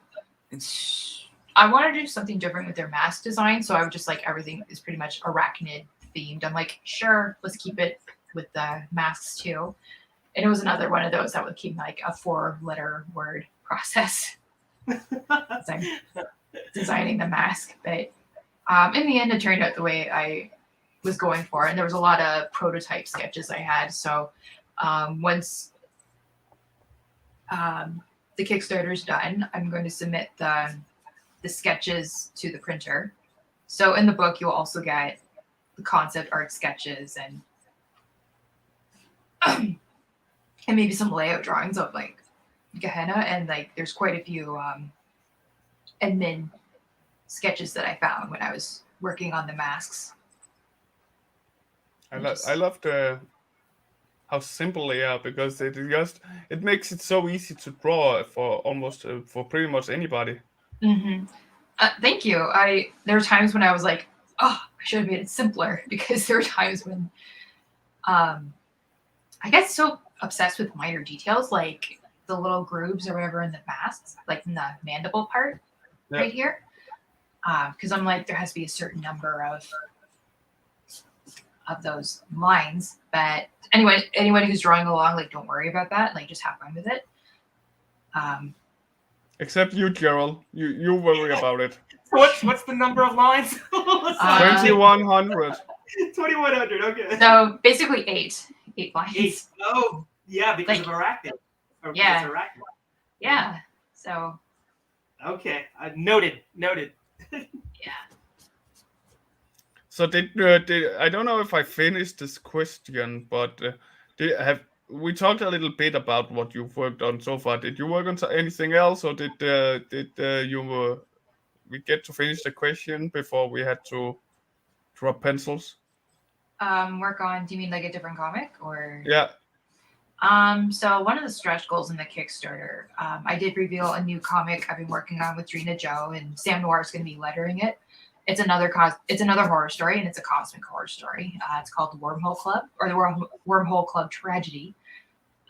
Speaker 3: I wanted to do something different with their mask design. So I would just like everything is pretty much arachnid themed. I'm like, sure, let's keep it with the masks too. And it was another one of those that would keep like a 4-letter word process. Designing the mask. But in the end, it turned out the way I was going for. And there was a lot of prototype sketches I had. So once the Kickstarter's done, I'm going to submit the sketches to the printer. So in the book, you'll also get the concept art sketches and maybe some layout drawings of like Gehenna, and like there's quite a few admin sketches that I found when I was working on the masks.
Speaker 1: I love how simple they are, because it makes it so easy to draw for almost for pretty much anybody.
Speaker 3: Thank you. There were times when I was like, oh, I should have made it simpler, because there were times when I get so obsessed with minor details, like the little grooves or whatever in the masks, like in the mandible part right here. Because I'm like, there has to be a certain number of those lines. But anyone who's drawing along, like, don't worry about that. Like, just have fun with it.
Speaker 1: Except you, Gerald. You worry about it.
Speaker 2: What's the number of lines?
Speaker 1: 2100.
Speaker 2: 2100. Okay.
Speaker 3: So basically 8 lines.
Speaker 2: 8. Oh, yeah, because of arachnid.
Speaker 3: Yeah. Yeah. So.
Speaker 2: Okay. Noted.
Speaker 3: Yeah.
Speaker 1: So did I don't know if I finished this question, but we talked a little bit about what you've worked on so far. Did you work on anything else, or did we get to finish the question before we had to drop pencils?
Speaker 3: Work on? Do you mean like a different comic, or?
Speaker 1: Yeah.
Speaker 3: So one of the stretch goals in the Kickstarter, I did reveal a new comic I've been working on with Drina Joe, and Sam Noir is going to be lettering it. It's another horror story, and it's a cosmic horror story. It's called the Wormhole Club, or the Wormhole Club Tragedy.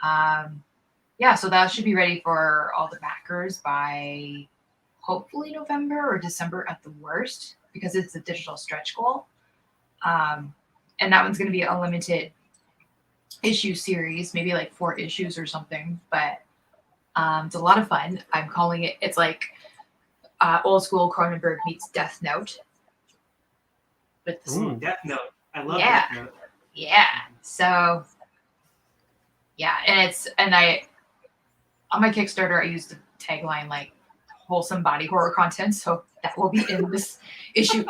Speaker 3: So that should be ready for all the backers by hopefully November or December at the worst, because it's a digital stretch goal. And that one's going to be a limited issue series, maybe like 4 issues or something, but it's a lot of fun. I'm calling it's like old school Cronenberg meets Death Note.
Speaker 2: Ooh, Death Note. I love Death Note.
Speaker 3: Yeah. So and I on my Kickstarter I used the tagline like wholesome body horror content, so that will be in this issue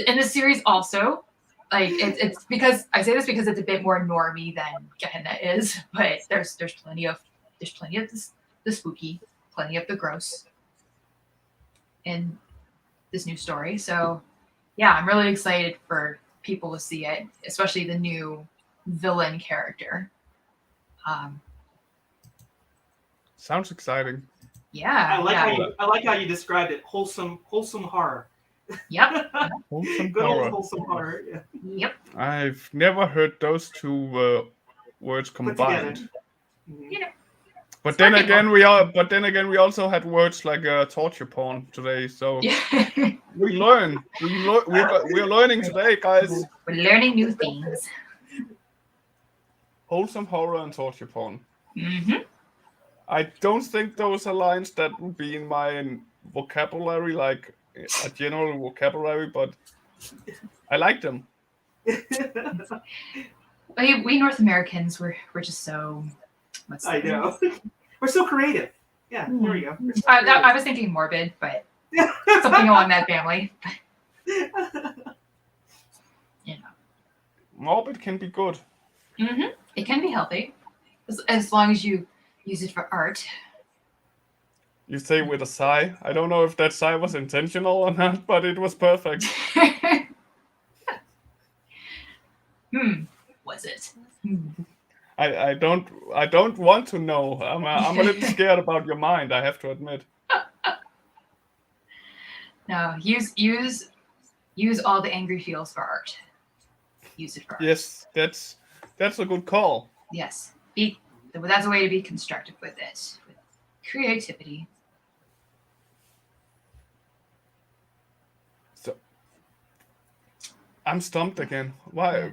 Speaker 3: in the series also. Like it's because I say this because it's a bit more normie than Gehenna is, but there's plenty of the spooky, plenty of the gross in this new story. So yeah, I'm really excited for people to see it, especially the new villain character.
Speaker 1: Sounds exciting.
Speaker 3: Yeah.
Speaker 2: I like how you described it. Wholesome horror.
Speaker 3: Yep.
Speaker 1: Wholesome
Speaker 2: Good old
Speaker 1: horror.
Speaker 2: wholesome horror. Yeah.
Speaker 3: Yep.
Speaker 1: I've never heard those two words
Speaker 2: Put together.
Speaker 1: combined.
Speaker 2: Mhm.
Speaker 3: You know.
Speaker 1: But
Speaker 3: Smart
Speaker 1: then
Speaker 3: people.
Speaker 1: again, we also had words like torture porn today. So
Speaker 3: Yeah.
Speaker 1: we learn. We're learning today, guys.
Speaker 3: We're learning new things.
Speaker 1: Wholesome horror and torture porn.
Speaker 3: Mm-hmm.
Speaker 1: I don't think those are lines that would be in my vocabulary, like a general vocabulary, but I like them.
Speaker 3: We North Americans, we're just so.
Speaker 2: I know. We're so creative. Yeah, there we go. So
Speaker 3: I was thinking morbid, but something along that family. You know.
Speaker 1: Morbid can be good.
Speaker 3: Mm-hmm. It can be healthy, as long as you use it for art.
Speaker 1: You say with a sigh. I don't know if that sigh was intentional or not, but it was perfect.
Speaker 3: Was it?
Speaker 1: I don't want to know. I'm a little scared about your mind, I have to admit.
Speaker 3: No, use all the angry feels for art. Use it for art.
Speaker 1: Yes, that's a good call.
Speaker 3: Yes. That's a way to be constructive with it. With creativity.
Speaker 1: So I'm stumped again. Why?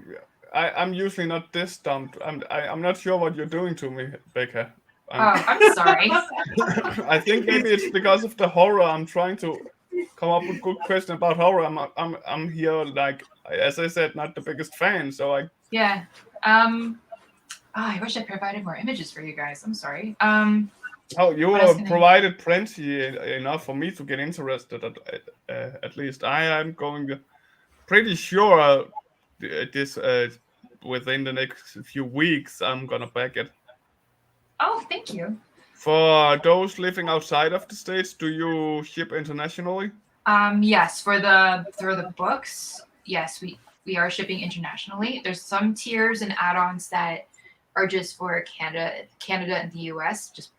Speaker 1: I'm usually not this stumped. I'm not sure what you're doing to me, Becca.
Speaker 3: I'm sorry.
Speaker 1: I think maybe it's because of the horror. I'm trying to come up with good question about horror. I'm here, like, as I said, not the biggest fan, so
Speaker 3: Yeah. I wish I provided more images for you guys. I'm sorry.
Speaker 1: You provided plenty enough for me to get interested. At least I am pretty sure this within the next few weeks I'm gonna back it.
Speaker 3: Oh, thank you.
Speaker 1: For those living outside of the States, do you ship internationally?
Speaker 3: Yes, for the books, yes, we are shipping internationally. There's some tiers and add-ons that are just for Canada and the US. Just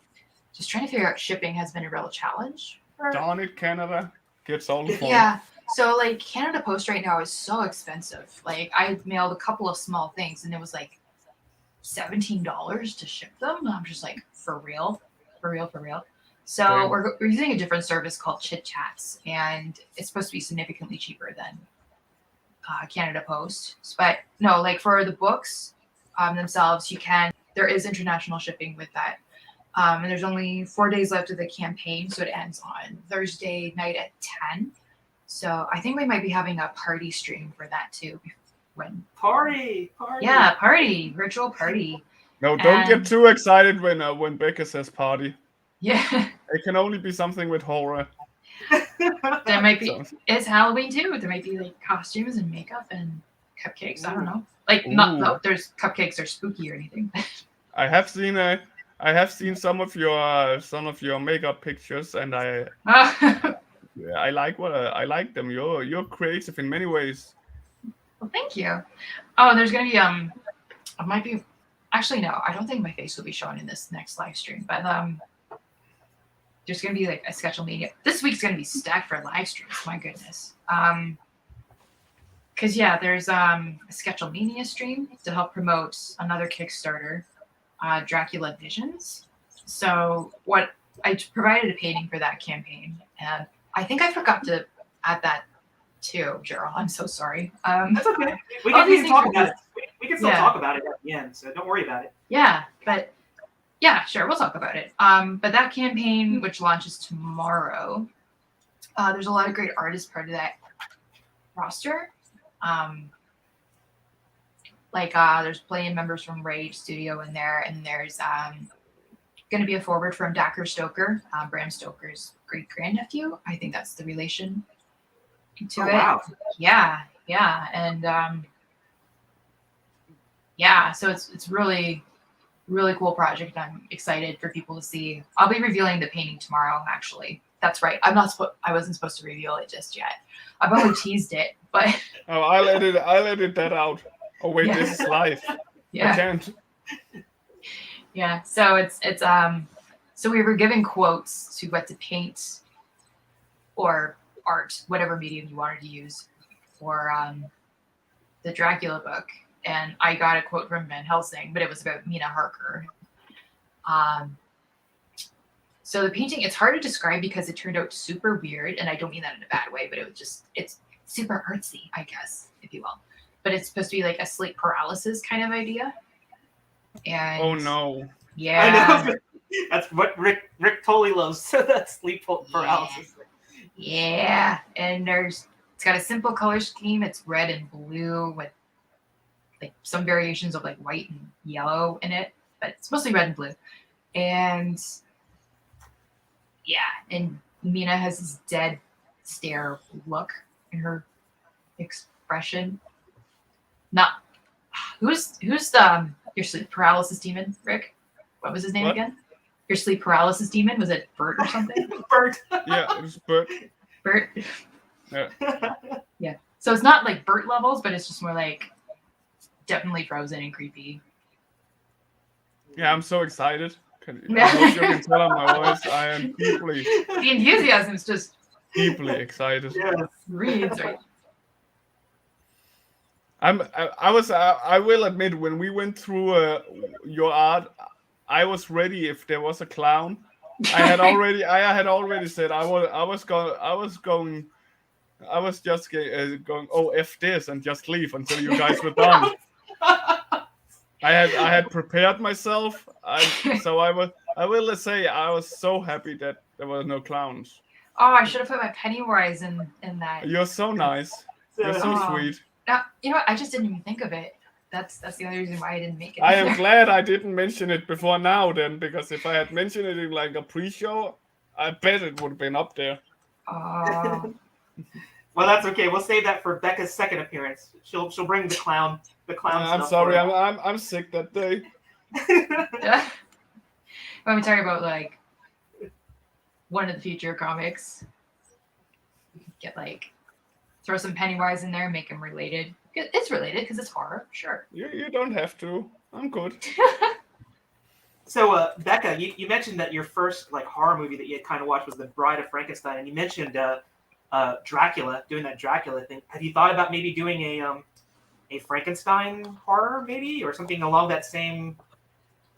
Speaker 3: trying to figure out shipping has been a real challenge.
Speaker 1: Darn it, Canada gets all the fun.
Speaker 3: Yeah. So like Canada Post right now is so expensive. Like I mailed a couple of small things and it was like $17 to ship them. I'm just like, for real. So
Speaker 1: Damn.
Speaker 3: we're using a different service called Chit Chats, and it's supposed to be significantly cheaper than Canada Post. But no, like for the books themselves, there is international shipping with that. And there's only 4 days left of the campaign, so it ends on Thursday night at 10. So I think we might be having a party stream for that too.
Speaker 2: Party.
Speaker 3: Yeah, virtual party.
Speaker 1: No, don't get too excited when Becca says party.
Speaker 3: Yeah.
Speaker 1: It can only be something with horror.
Speaker 3: There might be. It's Halloween too. There might be like costumes and makeup and cupcakes. I don't know. Like no, there's cupcakes or spooky or anything.
Speaker 1: I have seen some of your makeup pictures, and I like them. You're creative in many ways.
Speaker 3: Well, thank you. Oh, there's gonna be it might be. Actually, no, I don't think my face will be shown in this next live stream, but there's gonna be like a Sketchel Media. This week's gonna be stacked for live streams. My goodness. Because there's a Sketchel Media stream to help promote another Kickstarter, Dracula Visions. So what I provided a painting for that campaign, and I think I forgot to add that too, Gerald. I'm so sorry.
Speaker 2: That's okay. We can talk about it. We can still talk about it at the end, so don't worry about it.
Speaker 3: Yeah, but yeah, sure, we'll talk about it. But that campaign, which launches tomorrow, there's a lot of great artists part of that roster. There's playing members from Rage Studio in there, and there's going to be a forward from Dacker Stoker, Bram Stoker's great grandnephew. I think that's the relation to it.
Speaker 2: Wow.
Speaker 3: Yeah, and so it's really cool project. I'm excited for people to see. I'll be revealing the painting tomorrow, actually. That's right. I wasn't supposed to reveal it just yet. I've only teased it, but
Speaker 1: I'll edit that out. Oh wait, this is live.
Speaker 3: Yeah.
Speaker 1: I can't.
Speaker 3: Yeah. So So we were given quotes to what to paint or art, whatever medium you wanted to use for the Dracula book. And I got a quote from Van Helsing, but it was about Mina Harker. So the painting, it's hard to describe because it turned out super weird. And I don't mean that in a bad way, but it's super artsy, I guess, if you will. But it's supposed to be like a sleep paralysis kind of idea. And
Speaker 1: Oh no.
Speaker 3: yeah.
Speaker 2: I know. That's what Rick totally loves. That sleep paralysis.
Speaker 3: Yeah. And it's got a simple color scheme. It's red and blue with like some variations of like white and yellow in it, but it's mostly red and blue. And yeah, and Mina has this dead stare look in her expression. Not who's your sleep paralysis demon, Rick? What was his name again? Your sleep paralysis demon? Was it Bert or something?
Speaker 2: Bert.
Speaker 1: Yeah, it was Bert.
Speaker 3: Bert.
Speaker 1: Yeah.
Speaker 3: Yeah. So it's not like Bert levels, but it's just more like definitely frozen and creepy.
Speaker 1: Yeah, I'm so excited. I hope you can tell on my voice. I am deeply.
Speaker 3: The enthusiasm is just
Speaker 1: deeply excited.
Speaker 2: Yes.
Speaker 3: reads right.
Speaker 1: I will admit, when we went through your art, I was ready if there was a clown. I had already said I was just going, oh, F this and just leave until you guys were done. I had prepared myself, so I will say I was so happy that there were no clowns.
Speaker 3: Oh, I should have put my Pennywise in that.
Speaker 1: You're so nice. You're so sweet.
Speaker 3: You know what? I just didn't even think of it. That's the only reason why I didn't make it.
Speaker 1: I am glad I didn't mention it before now, then, because if I had mentioned it in like a pre-show, I bet it would have been up there.
Speaker 3: Oh.
Speaker 2: Well, that's okay. We'll save that for Becca's second appearance. She'll bring the clown.
Speaker 1: I'm sorry. I'm sick that day.
Speaker 3: Yeah. When we talk about like one of the future comics, get like throw some Pennywise in there, make him related. It's related because it's horror, sure.
Speaker 1: You don't have to. I'm good.
Speaker 2: So, Becca, you mentioned that your first like horror movie that you had kind of watched was The Bride of Frankenstein, and you mentioned Dracula, doing that Dracula thing. Have you thought about maybe doing a Frankenstein horror, maybe, or something along that same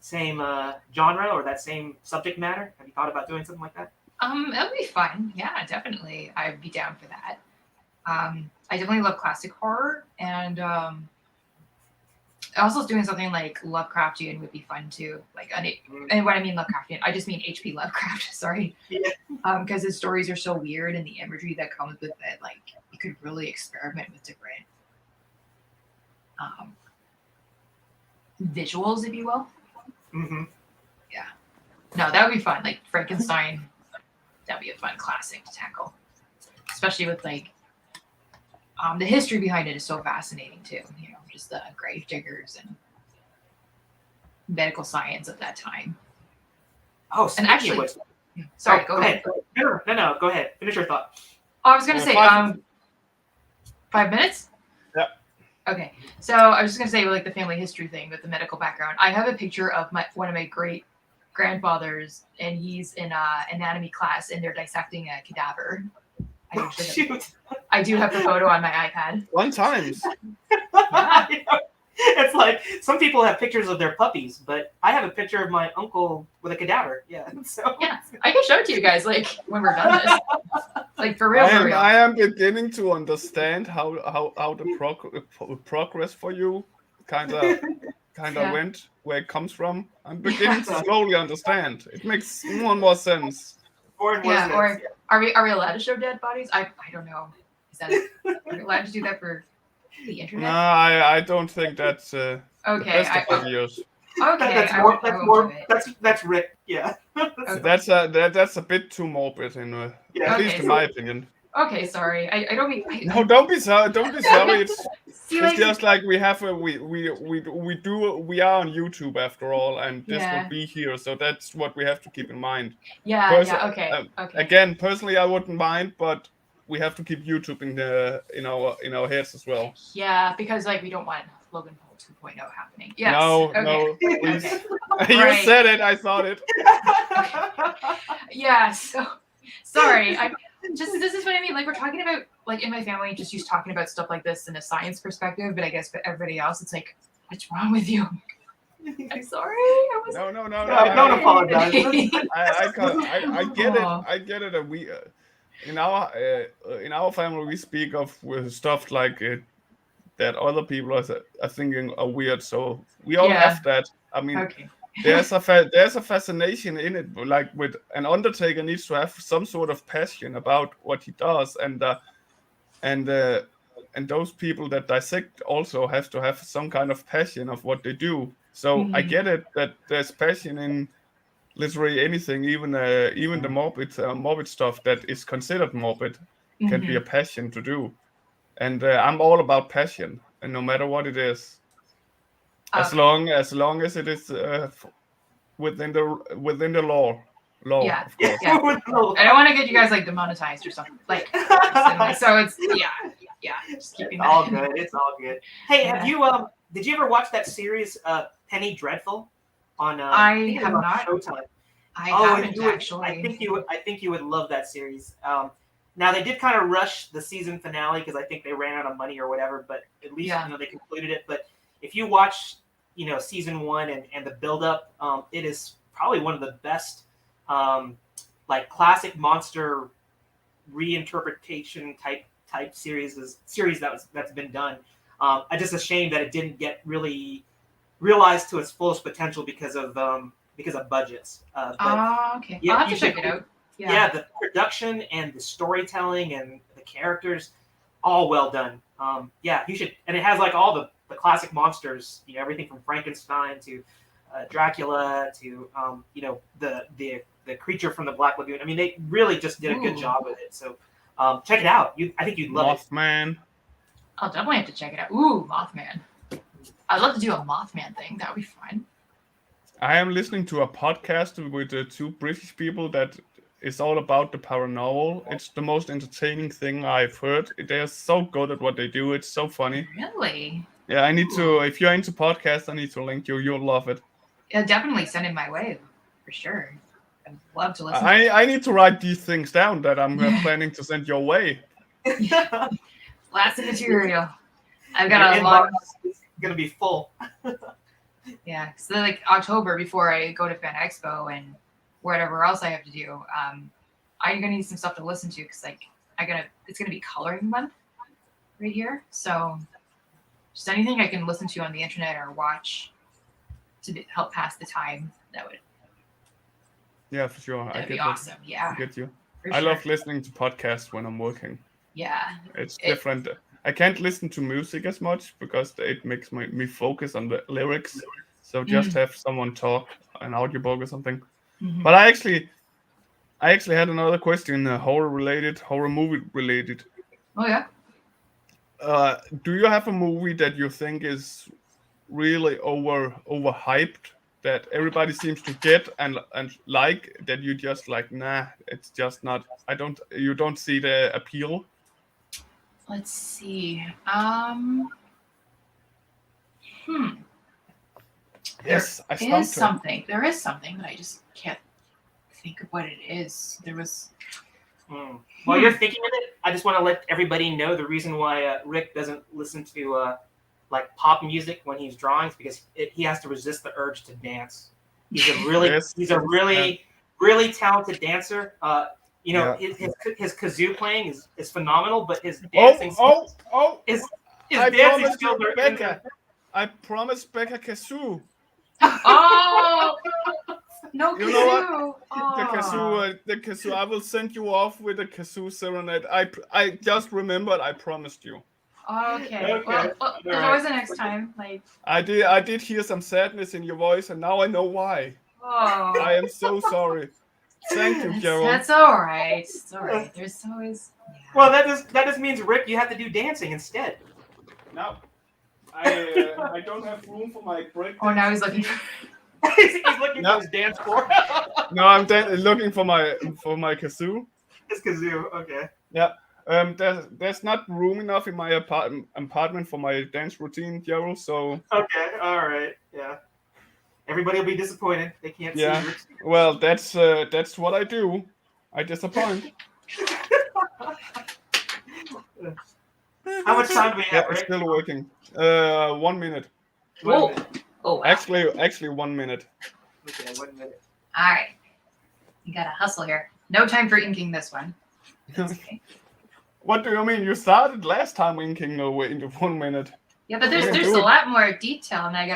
Speaker 2: genre or that same subject matter? Have you thought about doing something like that?
Speaker 3: That would be fun. Yeah, definitely. I'd be down for that. I definitely love classic horror, and also doing something like Lovecraftian would be fun too. Like, and when I mean Lovecraftian, I just mean H.P. Lovecraft. Sorry, because his stories are so weird, and the imagery that comes with it, like you could really experiment with different visuals, if you will.
Speaker 2: Mm-hmm.
Speaker 3: Yeah. No, that would be fun. Like Frankenstein, that'd be a fun classic to tackle, especially with like. The history behind it is so fascinating too. You know, just the grave diggers and medical science of that time.
Speaker 2: Oh,
Speaker 3: and actually, sorry, go ahead.
Speaker 2: No, go ahead. Finish your thought.
Speaker 3: Oh, I was going to say, 5 minutes?
Speaker 1: Yeah.
Speaker 3: Okay. So I was just going to say, like the family history thing with the medical background. I have a picture of one of my great grandfathers, and he's in anatomy class, and they're dissecting a cadaver. I do have the photo on my iPad.
Speaker 1: One times.
Speaker 3: Yeah.
Speaker 2: It's like some people have pictures of their puppies, but I have a picture of my uncle with a cadaver. Yeah. So
Speaker 3: yeah, I can show it to you guys like when we're done this. Like for real.
Speaker 1: I am beginning to understand how the progress for you kind of went, where it comes from. I'm beginning to slowly understand. It makes more and more sense.
Speaker 2: Or
Speaker 3: are we allowed to show dead bodies? I don't know. Are we allowed to do that for the internet?
Speaker 1: No, I don't think that's
Speaker 3: okay.
Speaker 1: The best of ideas.
Speaker 3: Okay,
Speaker 2: that's Rick. Yeah.
Speaker 3: Okay.
Speaker 1: That's a bit too morbid, at least in my opinion.
Speaker 3: Okay, sorry. I don't mean.
Speaker 1: No, don't be sorry. Don't be sorry. It's
Speaker 3: like,
Speaker 1: just like we have we are on YouTube after all, and this will be here, so that's what we have to keep in mind.
Speaker 3: Yeah. Okay.
Speaker 1: Again, personally, I wouldn't mind, but we have to keep YouTube in our heads as well.
Speaker 3: Yeah, because like we don't want Logan Paul 2.0 happening. Yes.
Speaker 1: No,
Speaker 3: okay.
Speaker 1: no, please.
Speaker 3: Okay.
Speaker 1: You
Speaker 3: Right.
Speaker 1: said it. I thought it.
Speaker 3: Yeah. So sorry. This is what I mean. Like we're talking about like in my family, just used talking about stuff like this in a science perspective, but I guess for everybody else, it's like, what's wrong with you? I'm sorry.
Speaker 1: No.
Speaker 2: Don't apologize.
Speaker 1: I get it.
Speaker 3: Aw.
Speaker 1: I get it. And we in our family we speak of stuff like that other people are thinking are weird. So we all
Speaker 3: Yeah.
Speaker 1: have that. I mean,
Speaker 3: Okay.
Speaker 1: there's a fascination in it. Like with an undertaker needs to have some sort of passion about what he does, and those people that dissect also have to have some kind of passion of what they do. So I get it that there's passion in literally anything, even the morbid stuff that is considered morbid can be a passion to do. And I'm all about passion, and no matter what it is, as long as it is within the law,
Speaker 3: Yeah.
Speaker 1: of course.
Speaker 3: Yeah. I don't want to get you guys like demonetized or something. Like, so it's just keeping that.
Speaker 2: All good. It's all good. Hey,
Speaker 3: Yeah.
Speaker 2: have you did you ever watch that series Penny Dreadful on
Speaker 3: I
Speaker 2: think it was
Speaker 3: have
Speaker 2: on
Speaker 3: not.
Speaker 2: Showtime?
Speaker 3: I
Speaker 2: and
Speaker 3: haven't
Speaker 2: you would,
Speaker 3: actually.
Speaker 2: I think you would love that series. Now they did kind of rush the season finale because I think they ran out of money or whatever, but at least they concluded it. But if you watch season 1 and the build up, it is probably one of the best like classic monster reinterpretation type series that's been done. I just a shame that it didn't get really realized to its fullest potential because of budgets.
Speaker 3: Okay. I'll have to check it out.
Speaker 2: Yeah, the production and the storytelling and the characters, all well done. You should, and it has like all the classic monsters, everything from Frankenstein to Dracula to the creature from the Black Lagoon. I mean, they really just did a good job with it. So check it out. I think you'd love
Speaker 1: Mothman.
Speaker 3: I'll definitely have to check it out. Ooh, Mothman. I'd love to do a Mothman thing. That would be fun.
Speaker 1: I am listening to a podcast with two British people that is all about the paranormal. It's the most entertaining thing I've heard. They are so good at what they do. It's so funny.
Speaker 3: Really?
Speaker 1: Yeah, I need to. If you're into podcasts, I need to link you. You'll love it.
Speaker 3: Yeah, definitely send it my way for sure. I'd love to listen.
Speaker 1: I need to write these things down that I'm planning to send your way.
Speaker 3: Lots of material. I've got a lot.
Speaker 2: It's gonna be full.
Speaker 3: Yeah, so like October before I go to Fan Expo and whatever else I have to do, I'm gonna need some stuff to listen to because like it's gonna be coloring month right here. So just anything I can listen to on the internet or watch to help pass the time, that would.
Speaker 1: Yeah, for sure.
Speaker 3: That'd be awesome. Yeah.
Speaker 1: I get you.
Speaker 3: For
Speaker 1: I
Speaker 3: sure.
Speaker 1: love listening to podcasts when I'm working.
Speaker 3: Yeah.
Speaker 1: It's different. I can't listen to music as much because it makes me focus on the lyrics. So just have someone talk, an audiobook or something. But I actually had another question, horror movie related.
Speaker 3: Oh yeah.
Speaker 1: Do you have a movie that you think is really overhyped, that everybody seems to get and like, that you just like, nah, it's just not, you don't see the appeal?
Speaker 3: Let's see.
Speaker 1: Yes,
Speaker 3: There is something, but I just can't think of what it is. There was.
Speaker 2: While you're thinking of it, I just want to let everybody know the reason why Rick doesn't listen to like pop music when he's drawing is because he has to resist the urge to dance. He's a really really talented dancer. His kazoo playing is phenomenal, but his dancing his dancing skills are
Speaker 1: Becka. I promised Becka kazoo.
Speaker 3: Oh no, kazoo.
Speaker 1: You know what? The kazoo. I will send you off with a kazoo serenade. I just remembered. I promised you.
Speaker 3: Okay. Well, there's always the next time. Like
Speaker 1: I did hear some sadness in your voice, and now I know why.
Speaker 3: Oh.
Speaker 1: I am so sorry. Thank you, Gerald.
Speaker 3: That's all right. It's all right. There's always. Yeah.
Speaker 2: Well, that just means, Rick, you have to do dancing instead.
Speaker 1: No, I don't have room for my break.
Speaker 3: Oh, now he's looking for.
Speaker 2: He's looking for his dance floor.
Speaker 1: No, I'm looking for my kazoo.
Speaker 2: His kazoo. Okay.
Speaker 1: Yeah. There's not room enough in my apartment for my dance routine, Gerald. So
Speaker 2: Okay, all right, yeah. Everybody will be disappointed. They can't
Speaker 1: yeah.
Speaker 2: see Rick's.
Speaker 1: Well, that's what I do. I disappoint.
Speaker 2: How much time do we
Speaker 1: Yeah,
Speaker 2: have,
Speaker 1: it's
Speaker 2: Rick?
Speaker 1: still working. 1 minute.
Speaker 3: Whoa. Oh, wow.
Speaker 1: Actually, 1 minute.
Speaker 2: Okay, 1 minute.
Speaker 3: All right. You got to hustle here. No time for inking this one. That's okay.
Speaker 1: What do you mean? You started last time inking away into 1 minute.
Speaker 3: Yeah, but there's a lot more detail, and I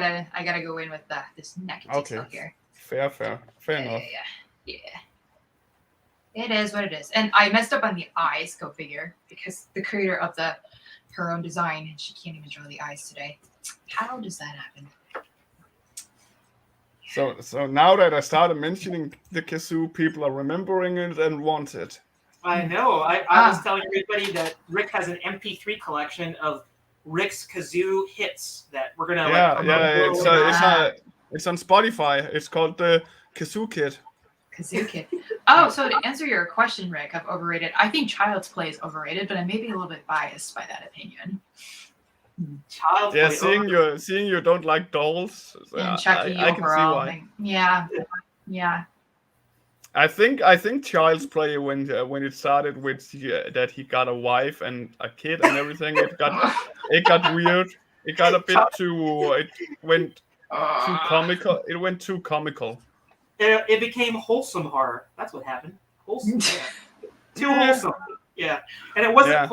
Speaker 3: gotta go in with this neck detail here.
Speaker 1: Fair enough.
Speaker 3: Yeah. It is what it is, and I messed up on the eyes. Go figure, because the creator of her own design, and she can't even draw the eyes today. How does that happen?
Speaker 1: So now that I started mentioning the kazoo, people are remembering it and want it.
Speaker 2: I know. I was telling everybody that Rick has an MP3 collection of Rick's kazoo hits that we're gonna
Speaker 1: it's on Spotify. It's called the Kazoo Kit.
Speaker 3: Kazoo Kit. Oh, so to answer your question, Rick, of overrated, I think Child's Play is overrated, but I may be a little bit biased by that opinion.
Speaker 2: Child's Play.
Speaker 1: Seeing you don't like dolls,
Speaker 3: and Chucky
Speaker 1: I can see why.
Speaker 3: Yeah.
Speaker 1: I think Child's Play when it started with that he got a wife and a kid and everything, it got weird. It got a bit too. It went too comical. It went too comical.
Speaker 2: It became wholesome horror. That's what happened. Wholesome. Yeah. Too wholesome. Yeah, and it wasn't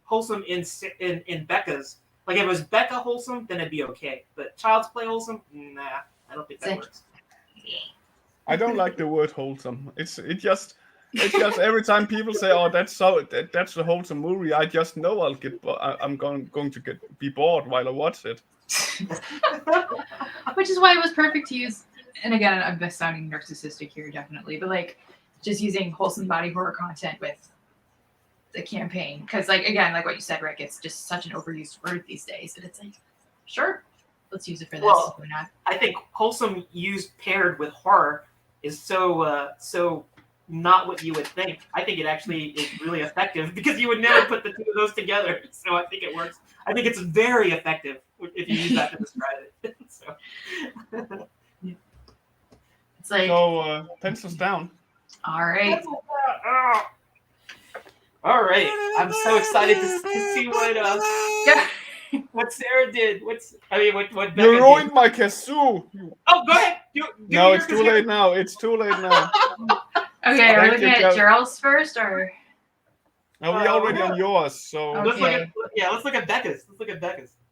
Speaker 2: wholesome in Becca's. Like if it was Becca wholesome, then it'd be okay. But Child's Play wholesome, nah, I don't think that works.
Speaker 1: I don't like the word wholesome. It's just every time people say, "Oh, that's a wholesome movie," I just know I'm going to be bored while I watch it.
Speaker 3: Which is why it was perfect to use. And again, I'm just sounding narcissistic here, definitely, but like just using wholesome body horror content with the campaign, because like again, like what you said, Rick, it's just such an overused word these days. But it's like, sure, let's use it for this.
Speaker 2: Well,
Speaker 3: Why not?
Speaker 2: I think wholesome used paired with horror is so not what you would think. I think it actually is really effective because you would never put the two of those together. So I think it works. I think it's very effective if you use that to describe it. So.
Speaker 3: It's like
Speaker 1: pencils down.
Speaker 3: All right.
Speaker 2: All right. I'm so excited to see what Sarah did. What Becca
Speaker 1: You ruined my kazoo.
Speaker 2: Oh, go ahead.
Speaker 1: No, it's too late now. It's too late now.
Speaker 3: Okay, are we looking at Gerald's first, or?
Speaker 1: Are we already on yours? So
Speaker 3: okay.
Speaker 2: Let's look at Becca's.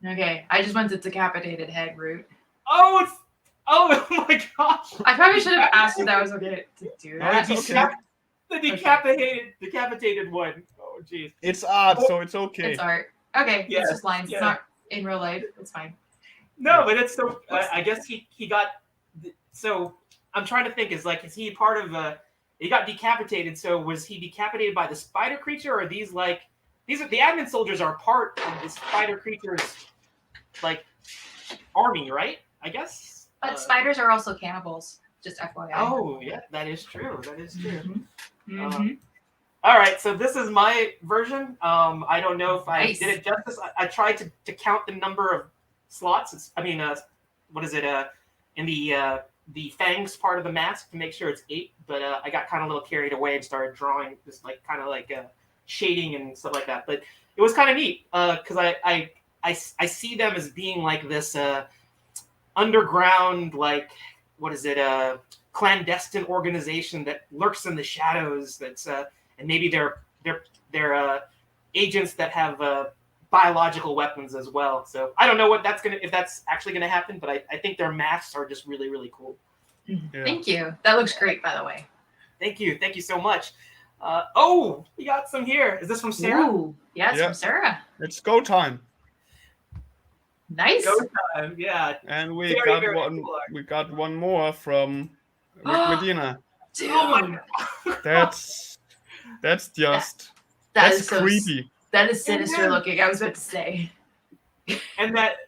Speaker 3: Okay, I just went the decapitated head route.
Speaker 2: Oh my gosh!
Speaker 3: I probably should have asked if that was okay to do that.
Speaker 2: The decapitated one. Oh jeez.
Speaker 1: It's art, so it's okay.
Speaker 3: It's art. Okay,
Speaker 2: yes,
Speaker 3: it's just lines. Yeah. It's not in real life. It's fine.
Speaker 2: No, but it's so. I guess he got. So I'm trying to think. Is he part of he got decapitated? So was he decapitated by the spider creature, or these are the admin soldiers are part of the spider creature's army, right? I guess.
Speaker 3: But spiders are also cannibals. Just FYI.
Speaker 2: Oh yeah, that is true. Mm-hmm. All right, so this is my version. I don't know if I did it justice. I tried to count the number of slots. What is it? In the fangs part of the mask to make sure it's 8. But I got kind of a little carried away and started drawing just shading and stuff like that. But it was kind of neat because I see them as being like this underground clandestine organization that lurks in the shadows. That's and maybe they're agents that have biological weapons as well. So I don't know if that's actually gonna happen, but I think their masks are just really, really cool.
Speaker 3: Yeah. Thank you. That looks great, by the way.
Speaker 2: Thank you so much. We got some here. Is this from Sarah?
Speaker 3: Ooh, yeah, it's from Sarah.
Speaker 1: It's go time.
Speaker 3: Nice.
Speaker 2: Go time, yeah.
Speaker 1: And we got one more from Rick Medina.
Speaker 3: Dude.
Speaker 2: Oh my God.
Speaker 1: That's creepy.
Speaker 3: That is sinister looking. I was about to say.
Speaker 2: And that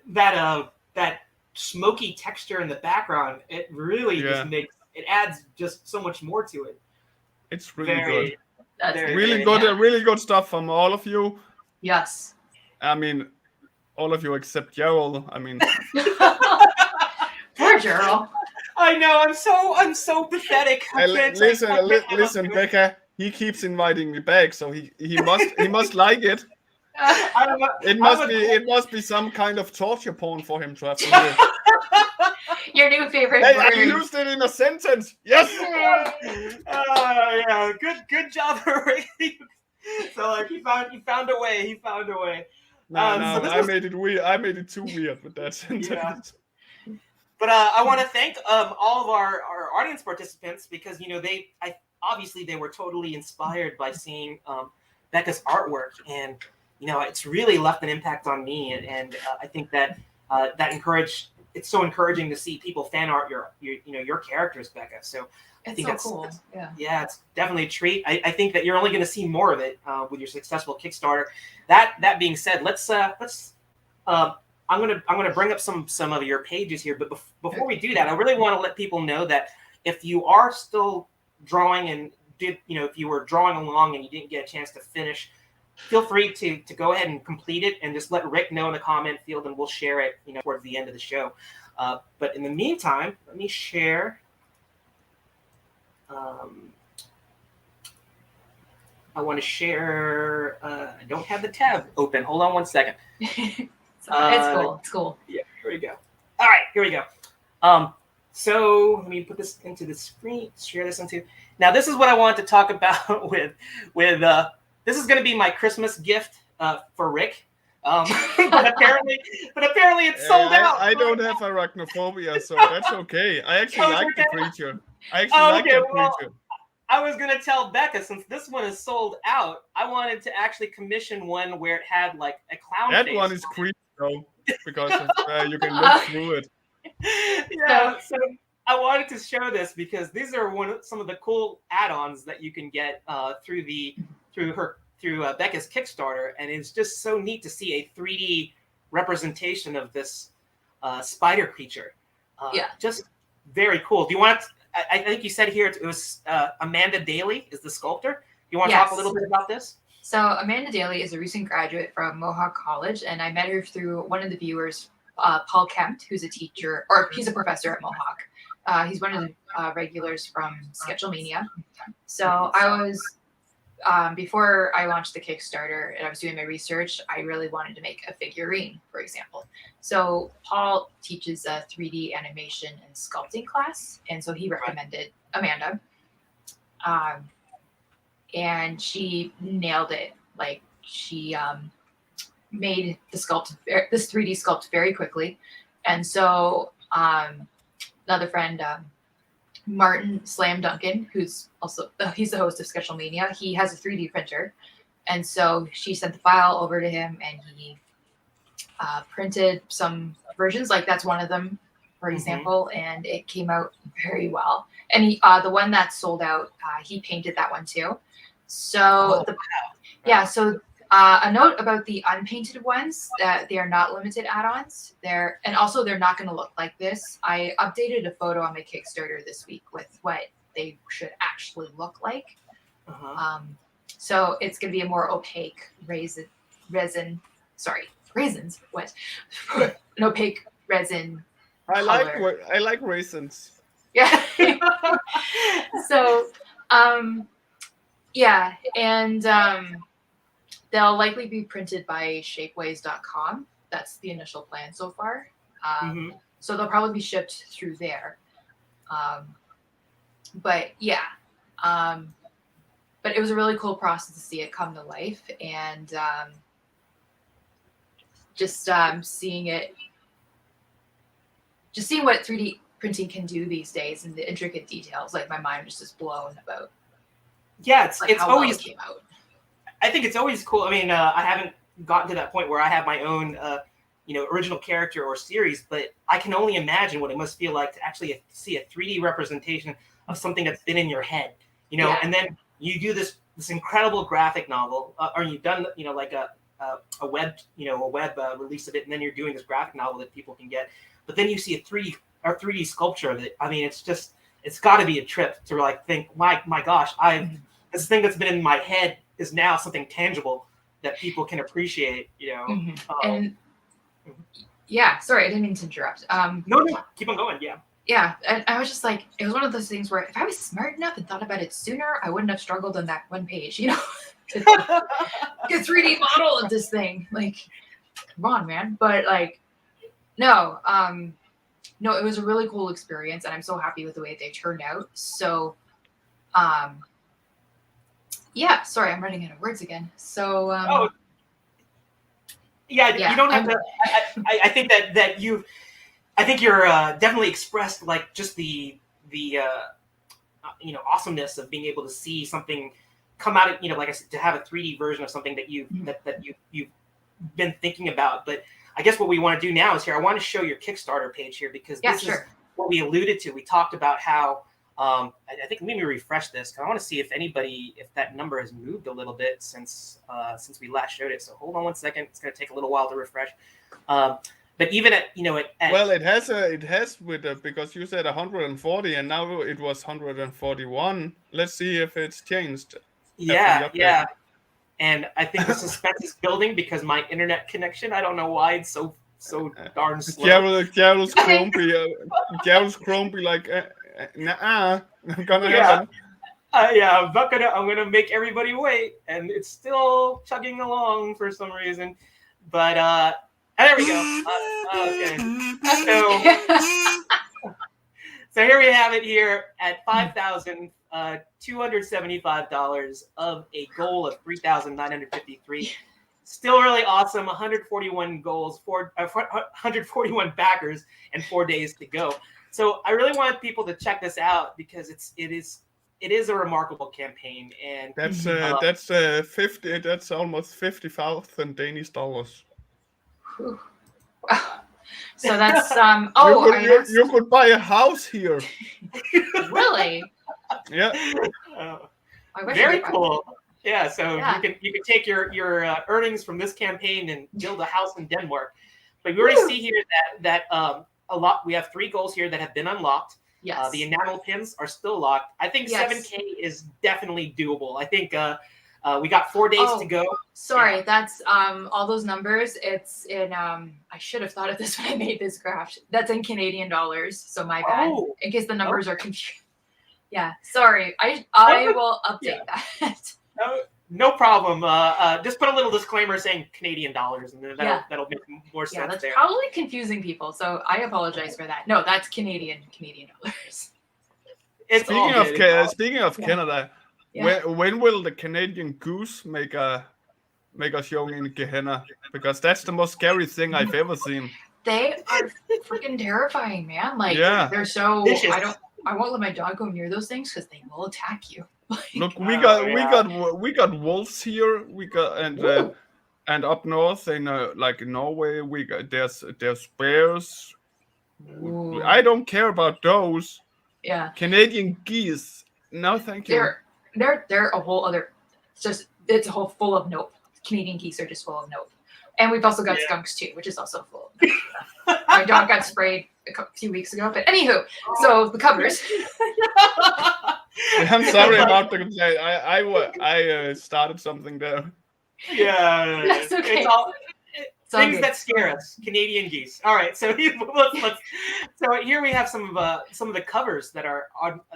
Speaker 2: smoky texture in the background, it really just adds just so much more to it.
Speaker 1: It's really good.
Speaker 3: That's
Speaker 2: Very,
Speaker 1: Really
Speaker 2: very
Speaker 1: good,
Speaker 2: nice.
Speaker 1: really good stuff from all of you.
Speaker 3: Yes.
Speaker 1: I mean, all of you except Gerald. I mean,
Speaker 3: Poor Gerald.
Speaker 2: I know. I'm so pathetic. I can't
Speaker 1: listen, Becca. He keeps inviting me back, so he must like it. It must be some kind of torture porn for him to have to hear.
Speaker 3: Your new favorite
Speaker 1: Hey,
Speaker 3: word.
Speaker 1: I used it in a sentence. Yes.
Speaker 2: Yeah. Good job, Rick. So like he found a way. He found a way.
Speaker 1: No, I made it weird. I made it too weird with that sentence.
Speaker 2: Yeah. But I want to thank all of our audience participants because obviously they were totally inspired by seeing Becca's artwork, and it's really left an impact on me, and I think that it's so encouraging to see people fan art your characters, Becca. So I think that's
Speaker 3: cool.
Speaker 2: Yeah, it's definitely a treat. I think that you're only going to see more of it with your successful Kickstarter. That being said, let's I'm gonna bring up some of your pages here, but before we do that, I really want to let people know that if you are still drawing and if you were drawing along and you didn't get a chance to finish, feel free to go ahead and complete it and just let Rick know in the comment field, and we'll share it towards the end of the show. But in the meantime, let me share. I want to share. I don't have the tab open. Hold on one second.
Speaker 3: It's cool.
Speaker 2: Yeah, here we go. All right, here we go. So let me put this into the screen. Share this into. Now, this is what I wanted to talk about with. This is going to be my Christmas gift for Rick. But apparently it's sold out.
Speaker 1: I don't have arachnophobia, so that's okay. I actually like the creature. Creature.
Speaker 2: I was going to tell Becca, since this one is sold out, I wanted to actually commission one where it had like a clown
Speaker 1: face. That one is creepy, though, because you can look through it.
Speaker 2: Yeah, so I wanted to show this because these are some of the cool add-ons that you can get through Becca's Kickstarter, and it's just so neat to see a 3D representation of this spider creature. Just very cool. Do you want? I think you said here it was Amanda Daly is the sculptor. You want to talk a little bit about this?
Speaker 3: So Amanda Daly is a recent graduate from Mohawk College, and I met her through one of the viewers, Paul Kempt, who's a teacher, or he's a professor at Mohawk. He's one of the regulars from Sketchelmania. So I was, before I launched the Kickstarter and I was doing my research, I really wanted to make a figurine, for example. So Paul teaches a 3D animation and sculpting class, and so he recommended Amanda. And she nailed it. Like she made this 3D sculpt very quickly. And so another friend, Martin Slam Duncan, who's also he's the host of Sketchelmania, he has a 3D printer. And so she sent the file over to him, and he printed some versions. Like that's one of them, for example, and it came out very well. And he, the one that sold out, he painted that one too. So so a note about the unpainted ones, that they are not limited add-ons. They're not going to look like this. I updated a photo on my Kickstarter this week with what they should actually look like. So it's going to be a more opaque raisins. What? An opaque resin.
Speaker 1: I like raisins.
Speaker 3: Yeah. So, yeah, and they'll likely be printed by shapeways.com. That's the initial plan so far. So they'll probably be shipped through there. But yeah, but it was a really cool process to see it come to life, and just seeing what 3D printing can do these days and the intricate details. Like my mind was just blown about.
Speaker 2: Yeah, it's always
Speaker 3: came out.
Speaker 2: I think it's always cool. I mean, I haven't gotten to that point where I have my own, original character or series, but I can only imagine what it must feel like to actually see a 3D representation of something that's been in your head, and then you do this incredible graphic novel, or you've done, like a web release of it, and then you're doing this graphic novel that people can get, but then you see a 3D sculpture of it. I mean, it's got to be a trip to like think, my gosh, this thing that's been in my head is now something tangible that people can appreciate,
Speaker 3: And yeah, sorry, I didn't mean to interrupt.
Speaker 2: No, keep on going. Yeah.
Speaker 3: Yeah, and I was just like, it was one of those things where if I was smart enough and thought about it sooner, I wouldn't have struggled on that one page, to get a 3D model of this thing. Like, come on, man. But like, no, it was a really cool experience, and I'm so happy with the way they turned out. So, yeah, sorry, I'm running out of words again. So,
Speaker 2: yeah, you don't have to. I think that you've. I think you're definitely expressed like just the awesomeness of being able to see something come out of, like I said, to have a 3D version of something that you've been thinking about. But I guess what we want to do now is here. I want to show your Kickstarter page here because this is what we alluded to. We talked about how I think let me refresh this because I want to see if that number has moved a little bit since we last showed it. So hold on one second. It's going to take a little while to refresh. But even at
Speaker 1: well, it has with because you said 140 and now it was 141. Let's see if it's changed.
Speaker 2: Yeah. And I think the suspense is building because my internet connection. I don't know why it's so darn slow.
Speaker 1: Gerald's grumpy like nah, I'm gonna happen.
Speaker 2: I'm not gonna. I'm gonna make everybody wait, and it's still chugging along for some reason. But there we go. Okay. So here we have it here at $5,275 of a goal of 3,953. Still really awesome. 141 goals, 141 backers, and 4 days to go. So I really want people to check this out because it is a remarkable campaign, and
Speaker 1: that's 50. That's almost 50,000 Danish dollars.
Speaker 3: So that's
Speaker 1: you could buy a house here.
Speaker 3: Really?
Speaker 1: Yeah.
Speaker 2: Very cool. Yeah. So you can take your earnings from this campaign and build a house in Denmark. But we already see here that a lot. We have 3 goals here that have been unlocked.
Speaker 3: Yes.
Speaker 2: The enamel pins are still locked. I think 7K is definitely doable. I think we got 4 days to go.
Speaker 3: Sorry, that's all those numbers. It's in I should have thought of this when I made this graph. That's in Canadian dollars, so my bad. In case the numbers are confused. Yeah, sorry. I will update that.
Speaker 2: No problem. Just put a little disclaimer saying Canadian dollars, and then that'll make more sense.
Speaker 3: Yeah, that's
Speaker 2: there.
Speaker 3: probably confusing people, so I apologize for that. No, that's Canadian dollars.
Speaker 1: Speaking of Canada. Yeah. When will the Canadian goose make a show in Gehenna? Because that's the most scary thing I've ever seen.
Speaker 3: They are freaking terrifying, man. Like they're so vicious. I won't let my dog go near those things because they will attack you.
Speaker 1: Look, we got wolves here. We got and up north in Norway, we got there's bears. Ooh. I don't care about those.
Speaker 3: Yeah.
Speaker 1: Canadian geese. No, thank you.
Speaker 3: They're a whole other. It's a whole full of nope. Canadian geese are just full of nope. And we've also got skunks too, which is also full of nope. My dog got sprayed a few weeks ago, but anywho, so the covers.
Speaker 1: I'm sorry about the complaint. I started something there.
Speaker 2: Yeah,
Speaker 3: that's okay.
Speaker 2: It's all things that scare us. Canadian geese. All right, so so here we have some of the covers that are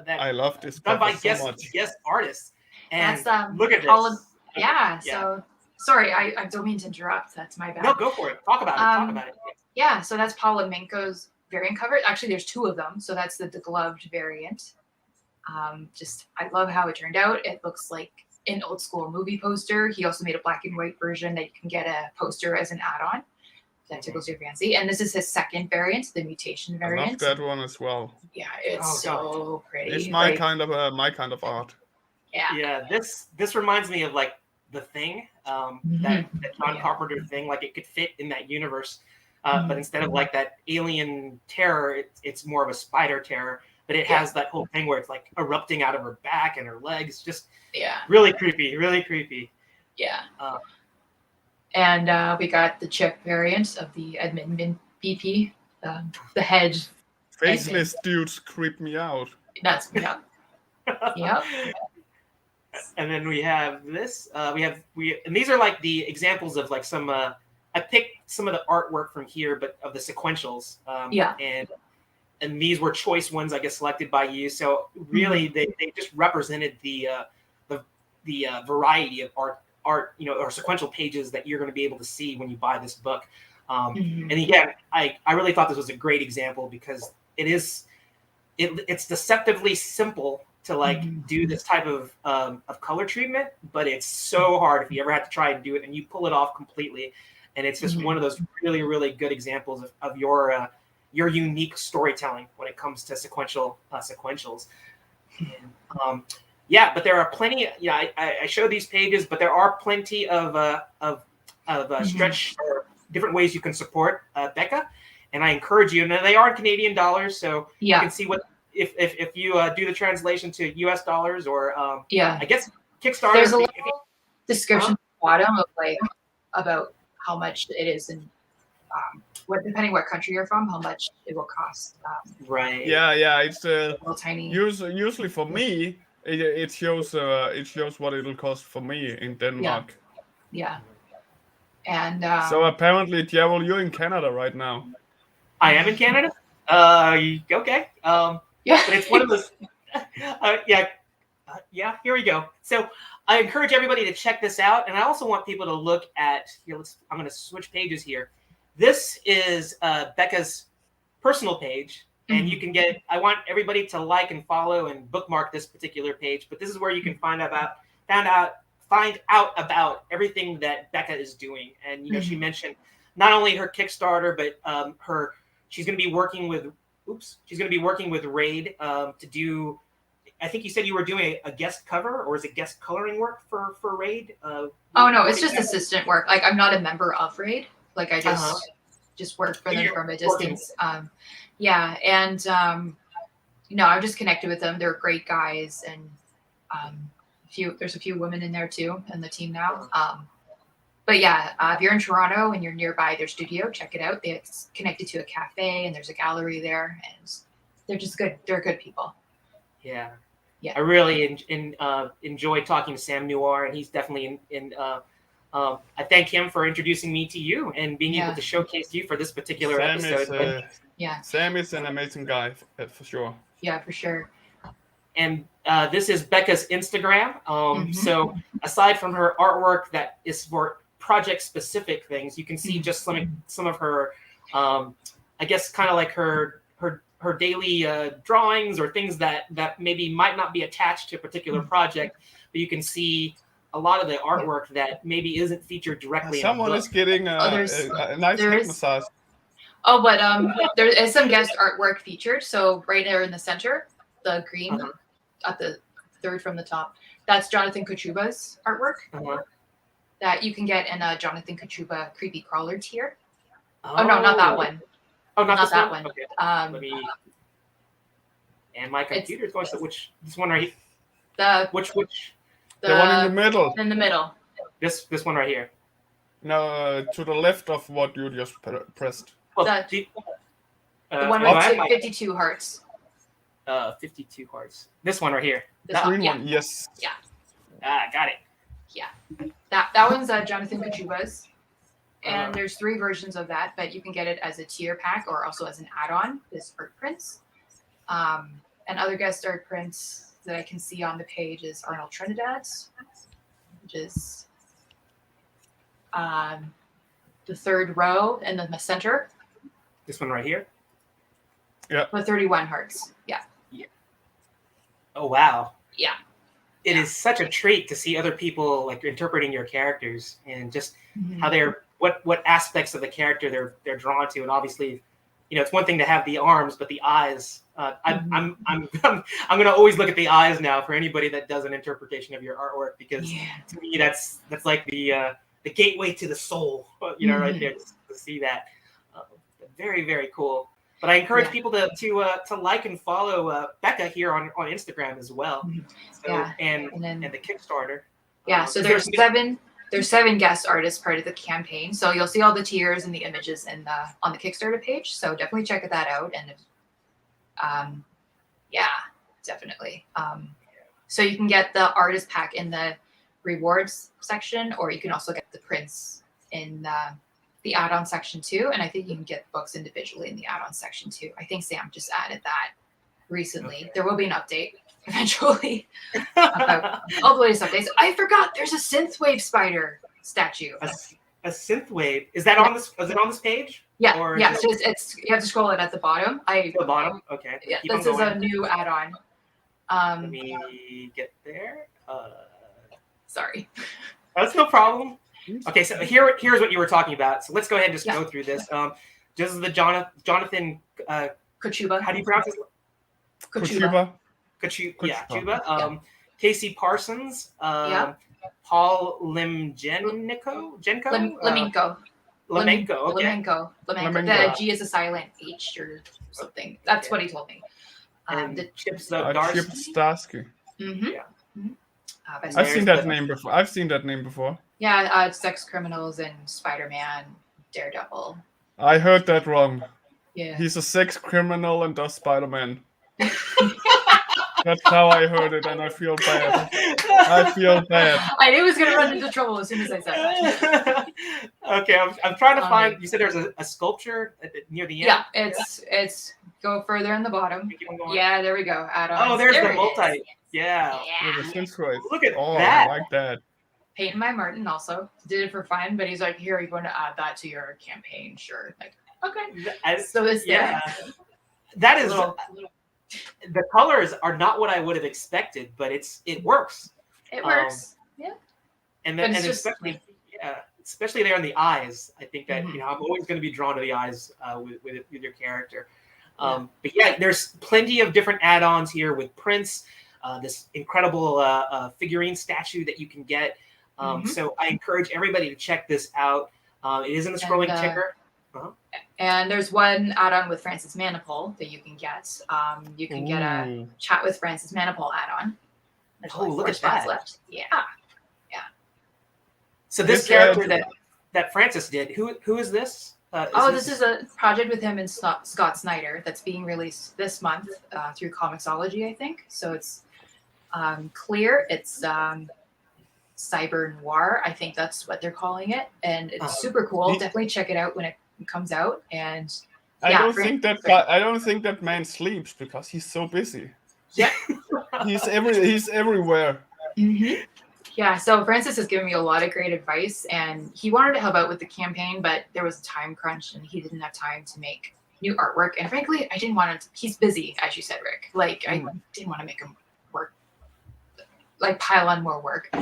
Speaker 2: that
Speaker 1: I love this
Speaker 2: done by
Speaker 1: so much.
Speaker 2: guest artists. And
Speaker 3: that's
Speaker 2: look at this.
Speaker 3: So sorry, I don't mean to interrupt. That's my bad.
Speaker 2: No, go for it. Talk about it.
Speaker 3: Yeah, so that's Paula Minko's variant cover. Actually, there's 2 of them. So that's the gloved variant. I love how it turned out. It looks like an old school movie poster. He also made a black and white version that you can get a poster as an add-on. That tickles your fancy. And this is his second variant, the mutation variant.
Speaker 1: I love that one as well.
Speaker 3: Yeah, it's so pretty.
Speaker 1: It's my kind of art.
Speaker 3: Yeah.
Speaker 2: Yeah, this reminds me of like The Thing, that John Carpenter thing. Like it could fit in that universe, but instead of like that alien terror, it's more of a spider terror. But it has that whole thing where it's like erupting out of her back and her legs. Just really creepy, really creepy.
Speaker 3: Yeah. And we got the chip variant of the Edmund BP, the head.
Speaker 1: Faceless dudes creep me out.
Speaker 3: That's yep.
Speaker 2: And then we have this. And these are like the examples of like some. I picked some of the artwork from here, but of the sequentials.
Speaker 3: Yeah.
Speaker 2: And these were choice ones, I guess, selected by you. So really, they just represented the variety of art, or sequential pages that you're going to be able to see when you buy this book. And again, I really thought this was a great example because it's deceptively simple to like do this type of color treatment, but it's so hard if you ever have to try and do it, and you pull it off completely. And it's just one of those really, really good examples of your unique storytelling when it comes to sequentials. And, but there are plenty. I show these pages, but there are plenty of stretch or different ways you can support Becka. And I encourage you. And they are in Canadian dollars, so you can see what if you do the translation to US dollars or I guess Kickstarter.
Speaker 3: There's a little description at the bottom of like about how much it is and depending what country you're from, how much it will cost.
Speaker 2: Right.
Speaker 1: Yeah. It's
Speaker 3: little tiny.
Speaker 1: Usually for me, it shows what it'll cost for me in Denmark.
Speaker 3: Yeah. And
Speaker 1: so apparently, Djævel, you're in Canada right now.
Speaker 2: I am in Canada. Okay.
Speaker 3: Yeah.
Speaker 2: But it's one of those. Here we go. So I encourage everybody to check this out, and I also want people to look at. I'm going to switch pages here. This is Becca's personal page, and you can get. I want everybody to like and follow and bookmark this particular page. But this is where you can find out about everything that Becka is doing. And she mentioned not only her Kickstarter, but she's going to be working with Raid to do. I think you said you were doing a guest cover, or is it guest coloring work for Raid?
Speaker 3: No, it's just assistant work. Like I'm not a member of Raid. Like I just work for them from a distance. And I've just connected with them. They're great guys, and there's a few women in there too in the team now. If you're in Toronto and you're nearby their studio, check it out. It's connected to a cafe and there's a gallery there, and they're just good. They're good people.
Speaker 2: Yeah.
Speaker 3: Yeah.
Speaker 2: I really enjoyed talking to Sam Noir, and he's definitely I thank him for introducing me to you and being able to showcase you for this particular episode.
Speaker 1: Sam is an amazing guy for sure.
Speaker 3: Yeah, for sure.
Speaker 2: And this is Becca's Instagram. So aside from her artwork that is for project-specific things, you can see just some of her, I guess, kind of like her daily drawings or things that maybe might not be attached to a particular project, but you can see a lot of the artwork that maybe isn't featured directly.
Speaker 1: Someone is getting a nice neck massage.
Speaker 3: Oh, but there is some guest artwork featured. So right there in the center, the green at the third from the top, that's Jonathan Kachuba's artwork that you can get in a Jonathan Kachuba creepy crawler tier. Oh no, not that one.
Speaker 2: Oh, not
Speaker 3: that
Speaker 2: one.
Speaker 3: one.
Speaker 2: Okay. Let me. And my computer is going to this one right here. Which?
Speaker 1: The one in the middle.
Speaker 3: In the middle.
Speaker 2: This one right here.
Speaker 1: No, to the left of what you just pressed.
Speaker 3: Well, the one with 52 hearts.
Speaker 2: 52 hearts. This one right here.
Speaker 1: The green one, yes.
Speaker 3: Yeah.
Speaker 2: Got it.
Speaker 3: Yeah. That one's Jonathan Kachuba's. And there's 3 versions of that, but you can get it as a tier pack or also as an add-on, this art prints. And other guest art prints that I can see on the page is Arnold Trinidad's, which is the third row in the center.
Speaker 2: This one right here?
Speaker 1: Yeah.
Speaker 3: With 31 hearts. Yeah.
Speaker 2: Oh, wow.
Speaker 3: Yeah.
Speaker 2: It is such a treat to see other people like interpreting your characters and just how they're what aspects of the character they're drawn to. And obviously, it's one thing to have the arms, but the eyes. I'm going to always look at the eyes now for anybody that does an interpretation of your artwork, because to me that's like the gateway to the soul. Right there to see that. Very, very cool. But I encourage people to like and follow Becka here on Instagram as well. So, and the Kickstarter.
Speaker 3: Yeah, so there's 7 guest artists part of the campaign. So you'll see all the tiers and the images on the Kickstarter page. So definitely check that out. And definitely. So you can get the artist pack in the rewards section, or you can also get the prints in the add-on section too. And I think you can get books individually in the add-on section too. I think Sam just added that recently.
Speaker 2: Okay.
Speaker 3: There will be an update eventually about all the latest updates. I forgot there's a synthwave spider statue.
Speaker 2: A synthwave. Is that on this? Is it on this page?
Speaker 3: Yeah,
Speaker 2: Or
Speaker 3: yeah.
Speaker 2: is
Speaker 3: So it's you have to scroll it at the bottom.
Speaker 2: it the bottom? Okay.
Speaker 3: Yeah,
Speaker 2: Keep on
Speaker 3: this is
Speaker 2: going.
Speaker 3: a new add-on.
Speaker 2: Let me get there.
Speaker 3: Sorry.
Speaker 2: That's no problem. Okay, so here's what you were talking about. So let's go ahead and just go through this. This is the Jonathan.
Speaker 3: Kochuba.
Speaker 2: How do you pronounce his?
Speaker 1: Kochuba.
Speaker 2: Chuba. Casey Parsons. Paul Limjenko.
Speaker 3: Lemenko.
Speaker 2: Okay.
Speaker 3: Lemenko. The G is a silent H or something. That's what he told me.
Speaker 2: And
Speaker 3: The
Speaker 2: Chip
Speaker 1: Chip Starsky.
Speaker 3: Mm-hmm.
Speaker 2: Yeah.
Speaker 3: Mm-hmm.
Speaker 1: I've seen that name before.
Speaker 3: Yeah, Sex Criminals and Spider-Man, Daredevil.
Speaker 1: I heard that wrong.
Speaker 3: Yeah.
Speaker 1: He's a sex criminal and does Spider-Man. That's how I heard it, and I feel bad. I feel bad.
Speaker 3: I knew he was going to run into trouble as soon as I said that.
Speaker 2: Okay, I'm trying to find. You said there's a sculpture near the end.
Speaker 3: Yeah, it's go further in the bottom. Yeah, there we go. Add-ons.
Speaker 2: Oh, there's
Speaker 3: there
Speaker 2: the multi. Yeah. Look at that.
Speaker 1: I like that.
Speaker 3: Peyton by Martin also did it for fun, but he's like, here, are you going to add that to your campaign? Sure. Like, okay. So it's there.
Speaker 2: That is. The colors are not what I would have expected, but it works.
Speaker 3: It works. Yeah.
Speaker 2: And then especially there in the eyes. I think that I'm always going to be drawn to the eyes with your character. But yeah, there's plenty of different add-ons here with prints. This incredible figurine statue that you can get. So I encourage everybody to check this out. It is in the scrolling ticker.
Speaker 3: And there's one add-on with Francis Manipul that you can get. You can get a Chat with Francis Manipul add-on. There's only 4 spots left. Yeah.
Speaker 2: So this character that Francis did, who is this?
Speaker 3: This is a project with him and Scott Snyder that's being released this month through Comixology, I think. So it's clear. It's cyber noir. I think that's what they're calling it, and it's super cool. Definitely check it out when it comes out. And
Speaker 1: I don't think that man sleeps because he's so busy.
Speaker 3: Yeah,
Speaker 1: he's everywhere.
Speaker 3: Mm-hmm. Yeah, so Francis has given me a lot of great advice, and he wanted to help out with the campaign, but there was a time crunch, and he didn't have time to make new artwork. And frankly, I didn't want to. He's busy, as you said, Rick. Like I didn't want to make him work, like pile on more work.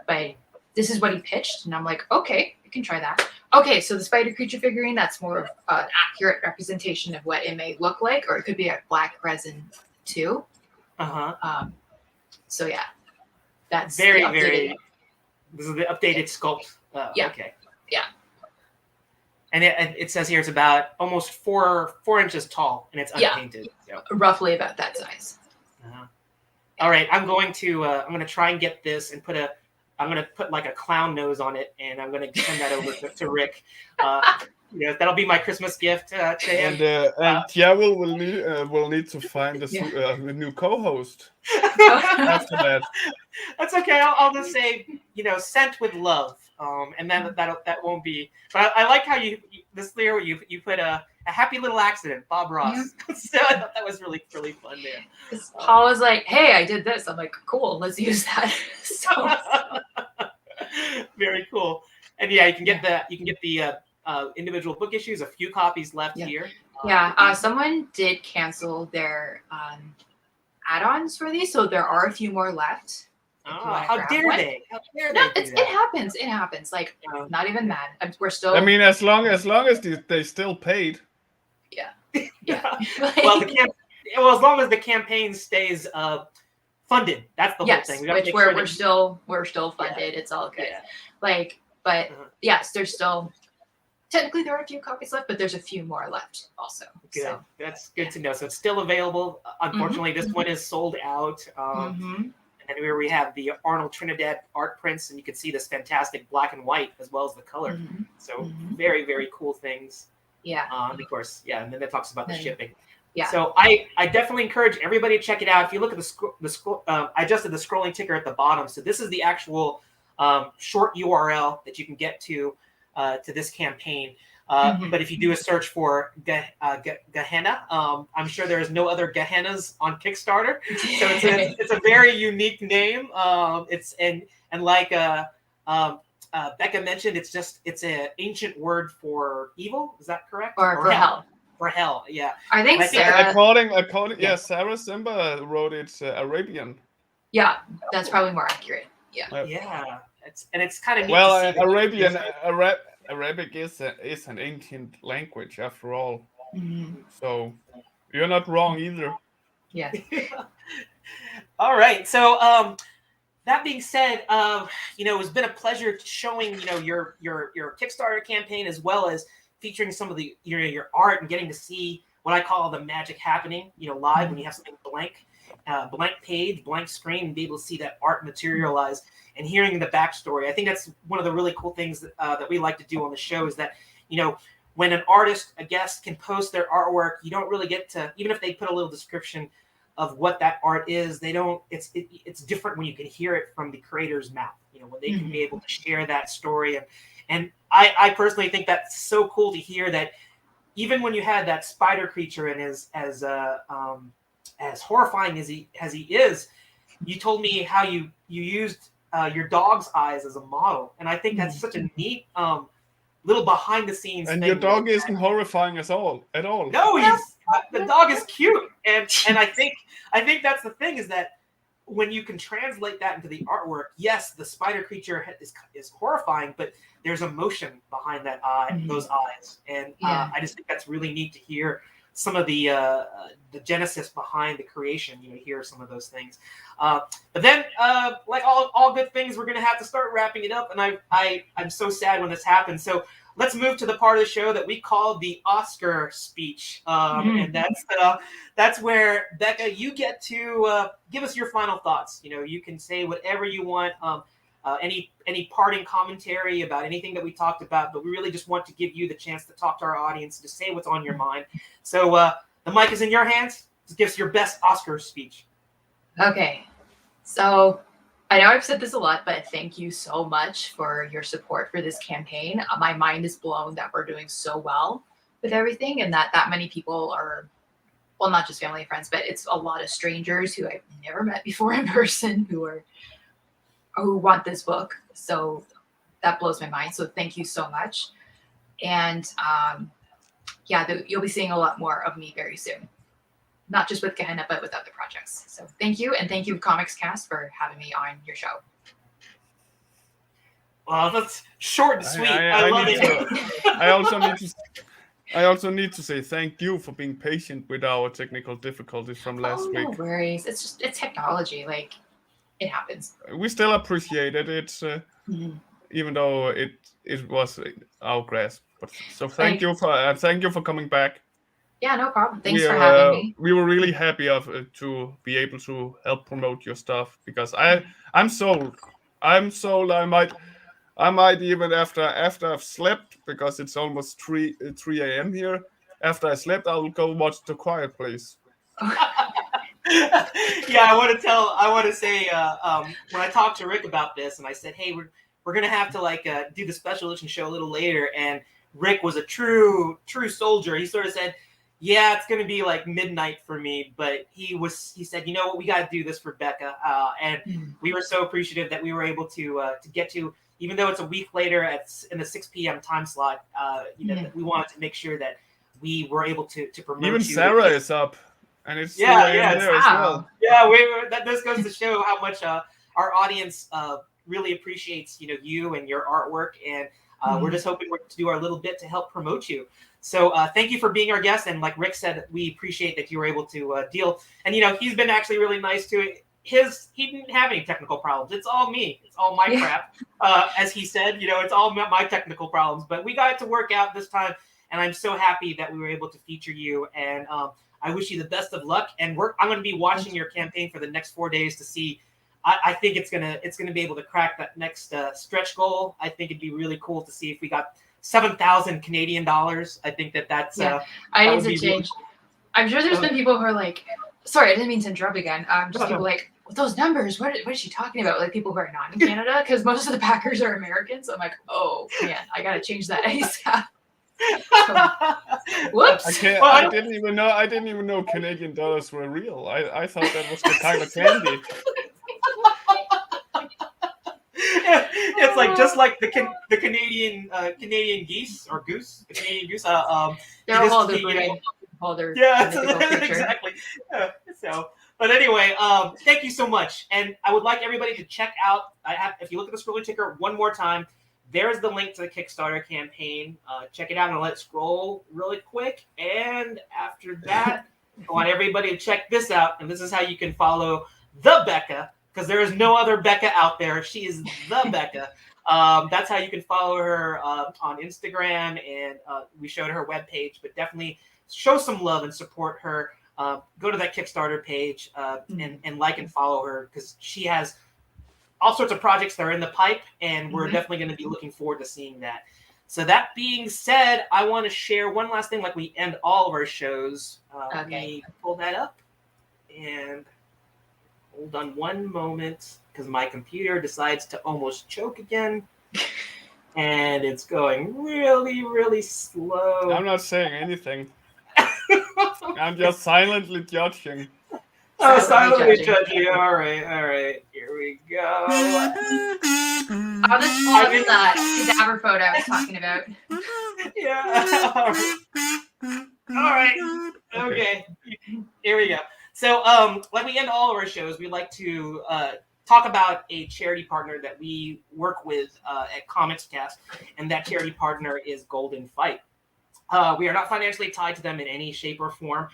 Speaker 3: But this is what he pitched, and I'm like, okay, I can try that. Okay, so the spider creature figurine, that's more of an accurate representation of what it may look like, or it could be a black resin too. So yeah, that's
Speaker 2: very. This is the updated sculpt. Okay.
Speaker 3: Yeah.
Speaker 2: And it says here it's about almost 4 inches tall, and it's unpainted.
Speaker 3: Yeah, so. Roughly about that size.
Speaker 2: All right, I'm going to try and get this and I'm going to put like a clown nose on it, and I'm going to send that over to Rick. That'll be my Christmas gift to him.
Speaker 1: And Tiago will need to find a new co-host after that.
Speaker 2: That's okay. I'll just say, sent with love, and then that won't be. But I like how you put a happy little accident, Bob Ross. Yeah. So I thought that was really really fun there.
Speaker 3: Paul was like, "Hey, I did this." I'm like, "Cool, let's use that." So
Speaker 2: very cool. And yeah, you can get the individual book issues. A few copies left here.
Speaker 3: Someone did cancel their add-ons for these, so there are a few more left.
Speaker 2: How dare they?
Speaker 3: It happens. It happens. Like, not even mad. We're still.
Speaker 1: I mean, as long as they still paid.
Speaker 3: Yeah.
Speaker 2: Well, as long as the campaign stays funded, that's the whole thing.
Speaker 3: We're still funded. It's all good. Yeah. Yes, there's still. Technically, there are a few copies left, but there's a few more left also.
Speaker 2: Good.
Speaker 3: So,
Speaker 2: that's good to know. So it's still available. Unfortunately, this one is sold out. And then here we have the Arnold Trinidad art prints, and you can see this fantastic black and white as well as the color. So very, very cool things.
Speaker 3: Yeah.
Speaker 2: Of course, yeah, and then it talks about the shipping.
Speaker 3: Yeah.
Speaker 2: So I definitely encourage everybody to check it out. If you look at I adjusted the scrolling ticker at the bottom. So this is the actual short URL that you can get to this campaign. But if you do a search for Gehenna, I'm sure there is no other Gehennas on Kickstarter. So it's a very unique name. And like Becca mentioned, it's an ancient word for evil. Is that correct?
Speaker 3: Or for hell.
Speaker 2: For hell, yeah.
Speaker 3: I think Sarah.
Speaker 1: According, Sarah Simba wrote it's Arabian.
Speaker 3: Yeah, that's probably more accurate. Yeah.
Speaker 2: Yeah, it's kind of neat to see
Speaker 1: Arabic is an ancient language after all.
Speaker 3: Mm-hmm.
Speaker 1: So you're not wrong either.
Speaker 3: Yeah.
Speaker 2: All right. So that being said, it's been a pleasure showing your Kickstarter campaign as well as featuring some of the your art and getting to see what I call the magic happening live when you have something blank page, blank screen, and be able to see that art materialize and hearing the backstory. I think that's one of the really cool things that we like to do on the show is that when an artist, a guest, can post their artwork, you don't really get to, even if they put a little description of what that art is, they don't. It's different when you can hear it from the creator's mouth. When they can be able to share that story, and I personally think that's so cool to hear that even when you had that spider creature and as horrifying as he is, you told me how you used your dog's eyes as a model, and I think that's such a neat little behind the scenes.
Speaker 1: And
Speaker 2: thing
Speaker 1: your dog isn't horrifying at all.
Speaker 2: No, the dog is cute, and I think that's the thing is that when you can translate that into the artwork, yes, the spider creature is horrifying, but there's emotion behind that those eyes, and I just think that's really neat to hear some of the genesis behind the creation. Hear some of those things, but then like all good things, we're gonna have to start wrapping it up, and I'm so sad when this happens. So let's move to the part of the show that we call the Oscar speech, and that's where Becca, you get to give us your final thoughts. You can say whatever you want. Any parting commentary about anything that we talked about, but we really just want to give you the chance to talk to our audience, to say what's on your mind. So the mic is in your hands. Just give us your best Oscar speech.
Speaker 3: Okay. So I know I've said this a lot, but thank you so much for your support for this campaign. My mind is blown that we're doing so well with everything and that many people are, well, not just family and friends, but it's a lot of strangers who I've never met before in person who want this book. So that blows my mind. So thank you so much. And you'll be seeing a lot more of me very soon. Not just with Gehenna, but with other projects. So thank you. And thank you, Comics Cast, for having me on your show.
Speaker 2: Well, that's short and sweet. I love it.
Speaker 1: I also need to say thank you for being patient with our technical difficulties from last week.
Speaker 3: No worries. It's technology. Like, it happens.
Speaker 1: We still appreciate it. It's even though it was our grasp. But so thank you for coming back.
Speaker 3: Yeah, no problem. Thanks for having me.
Speaker 1: We were really happy to be able to help promote your stuff because I'm sold. I'm sold. I might even after I've slept, because it's almost 3 a.m. here. After I slept, I'll go watch The Quiet Place.
Speaker 2: Yeah, I want to say when I talked to Rick about this, and I said, hey, we're gonna have to do the special edition show a little later, and Rick was a true soldier. He sort of said, yeah, it's going to be like midnight for me. But he said, you know what, we got to do this for Becca. And we were so appreciative that we were able to get to, even though it's a week later in the 6 p.m. time slot, that we wanted to make sure that we were able to promote
Speaker 1: even
Speaker 2: you.
Speaker 1: Sarah is up. And it's there as well.
Speaker 2: Yeah, this goes to show how much our audience really appreciates you and your artwork. And we're just hoping to do our little bit to help promote you. So thank you for being our guest. And like Rick said, we appreciate that you were able to deal. And, he's been actually really nice to it. He didn't have any technical problems. It's all me. It's all my crap. As he said, it's all my technical problems. But we got it to work out this time. And I'm so happy that we were able to feature you. And I wish you the best of luck. And I'm going to be watching your campaign for the next 4 days to see. I think it's gonna be able to crack that next stretch goal. I think it'd be really cool to see if we got $7,000 Canadian dollars. I think that's
Speaker 3: I
Speaker 2: that
Speaker 3: need
Speaker 2: would
Speaker 3: to
Speaker 2: be
Speaker 3: change. I'm sure there's been people who are like, sorry, I didn't mean to interrupt again. Just people like, with those numbers, what is she talking about? Like people who are not in Canada, because most of the backers are Americans. So I'm like, oh man, I gotta change that ASAP. Whoops.
Speaker 1: I didn't even know Canadian dollars were real. I thought that was the kind of candy.
Speaker 2: It's like just like the Canadian geese or goose, the Canadian goose.
Speaker 3: They're all the breed.
Speaker 2: Exactly. So, but anyway, thank you so much, and I would like everybody to check out. If you look at the scrolling ticker one more time, there's the link to the Kickstarter campaign. Check it out and let it scroll really quick. And after that, I want everybody to check this out, and this is how you can follow the Becka. Because there is no other Becka out there. She is the Becka. That's how you can follow her on Instagram, and we showed her webpage. But definitely show some love and support her. Go to that Kickstarter page and like and follow her, because she has all sorts of projects that are in the pipe, and we're definitely going to be looking forward to seeing that. So that being said, I want to share one last thing like we end all of our shows. Let me pull that up and... Hold on one moment, because my computer decides to almost choke again. And it's going really, really slow.
Speaker 1: I'm not saying anything. I'm just silently judging.
Speaker 2: Oh, silently judging. All right. Here we go.
Speaker 3: I'll just pull up that cadaver photo I was talking about.
Speaker 2: Yeah. All right. Okay. Here we go. So, like we end all of our shows, we like to talk about a charity partner that we work with at ComicsCast, and that charity partner is Golden Fight. We are not financially tied to them in any shape or form.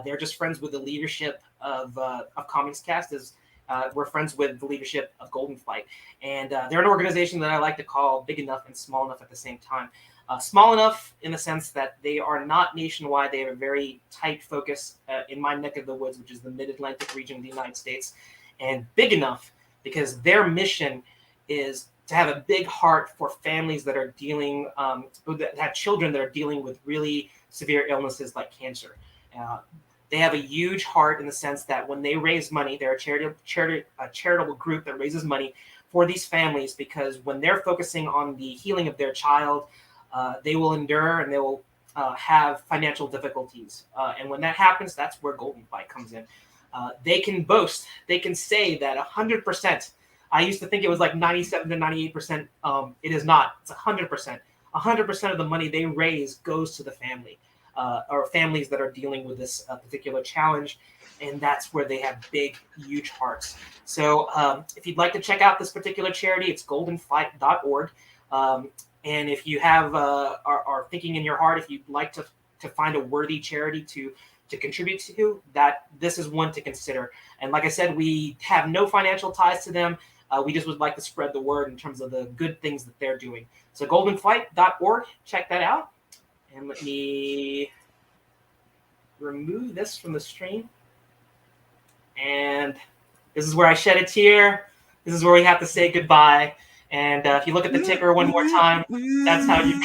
Speaker 2: They're just friends with the leadership of ComicsCast. We're friends with the leadership of Golden Fight, and they're an organization that I like to call big enough and small enough at the same time. Small enough in the sense that they are not nationwide. They have a very tight focus in my neck of the woods, which is the Mid-Atlantic region of the United States. And big enough because their mission is to have a big heart for families that are dealing, that have children that are dealing with really severe illnesses like cancer. They have a huge heart in the sense that when they raise money, they're a charitable group that raises money for these families, because when they're focusing on the healing of their child, they will endure and they will have financial difficulties. And when that happens, that's where Golden Fight comes in. They can boast, they can say that 100%. I used to think it was like 97 to 98%. It is not. It's 100%. 100% of the money they raise goes to the family or families that are dealing with this particular challenge. And that's where they have big, huge hearts. So if you'd like to check out this particular charity, it's goldenfight.org. And if you have are thinking in your heart, if you'd like to find a worthy charity to contribute to, that this is one to consider. And like I said, we have no financial ties to them. We just would like to spread the word in terms of the good things that they're doing. So goldenfight.org, check that out. And let me remove this from the stream. And this is where I shed a tear. This is where we have to say goodbye. And if you look at the ticker one more time, that's how you.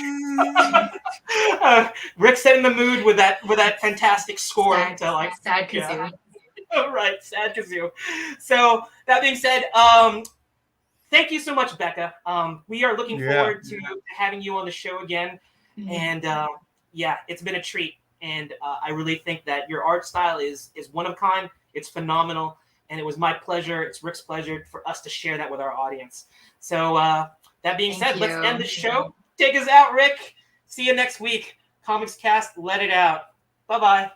Speaker 2: Rick's setting the mood with that fantastic score.
Speaker 3: Sad kazoo.
Speaker 2: All right, sad kazoo. So that being said, thank you so much, Becka. We are looking forward to having you on the show again. Mm-hmm. And it's been a treat. And I really think that your art style is one of a kind. It's phenomenal. And it was my pleasure. It's Rick's pleasure for us to share that with our audience. So that being said, let's end the show. Take us out, Rick. See you next week. ComicsCast, let it out. Bye-bye.